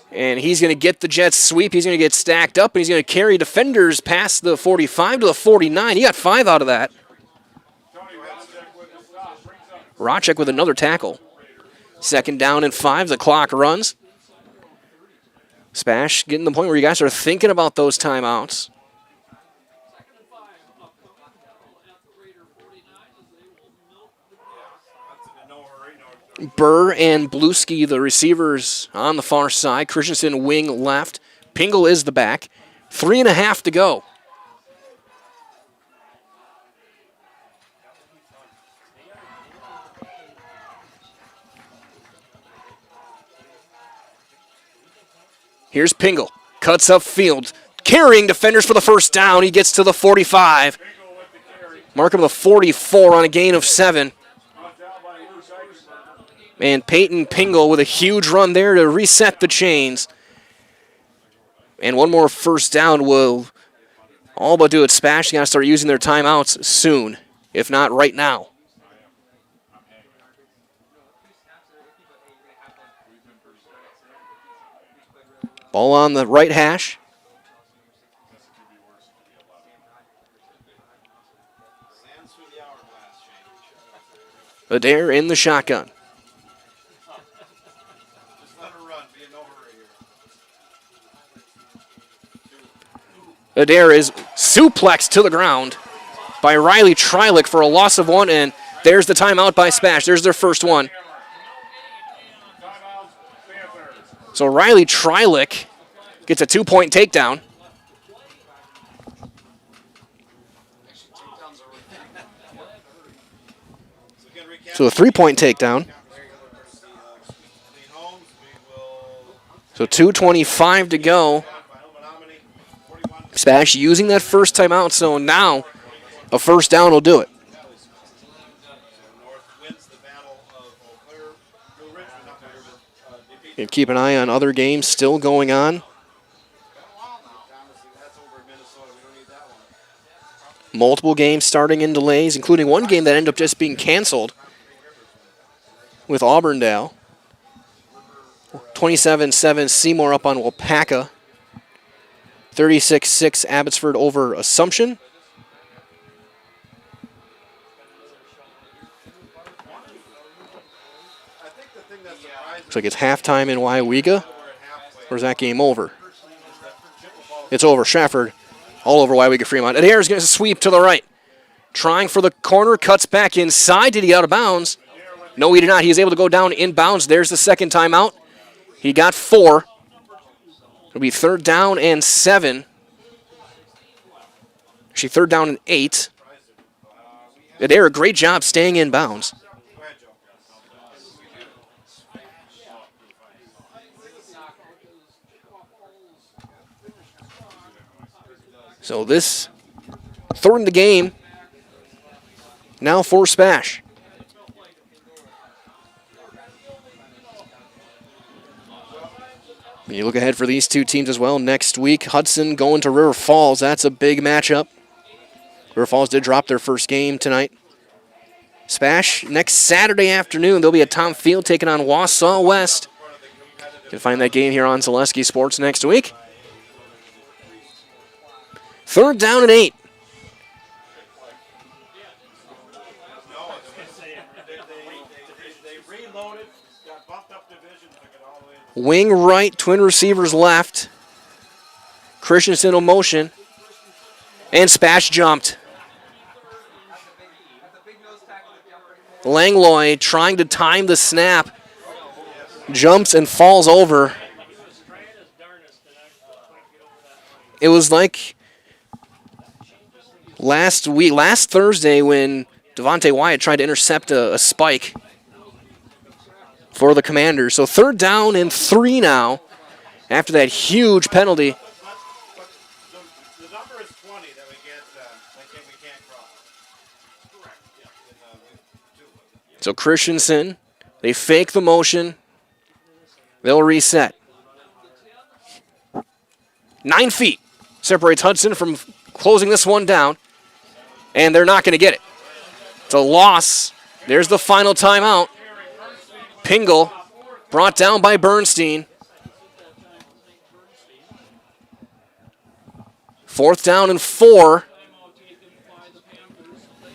And he's going to get the Jets sweep. He's going to get stacked up, and he's going to carry defenders past the 45 to the 49. He got 5 out of that. Rocek with another tackle. 2nd down and 5. The clock runs. Spash getting to the point where you guys are thinking about those timeouts. Burr and Bluski, the receivers on the far side. Christensen, wing left. Pingle is the back. 3.5 to go. Here's Pingle. Cuts up field. Carrying defenders for the first down. He gets to the 45. Mark him the 44 on a gain of 7. And Peyton Pingle with a huge run there to reset the chains. And one more first down will all but do it. Spash got to start using their timeouts soon, if not right now. Ball on the right hash. Adair in the shotgun. Adair is suplexed to the ground by Riley Trilek for a loss of 1, and there's the timeout by Spash. There's their first one. So Riley Trilek gets a 2-point takedown. So a 3-point takedown. So 2:25 to go. Spash using that first timeout, so now a first down will do it. And keep an eye on other games still going on. Multiple games starting in delays, including one game that ended up just being canceled with Auburndale. 27-7 Seymour up on Wapaka. 36-6 Abbotsford over Assumption. Looks like it's halftime in WIAA. Or is that game over? It's over. Shafford all over WIAA Fremont. Adair is going to sweep to the right. Trying for the corner, cuts back inside. Did he out of bounds? No, he did not. He is able to go down inbounds. There's the second timeout. He got 4. It'll be 3rd down and 7. Actually, 3rd down and 8. Adair, a great job staying in bounds. So this 3rd in the game now for Spash. You look ahead for these two teams as well. Next week, Hudson going to River Falls. That's a big matchup. River Falls did drop their first game tonight. Spash next Saturday afternoon. They'll be at Tom Field taking on Wausau West. You can find that game here on Zaleski Sports next week. 3rd down and 8. Wing right, twin receivers left. Christensen in motion. And Spash jumped. Langlois trying to time the snap. Jumps and falls over. It was like last Thursday when Devontae Wyatt tried to intercept a spike for the Commanders. So 3rd down and 3 now after that huge penalty. The number is 20 that we can't cross. So Christensen, they fake the motion. They'll reset. 9 feet separates Hudson from closing this one down. And they're not going to get it. It's a loss. There's the final timeout. Pingle brought down by Bernstein. 4th down and 4.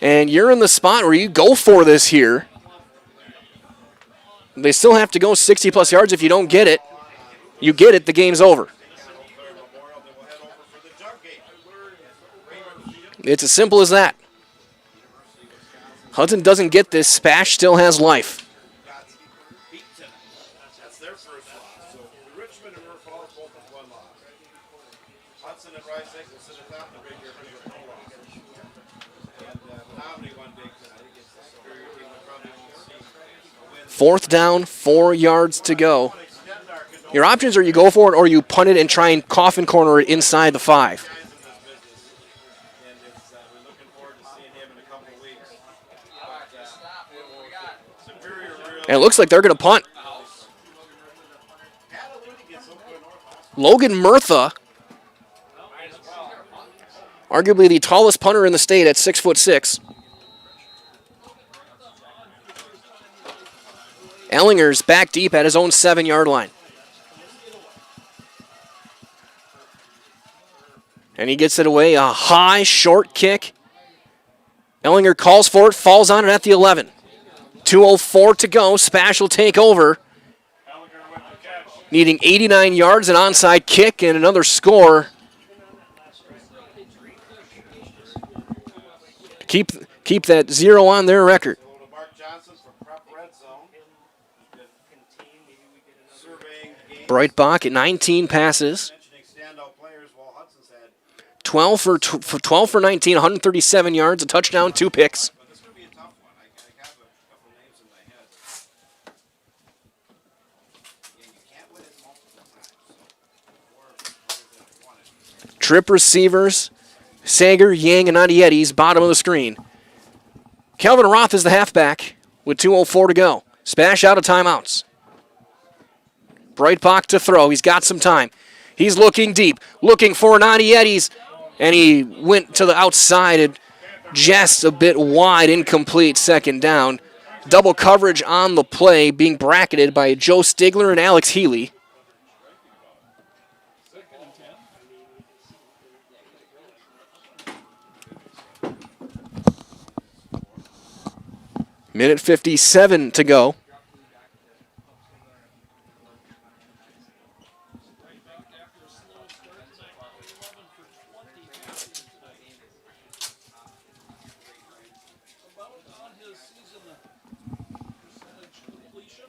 And you're in the spot where you go for this here. They still have to go 60-plus yards. If you don't get it, you get it, the game's over. It's as simple as that. Hudson doesn't get this. Spash still has life. Richmond and River Falls both with 1 loss. Hudson and Rice Lake will sit atop the Big River with no loss. And Menominee won big tonight against the Superior team. We probably won't see a win. 4th down, 4 yards to go. Your options are you go for it or you punt it and try and coffin corner it inside the 5. And it looks like they're going to punt. Logan Murtha, arguably the tallest punter in the state at 6'6". Ellinger's back deep at his own 7-yard line. And he gets it away, a high, short kick. Ellinger calls for it, falls on it at the 11. 2:04 to go, Spash will take over. Needing 89 yards, an onside kick, and another score. Keep that 0 on their record. Breitbach at 19 passes. 12 for 19, 137 yards, a touchdown, 2 picks. Trip receivers, Sager, Yang, and Adietis, bottom of the screen. Kelvin Roth is the halfback with 2:04 to go. Spash out of timeouts. Breitbach to throw. He's got some time. He's looking deep, looking for an Adietis, and he went to the outside and just a bit wide, incomplete, 2nd down. Double coverage on the play, being bracketed by Joe Stigler and Alex Healy. Minute 57 to go.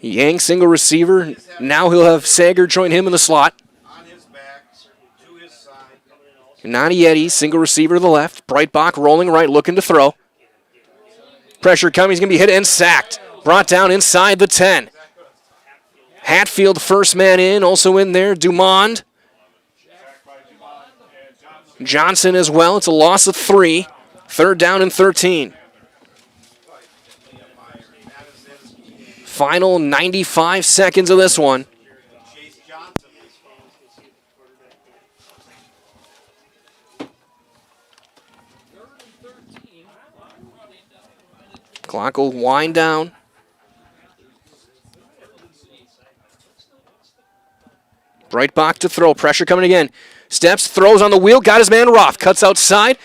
Yang single receiver. Now he'll have Sager join him in the slot. Nadietti, single receiver to the left. Breitbach rolling right, looking to throw. Pressure coming, he's going to be hit and sacked. Brought down inside the 10. Hatfield first man in, also in there, Dumond. Johnson as well, it's a loss of 3. 3rd down and 13. Final 95 seconds of this one. Clock will wind down. Breitbach to throw. Pressure coming again. Steps, throws on the wheel. Got his man Roth. Cuts outside.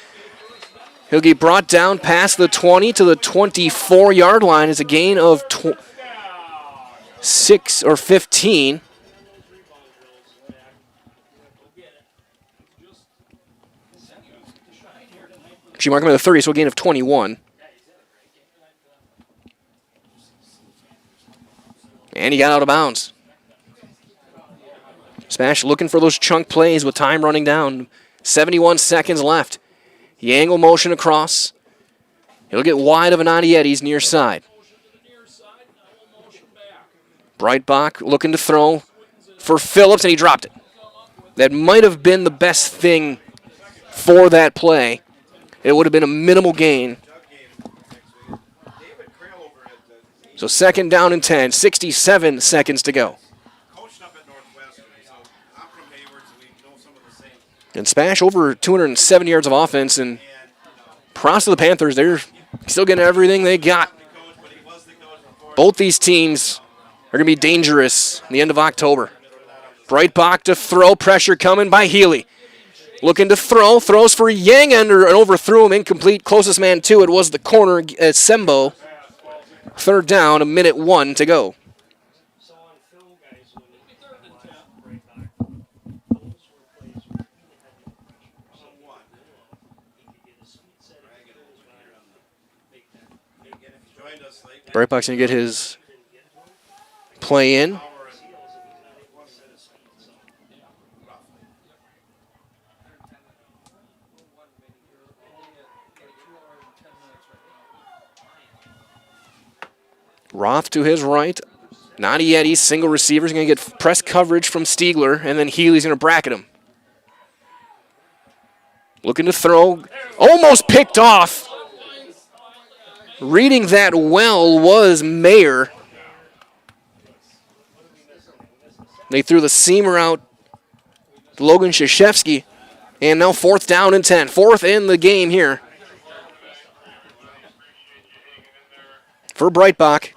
He'll get brought down past the 20 to the 24-yard line. It's a gain of 6 or 15. She marked him at the 30, so a gain of 21. And he got out of bounds. Spash looking for those chunk plays with time running down. 71 seconds left. Yang will motion across. He'll get wide of an Adietis near side. Breitbach looking to throw for Phillips, and he dropped it. That might have been the best thing for that play. It would have been a minimal gain. So 2nd down and 10, 67 seconds to go. And Spash over 207 yards of offense, and props to the Panthers. They're still getting everything they got. Both these teams are going to be dangerous in the end of October. Breitbach to throw, pressure coming by Healy. Looking to throw, throws for Yang and overthrew him, incomplete. Closest man to it was the corner, Sembo. 3rd down, 1:01 to go. Breitbach's going to get his play in. Roth to his right. Nadietti, single receiver, is going to get press coverage from Stiegler, and then Healy's going to bracket him. Looking to throw. Almost picked off. Reading that well was Mayer. They threw the seamer out to Logan Krzyzewski. And now 4th down and 10. 4th in the game here for Breitbach.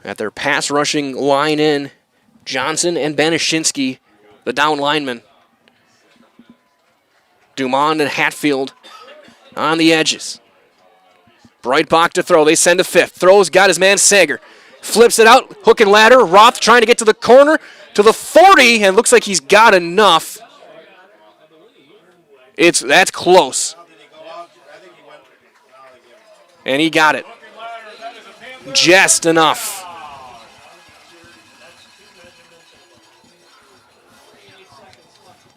At their pass rushing line in, Johnson and Banashinsky, the down linemen. Dumond and Hatfield on the edges. Breitbach to throw. They send a 5th. Throws, got his man Sager. Flips it out, hook and ladder. Roth trying to get to the corner, to the 40, and looks like he's got enough. That's close. And he got it. Just enough.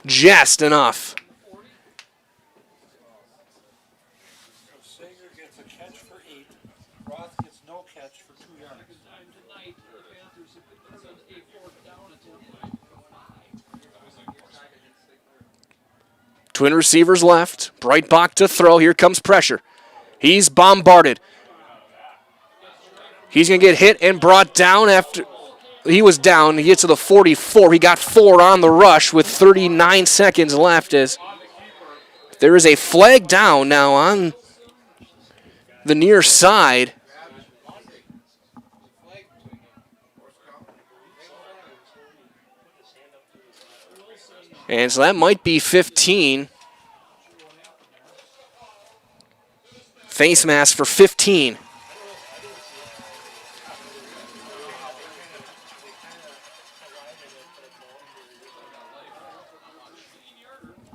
Just enough. Sager gets a catch for 8. Roth gets no catch for 2 yards. Twin receivers left. Breitbach to throw. Here comes pressure. He's bombarded. He's going to get hit and brought down after... He was down. He gets to the 44. He got 4 on the rush with 39 seconds left. As there is a flag down now on the near side. And so that might be 15. Face mask for 15.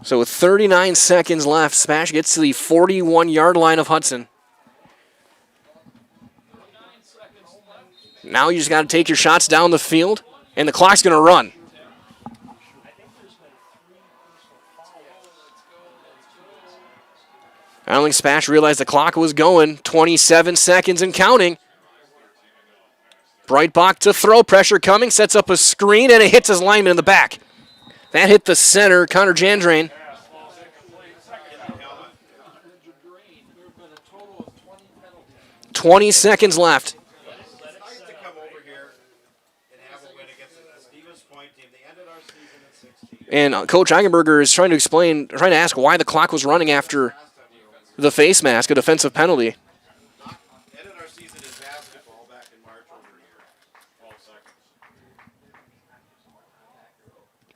So with 39 seconds left, Spash gets to the 41-yard line of Hudson. Now you just got to take your shots down the field, and the clock's going to run. I don't think Spash realized the clock was going. 27 seconds and counting. Breitbach to throw, pressure coming, sets up a screen, and it hits his lineman in the back. That hit the center, Connor Jandrain. 20 seconds left. And Coach Eigenberger is trying to ask why the clock was running after the face mask, a defensive penalty.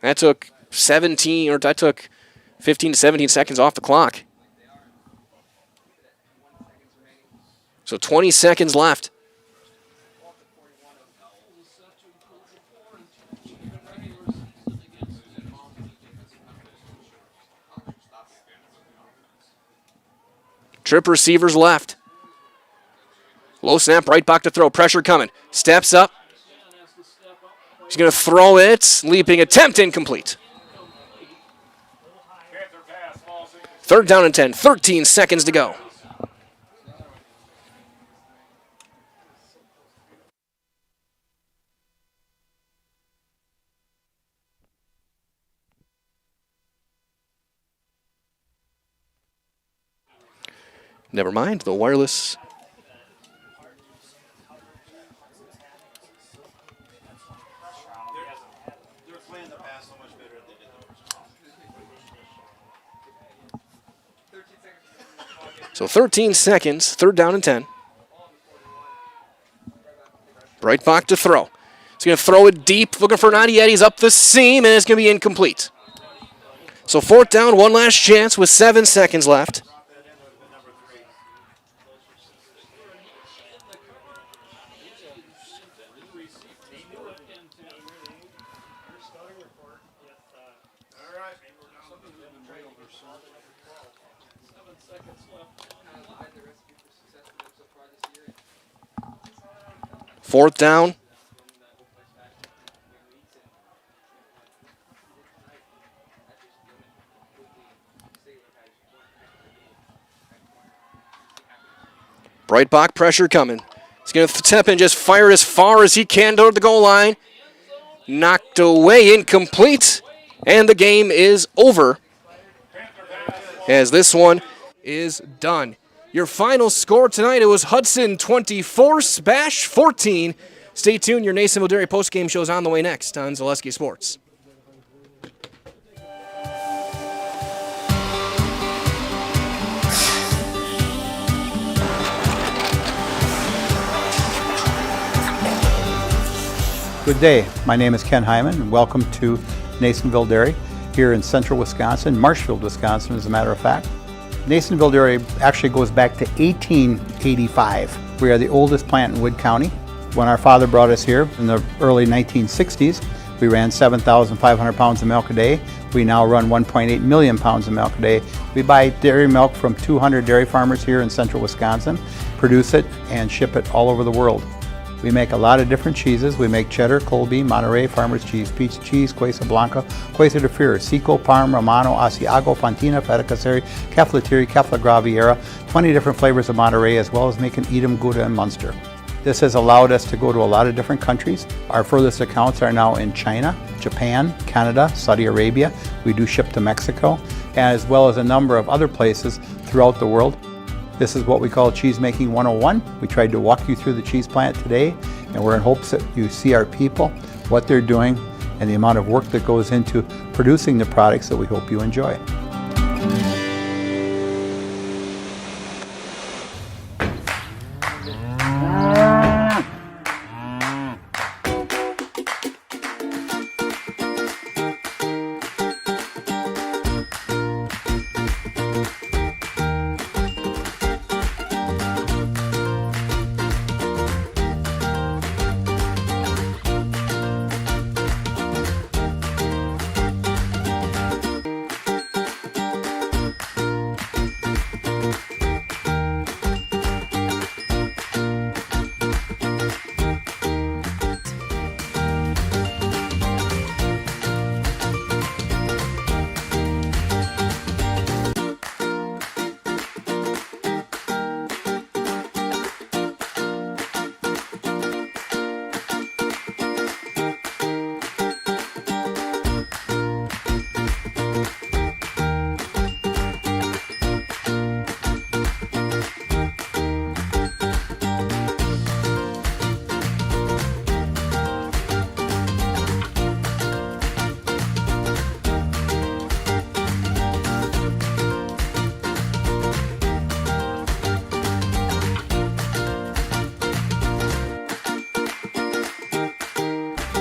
That took 15 to 17 seconds off the clock. So 20 seconds left. Trip receivers left. Low snap, Breitbach to throw. Pressure coming. Steps up. He's going to throw it. Leaping attempt incomplete. 3rd down and 10. 13 seconds to go. Never mind, the wireless. So 13 seconds, 3rd down and 10. Breitbach to throw. He's going to throw it deep, looking for Nadietti. He's up the seam, and it's going to be incomplete. So 4th down, one last chance with 7 seconds left. 4th down. Breitbach pressure coming. He's going to step and just fire as far as he can toward the goal line. Knocked away, incomplete, and the game is over as this one is done. Your final score tonight, it was Hudson 24, Spash 14. Stay tuned, your Nasonville Dairy postgame show is on the way next on Zaleski Sports. Good day. My name is Ken Hyman, and welcome to Nasonville Dairy here in central Wisconsin, Marshfield, Wisconsin, as a matter of fact. Nasonville Dairy actually goes back to 1885. We are the oldest plant in Wood County. When our father brought us here in the early 1960s, we ran 7,500 pounds of milk a day. We now run 1.8 million pounds of milk a day. We buy dairy milk from 200 dairy farmers here in central Wisconsin, produce it, and ship it all over the world. We make a lot of different cheeses. We make cheddar, Colby, Monterey, Farmer's Cheese, Pizza Cheese, Quesa Blanca, Quesa de Freer, Seco, Parm, Romano, Asiago, Fontina, Feta Caseri, Cafflatiri, Caffla Graviera, 20 different flavors of Monterey, as well as making Edam, Gouda, and Munster. This has allowed us to go to a lot of different countries. Our furthest accounts are now in China, Japan, Canada, Saudi Arabia. We do ship to Mexico, as well as a number of other places throughout the world. This is what we call Cheese Making 101. We tried to walk you through the cheese plant today, and we're in hopes that you see our people, what they're doing, and the amount of work that goes into producing the products that we hope you enjoy.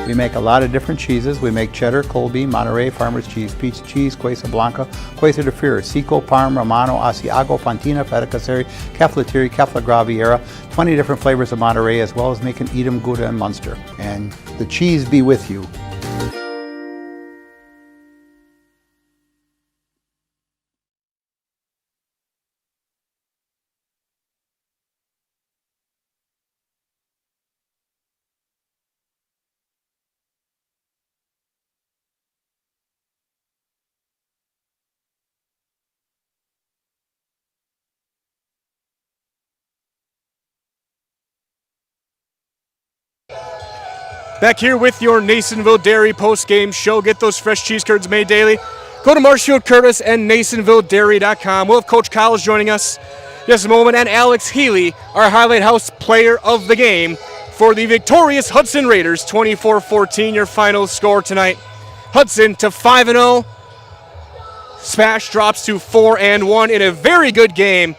We make a lot of different cheeses. We make cheddar, Colby, Monterey, Farmer's Cheese, Pizza Cheese, Quesa Blanca, Quesa de Freer, Seco, Parm, Romano, Asiago, Fontina, Feta Caseri, Cafflatiri, Caffla Graviera, 20 different flavors of Monterey, as well as making Edam, Gouda, and Munster. And the cheese be with you. Back here with your Nasonville Dairy post-game show. Get those fresh cheese curds made daily. Go to Marshfield Curtis and NasonvilleDairy.com. We'll have Coach Collins joining us in just a moment, and Alex Healy, our Highlight House player of the game for the victorious Hudson Raiders, 24-14, your final score tonight. Hudson to 5-0. Spash drops to 4-1 in a very good game.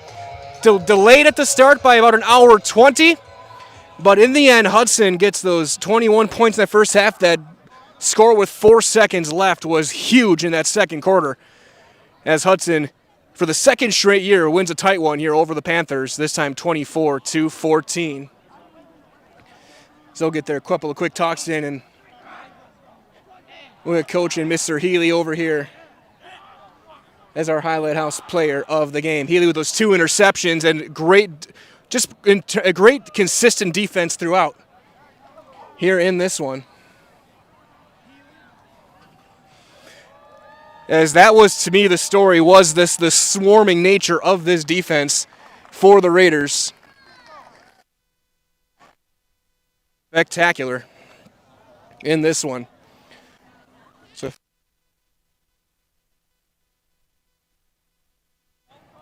Delayed at the start by about an hour 20. But in the end, Hudson gets those 21 points in the first half. That score with 4 seconds left was huge in that second quarter, as Hudson, for the second straight year, wins a tight one here over the Panthers, this time 24-14. So we'll get there, a couple of quick talks in, and we're coaching Mr. Healy over here as our Highlight House player of the game. Healy with those 2 interceptions and a great consistent defense throughout. here in this one. As that was, to me, the story, was the swarming nature of this defense for the Raiders. Spectacular in this one. So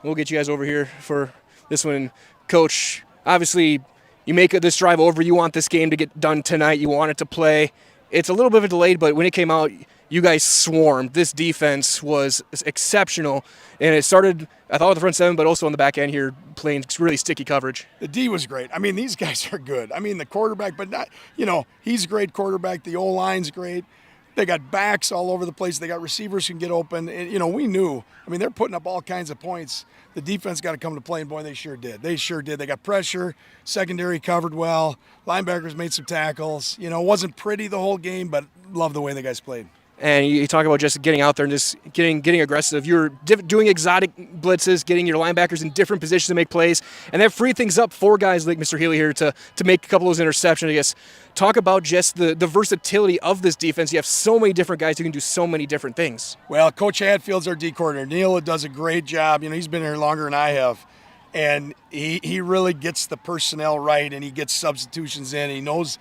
we'll get you guys over here for this one. Coach, obviously you make this drive over. You want this game to get done tonight. You want it to play. It's a little bit of a delayed, but when it came out, you guys swarmed. This defense was exceptional, and it started, I thought, with the front seven, but also on the back end here, playing really sticky coverage. The D was great. I mean, these guys are good. I mean, the quarterback, but not, he's a great quarterback. The O-line's great. They got backs all over the place. They got receivers who can get open. And, we knew. I mean, they're putting up all kinds of points. The defense got to come to play, and, boy, they sure did. They sure did. They got pressure. Secondary covered well. Linebackers made some tackles. It wasn't pretty the whole game, but love the way the guys played. And you talk about just getting out there and just getting aggressive. You're doing exotic blitzes, getting your linebackers in different positions to make plays, and that freed things up for guys like Mr. Healy here to make a couple of those interceptions. I guess talk about just the versatility of this defense. You have so many different guys who can do so many different things. Well, Coach Hatfield's our D coordinator. Neil does a great job. He's been here longer than I have. And he really gets the personnel right, and he gets substitutions in. He knows,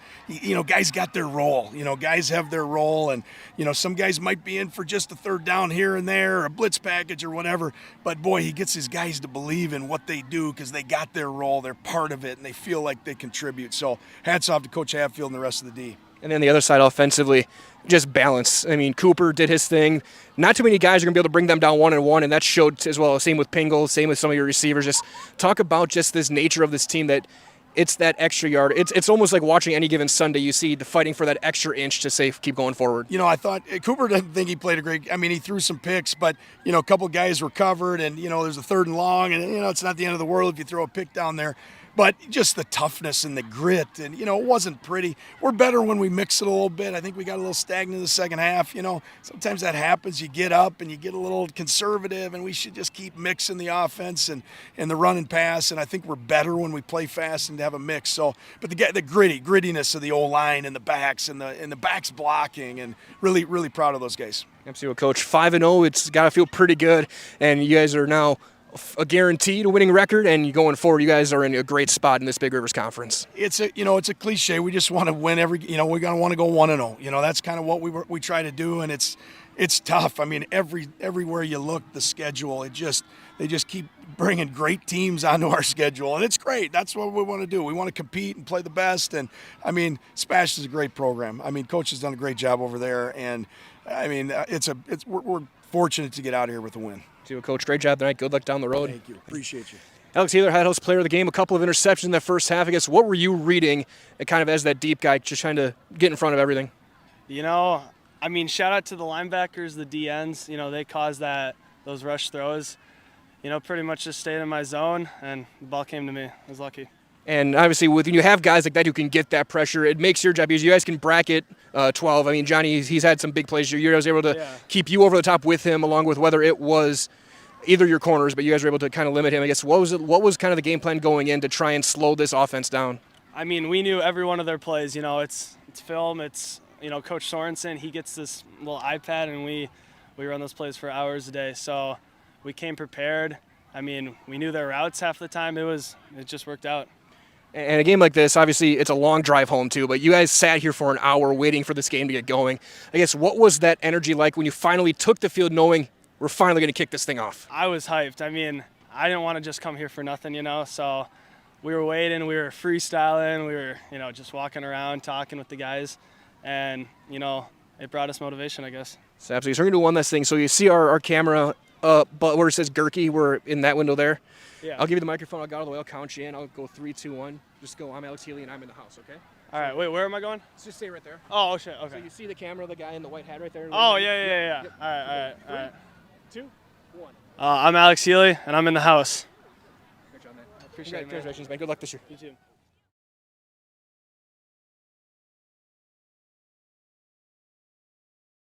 guys got their role. Guys have their role, and, some guys might be in for just a third down here and there, or a blitz package or whatever. But, boy, he gets his guys to believe in what they do because they got their role. They're part of it, and they feel like they contribute. So hats off to Coach Hatfield and the rest of the D. And then the other side offensively, just balance. I mean, Cooper did his thing. Not too many guys are going to be able to bring them down 1-on-1, and that showed as well. Same with Pingle, same with some of your receivers. Just talk about just this nature of this team, that it's that extra yard. It's almost like watching any given Sunday. You see the fighting for that extra inch to say keep going forward. I thought Cooper didn't think he played a great. I mean, he threw some picks, but a couple guys were covered, and there's a 3rd and long, and it's not the end of the world if you throw a pick down there. But just the toughness and the grit, and, it wasn't pretty. We're better when we mix it a little bit. I think we got a little stagnant in the second half. Sometimes that happens. You get up and you get a little conservative, and we should just keep mixing the offense and the run and pass. And I think we're better when we play fast and have a mix. So, but the grittiness of the O-line and the backs and the backs blocking, and really, really proud of those guys. Absolutely, Coach. 5-0, it's got to feel pretty good, and you guys are now a guaranteed winning record, and going forward, you guys are in a great spot in this Big Rivers Conference. It's a cliche. We just want to win we're gonna want to go 1-0. That's kind of what we try to do, and it's tough. I mean, everywhere you look, the schedule, they just keep bringing great teams onto our schedule, and it's great. That's what we want to do. We want to compete and play the best, and I mean, Spash is a great program. I mean, Coach has done a great job over there, and I mean, we're fortunate to get out of here with a win. Coach, great job tonight. Good luck down the road. Thank you. Appreciate you. Alex Healy, head host player of the game, a couple of interceptions in that first half. I guess, what were you reading kind of as that deep guy, just trying to get in front of everything? I mean, shout out to the linebackers, the DNs. They caused those rush throws. Pretty much just stayed in my zone, and the ball came to me. I was lucky. And obviously, when you have guys like that who can get that pressure, it makes your job easier. You guys can bracket 12. I mean, Johnny, he's had some big plays. You was able to keep you over the top with him, along with whether it was either your corners, but you guys were able to kind of limit him. I guess, what was kind of the game plan going in to try and slow this offense down? I mean, we knew every one of their plays. It's film. It's, Coach Sorensen, he gets this little iPad, and we run those plays for hours a day. So we came prepared. I mean, we knew their routes half the time. It just worked out. And a game like this, obviously, it's a long drive home too, but you guys sat here for an hour waiting for this game to get going. I guess, what was that energy like when you finally took the field knowing we're finally going to kick this thing off? I was hyped. I mean, I didn't want to just come here for nothing, so we were waiting, we were freestyling, we were, just walking around, talking with the guys, and, it brought us motivation, I guess. So absolutely. So we're going to do one last thing. So you see our camera but where it says Gerke, we're in that window there. Yeah. I'll give you the microphone. I'll go out of the way. I'll count you in. I'll go 3, 2, 1. Just go, I'm Alex Healy, and I'm in the house, okay? All right. Wait, where am I going? Just stay right there. Oh, shit. Okay. So you see the camera, the guy in the white hat right there? Oh, yeah. Yep. All right. 3, 2, 1. I'm Alex Healy, and I'm in the house. Great job, man. Appreciate it, man. Congratulations, man. Good luck this year. You too.